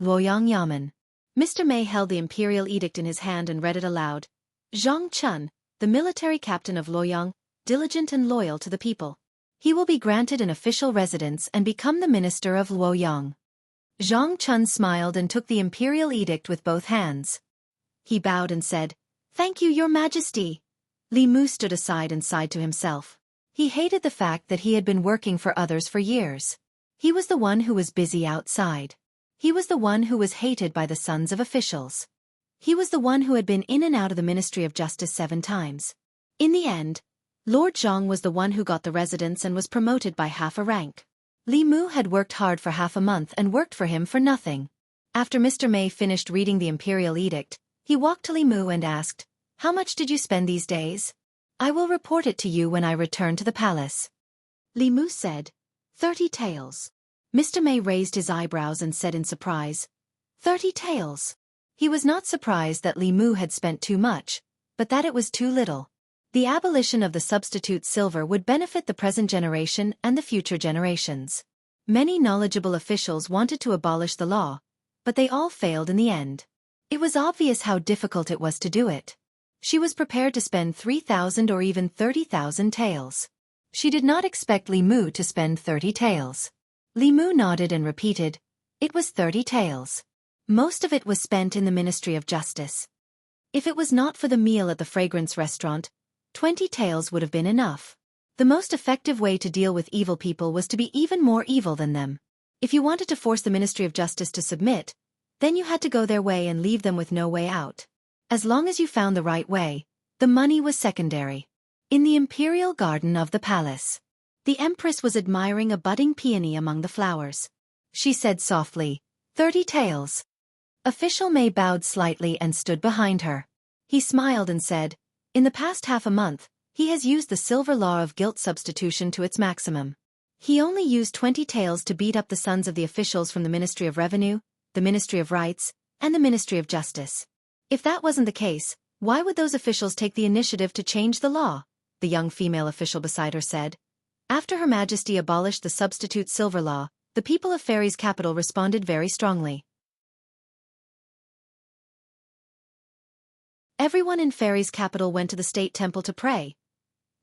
Luoyang Yamen. Mr. Mei held the imperial edict in his hand and read it aloud. Zhang Chun, the military captain of Luoyang, diligent and loyal to the people. He will be granted an official residence and become the minister of Luoyang. Zhang Chun smiled and took the imperial edict with both hands. He bowed and said, Thank you, Your Majesty. Li Mu stood aside and sighed to himself. He hated the fact that he had been working for others for years. He was the one who was busy outside. He was the one who was hated by the sons of officials. He was the one who had been in and out of the Ministry of Justice 7 times. In the end, Lord Zhang was the one who got the residence and was promoted by half a rank. Li Mu had worked hard for half a month and worked for him for nothing. After Mr. Mei finished reading the imperial edict, he walked to Li Mu and asked, "How much did you spend these days? I will report it to you when I return to the palace." Li Mu said, 30 taels. Mr. Mei raised his eyebrows and said in surprise, 30 taels. He was not surprised that Li Mu had spent too much, but that it was too little. The abolition of the substitute silver would benefit the present generation and the future generations. Many knowledgeable officials wanted to abolish the law, but they all failed in the end. It was obvious how difficult it was to do it. She was prepared to spend 3,000 or even 30,000 taels. She did not expect Li Mu to spend 30 taels. Li Mu nodded and repeated, "It was 30 taels. Most of it was spent in the Ministry of Justice. If it was not for the meal at the fragrance restaurant, 20 taels would have been enough." The most effective way to deal with evil people was to be even more evil than them. If you wanted to force the Ministry of Justice to submit, then you had to go their way and leave them with no way out. As long as you found the right way, the money was secondary. In the imperial garden of the palace, the empress was admiring a budding peony among the flowers. She said softly, 30 taels. Official Mei bowed slightly and stood behind her. He smiled and said, "In the past half a month, he has used the silver law of guilt substitution to its maximum. He only used 20 taels to beat up the sons of the officials from the Ministry of Revenue, the Ministry of Rights, and the Ministry of Justice. If that wasn't the case, why would those officials take the initiative to change the law?" The young female official beside her said. After Her Majesty abolished the substitute silver law, the people of Fairy's capital responded very strongly. Everyone in Fairy's capital went to the state temple to pray.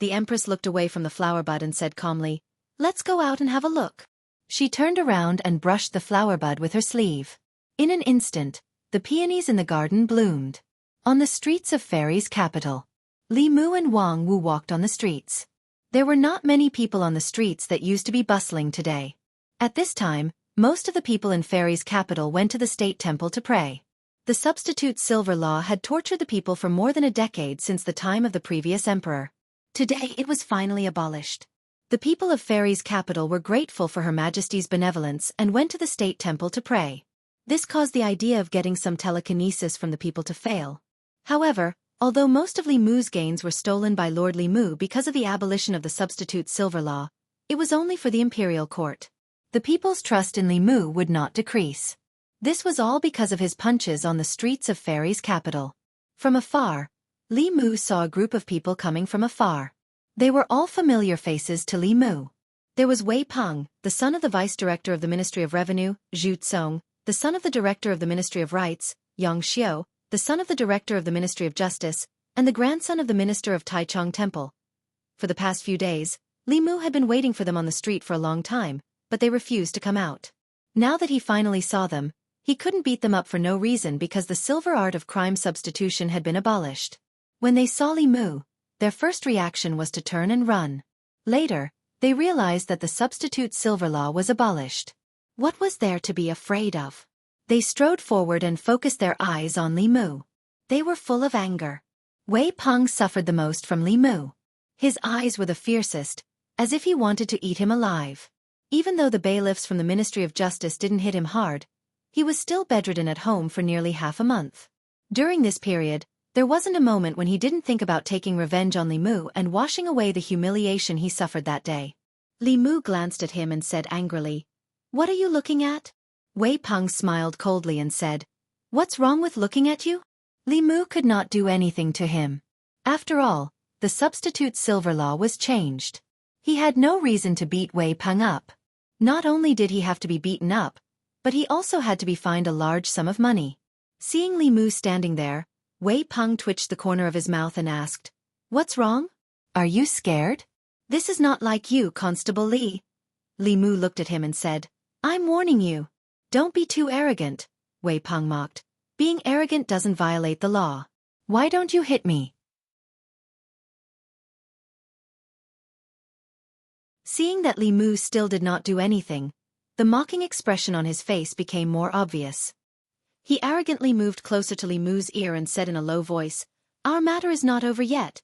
The empress looked away from the flower bud and said calmly, "Let's go out and have a look." She turned around and brushed the flower bud with her sleeve. In an instant, the peonies in the garden bloomed. On the streets of Fairy's capital, Li Mu and Wang Wu walked on the streets. There were not many people on the streets that used to be bustling today. At this time, most of the people in Fairy's capital went to the state temple to pray. The substitute silver law had tortured the people for more than a decade since the time of the previous emperor. Today it was finally abolished. The people of Fairy's capital were grateful for Her Majesty's benevolence and went to the state temple to pray. This caused the idea of getting some telekinesis from the people to fail. However, although most of Li Mu's gains were stolen by Lord Li Mu because of the abolition of the substitute silver law, it was only for the imperial court. The people's trust in Li Mu would not decrease. This was all because of his punches on the streets of Fairy's capital. From afar, Li Mu saw a group of people coming from afar. They were all familiar faces to Li Mu. There was Wei Peng, the son of the vice-director of the Ministry of Revenue, Zhu Tsong, the son of the director of the Ministry of Rights, Xianxia, the son of the director of the Ministry of Justice, and the grandson of the minister of Taichung Temple. For the past few days, Li Mu had been waiting for them on the street for a long time, but they refused to come out. Now that he finally saw them, he couldn't beat them up for no reason because the silver art of crime substitution had been abolished. When they saw Li Mu, their first reaction was to turn and run. Later, they realized that the substitute silver law was abolished. What was there to be afraid of? They strode forward and focused their eyes on Li Mu. They were full of anger. Wei Peng suffered the most from Li Mu. His eyes were the fiercest, as if he wanted to eat him alive. Even though the bailiffs from the Ministry of Justice didn't hit him hard, he was still bedridden at home for nearly half a month. During this period, there wasn't a moment when he didn't think about taking revenge on Li Mu and washing away the humiliation he suffered that day. Li Mu glanced at him and said angrily, "What are you looking at?" Wei Peng smiled coldly and said, "What's wrong with looking at you?" Li Mu could not do anything to him. After all, the substitute silver law was changed. He had no reason to beat Wei Peng up. Not only did he have to be beaten up, but he also had to be fined a large sum of money. Seeing Li Mu standing there, Wei Peng twitched the corner of his mouth and asked, "What's wrong? Are you scared?" "This is not like you, Constable Li." Li Mu looked at him and said, "I'm warning you. Don't be too arrogant," Wei Peng mocked. "Being arrogant doesn't violate the law. Why don't you hit me?" Seeing that Li Mu still did not do anything, the mocking expression on his face became more obvious. He arrogantly moved closer to Li Mu's ear and said in a low voice, "Our matter is not over yet."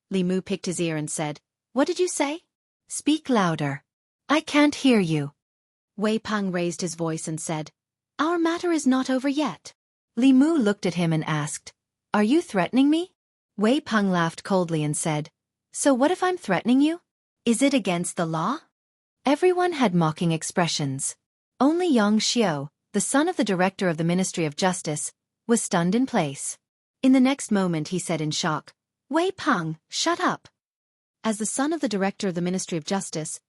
Li Mu picked his ear and said, "What did you say?" "Speak louder. I can't hear you." Wei Peng raised his voice and said, "Our matter is not over yet." Li Mu looked at him and asked, "Are you threatening me?" Wei Peng laughed coldly and said, "So what if I'm threatening you? Is it against the law?" Everyone had mocking expressions. Only Xianxia, the son of the director of the Ministry of Justice, was stunned in place. In the next moment he said in shock, "Wei Peng, shut up." As the son of the director of the Ministry of Justice,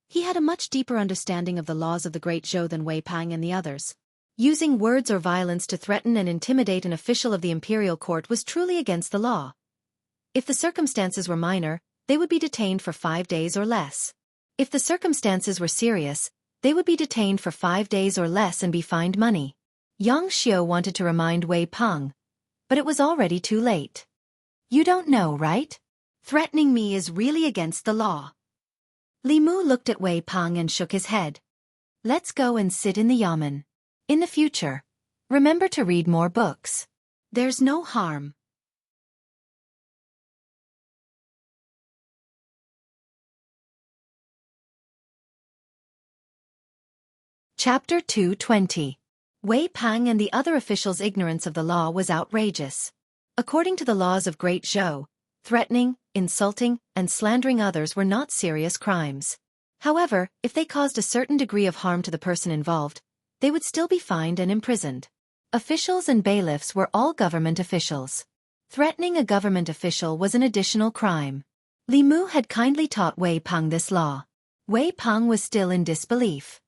he had a much deeper understanding of the laws of the Great Zhou than Wei Peng and the others. Using words or violence to threaten and intimidate an official of the imperial court was truly against the law. If the circumstances were minor, they would be detained for 5 days or less. If the circumstances were serious, they would be detained for 5 days or less and be fined money. Xianxia wanted to remind Wei Peng, but it was already too late. "You don't know, right? Threatening me is really against the law." Li Mu looked at Wei Peng and shook his head. "Let's go and sit in the yamen. In the future, remember to read more books. There's no harm." Chapter 220. Wei Peng and the other officials' ignorance of the law was outrageous. According to the laws of Great Zhou, threatening, insulting, and slandering others were not serious crimes. However, if they caused a certain degree of harm to the person involved, they would still be fined and imprisoned. Officials and bailiffs were all government officials. Threatening a government official was an additional crime. Li Mu had kindly taught Wei Peng this law. Wei Peng was still in disbelief.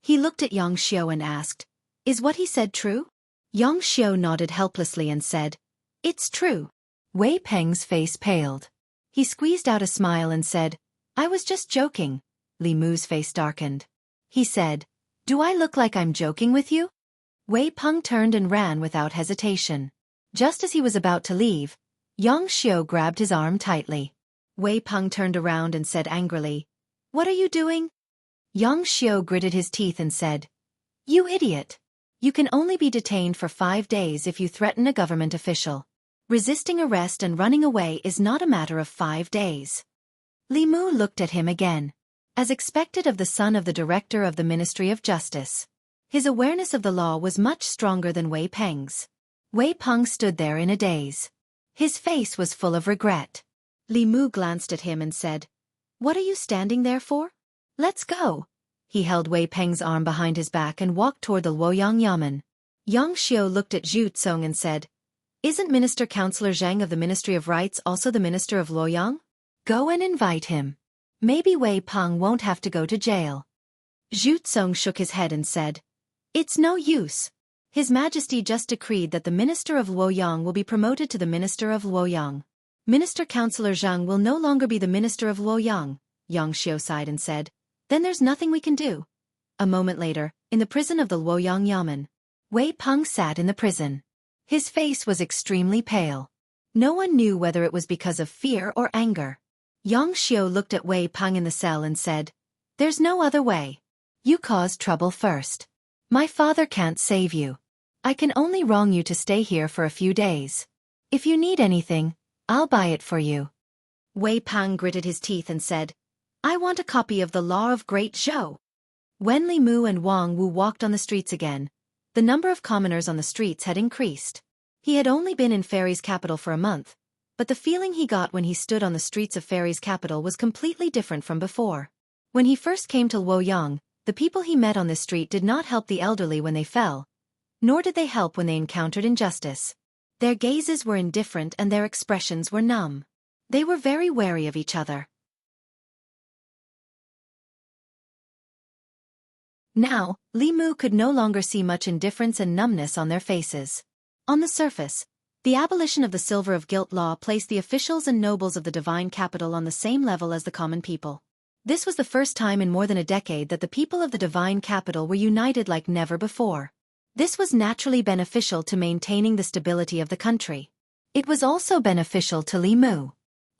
He looked at Xianxia and asked, "Is what he said true?" Xianxia nodded helplessly and said, "It's true." Wei Peng's face paled. He squeezed out a smile and said, "I was just joking." Li Mu's face darkened. He said, "Do I look like I'm joking with you?" Wei Peng turned and ran without hesitation. Just as he was about to leave, Xianxia grabbed his arm tightly. Wei Peng turned around and said angrily, "What are you doing?" Xianxia gritted his teeth and said, "You idiot! You can only be detained for 5 days if you threaten a government official. Resisting arrest and running away is not a matter of 5 days." Li Mu looked at him again. As expected of the son of the director of the Ministry of Justice, his awareness of the law was much stronger than Wei Peng's. Wei Peng stood there in a daze. His face was full of regret. Li Mu glanced at him and said, "What are you standing there for? Let's go." He held Wei Peng's arm behind his back and walked toward the Luoyang yamen. Xianxia looked at Zhu Tsong and said, "Isn't Minister Councillor Zhang of the Ministry of Rights also the Minister of Luoyang? Go and invite him. Maybe Wei Peng won't have to go to jail." Zhu Tsong shook his head and said, "It's no use. His Majesty just decreed that the Minister of Luoyang will be promoted to the Minister of Luoyang. Minister Councillor Zhang will no longer be the Minister of Luoyang." Xianxia sighed and said, "Then there's nothing we can do." A moment later, in the prison of the Luoyang yamen, Wei Peng sat in the prison. His face was extremely pale. No one knew whether it was because of fear or anger. Xianxia looked at Wei Peng in the cell and said, "There's no other way. You caused trouble first. My father can't save you. I can only wrong you to stay here for a few days. If you need anything, I'll buy it for you." Wei Peng gritted his teeth and said, "I want a copy of the Law of Great Zhou." When Li Mu and Wang Wu walked on the streets again, the number of commoners on the streets had increased. He had only been in Fairy's capital for a month, but the feeling he got when he stood on the streets of Fairy's capital was completely different from before. When he first came to Luoyang, the people he met on this street did not help the elderly when they fell, nor did they help when they encountered injustice. Their gazes were indifferent and their expressions were numb. They were very wary of each other. Now, Li Mu could no longer see much indifference and numbness on their faces. On the surface, the abolition of the silver of guilt law placed the officials and nobles of the divine capital on the same level as the common people. This was the first time in more than a decade that the people of the divine capital were united like never before. This was naturally beneficial to maintaining the stability of the country. It was also beneficial to Li Mu.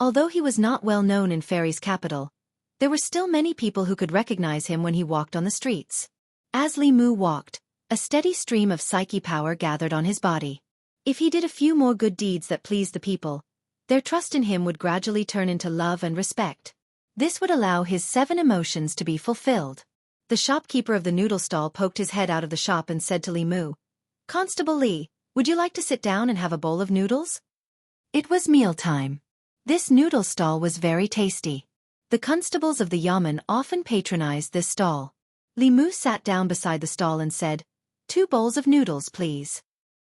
Although he was not well known in Fairy's capital, there were still many people who could recognize him when he walked on the streets. As Li Mu walked, A steady stream of psyche power gathered on his body. If he did a few more good deeds that pleased the people, their trust in him would gradually turn into love and respect. This would allow his 7 emotions to be fulfilled. The shopkeeper of the noodle stall poked his head out of the shop and said to Li Mu, "Constable Li, would you like to sit down and have a bowl of noodles?" It was mealtime. This noodle stall was very tasty. The constables of the yamen often patronized this stall. Li Mu sat down beside the stall and said, "2 bowls of noodles, please."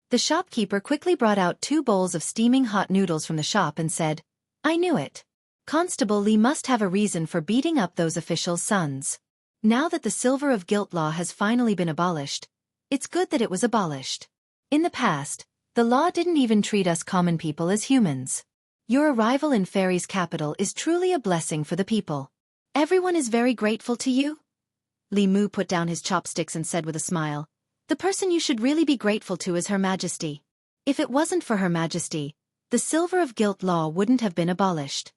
The shopkeeper quickly brought out 2 bowls of steaming hot noodles from the shop and said, "I knew it. Constable Li must have a reason for beating up those officials' sons. Now that the silver of guilt law has finally been abolished, it's good that it was abolished. In the past, the law didn't even treat us common people as humans. Your arrival in Fairy's capital is truly a blessing for the people. Everyone is very grateful to you." Li Mu put down his chopsticks and said with a smile, "The person you should really be grateful to is Her Majesty. If it wasn't for Her Majesty, the silver of guilt law wouldn't have been abolished."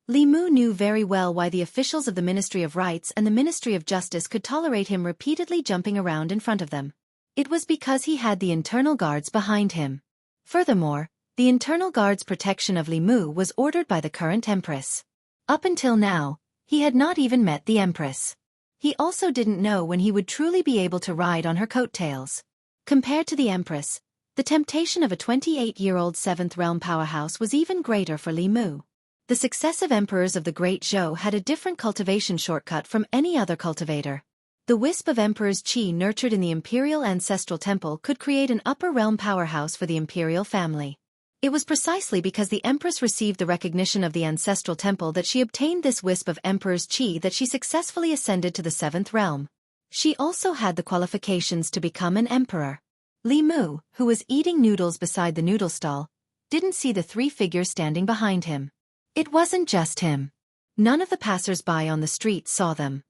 Li Mu knew very well why the officials of the Ministry of Rights and the Ministry of Justice could tolerate him repeatedly jumping around in front of them. It was because he had the internal guards behind him. Furthermore, the internal guard's protection of Li Mu was ordered by the current empress. Up until now, he had not even met the empress. He also didn't know when he would truly be able to ride on her coattails. Compared to the empress, the temptation of a 28-year-old 7th realm powerhouse was even greater for Li Mu. The successive emperors of the Great Zhou had a different cultivation shortcut from any other cultivator. The wisp of emperor's qi nurtured in the imperial ancestral temple could create an upper realm powerhouse for the imperial family. It was precisely because the empress received the recognition of the ancestral temple that she obtained this wisp of emperor's qi that she successfully ascended to the 7th realm. She also had the qualifications to become an emperor. Li Mu, who was eating noodles beside the noodle stall, didn't see the 3 figures standing behind him. It wasn't just him. None of the passers-by on the street saw them.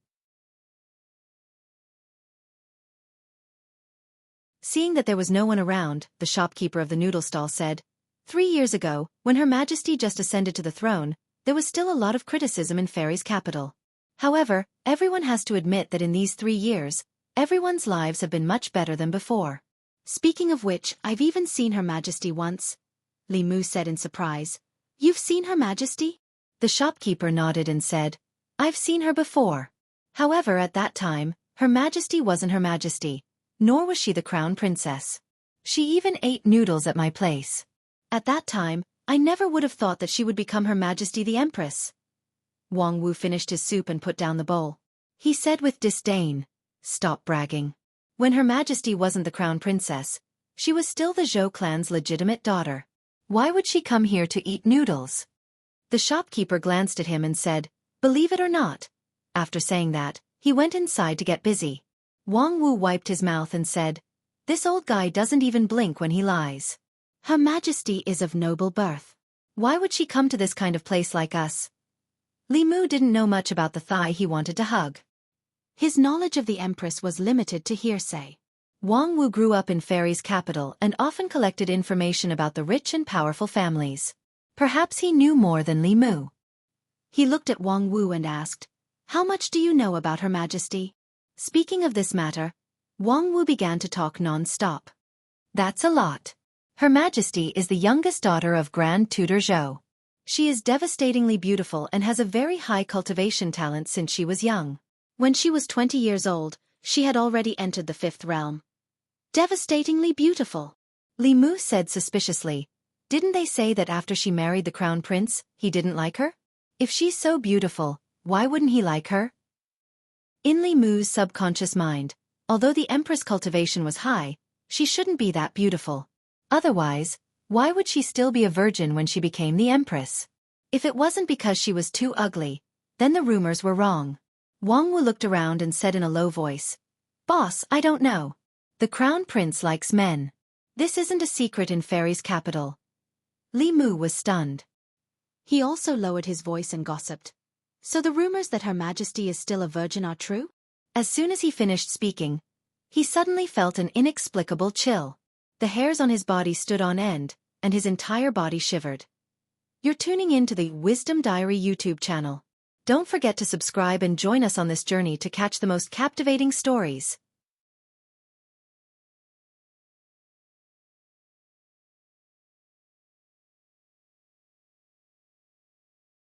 Seeing that there was no one around, the shopkeeper of the noodle stall said, 3 years ago, when Her Majesty just ascended to the throne, there was still a lot of criticism in Fairy's capital. However, everyone has to admit that in these 3 years, everyone's lives have been much better than before. Speaking of which, I've even seen Her Majesty once," Li Mu said in surprise. "You've seen Her Majesty?" The shopkeeper nodded and said, "I've seen her before. However, at that time, Her Majesty wasn't Her Majesty, nor was she the crown princess. She even ate noodles at my place. At that time, I never would have thought that she would become Her Majesty the Empress." Wang Wu finished his soup and put down the bowl. He said with disdain, "Stop bragging. When Her Majesty wasn't the crown princess, she was still the Zhou clan's legitimate daughter. Why would she come here to eat noodles?" The shopkeeper glanced at him and said, "Believe it or not." After saying that, he went inside to get busy. Wang Wu wiped his mouth and said, "This old guy doesn't even blink when he lies. Her Majesty is of noble birth. Why would she come to this kind of place like us?" Li Mu didn't know much about the thigh he wanted to hug. His knowledge of the Empress was limited to hearsay. Wang Wu grew up in Fairy's capital and often collected information about the rich and powerful families. Perhaps he knew more than Li Mu. He looked at Wang Wu and asked, "How much do you know about Her Majesty?" Speaking of this matter, Wang Wu began to talk non-stop. "That's a lot. Her Majesty is the youngest daughter of Grand Tutor Zhou. She is devastatingly beautiful and has a very high cultivation talent since she was young. When she was 20 years old, she had already entered the 5th realm." "Devastatingly beautiful," Li Mu said suspiciously. "Didn't they say that after she married the crown prince, he didn't like her? If she's so beautiful, why wouldn't he like her?" In Li Mu's subconscious mind, although the Empress cultivation was high, she shouldn't be that beautiful. Otherwise, why would she still be a virgin when she became the Empress? If it wasn't because she was too ugly, then the rumors were wrong. Wang Wu looked around and said in a low voice, "Boss, I don't know. The crown prince likes men. This isn't a secret in Fairy's capital." Li Mu was stunned. He also lowered his voice and gossiped. "So the rumors that Her Majesty is still a virgin are true?" As soon as he finished speaking, he suddenly felt an inexplicable chill. The hairs on his body stood on end, and his entire body shivered. You're tuning in to the Wisdom Diary YouTube channel. Don't forget to subscribe and join us on this journey to catch the most captivating stories.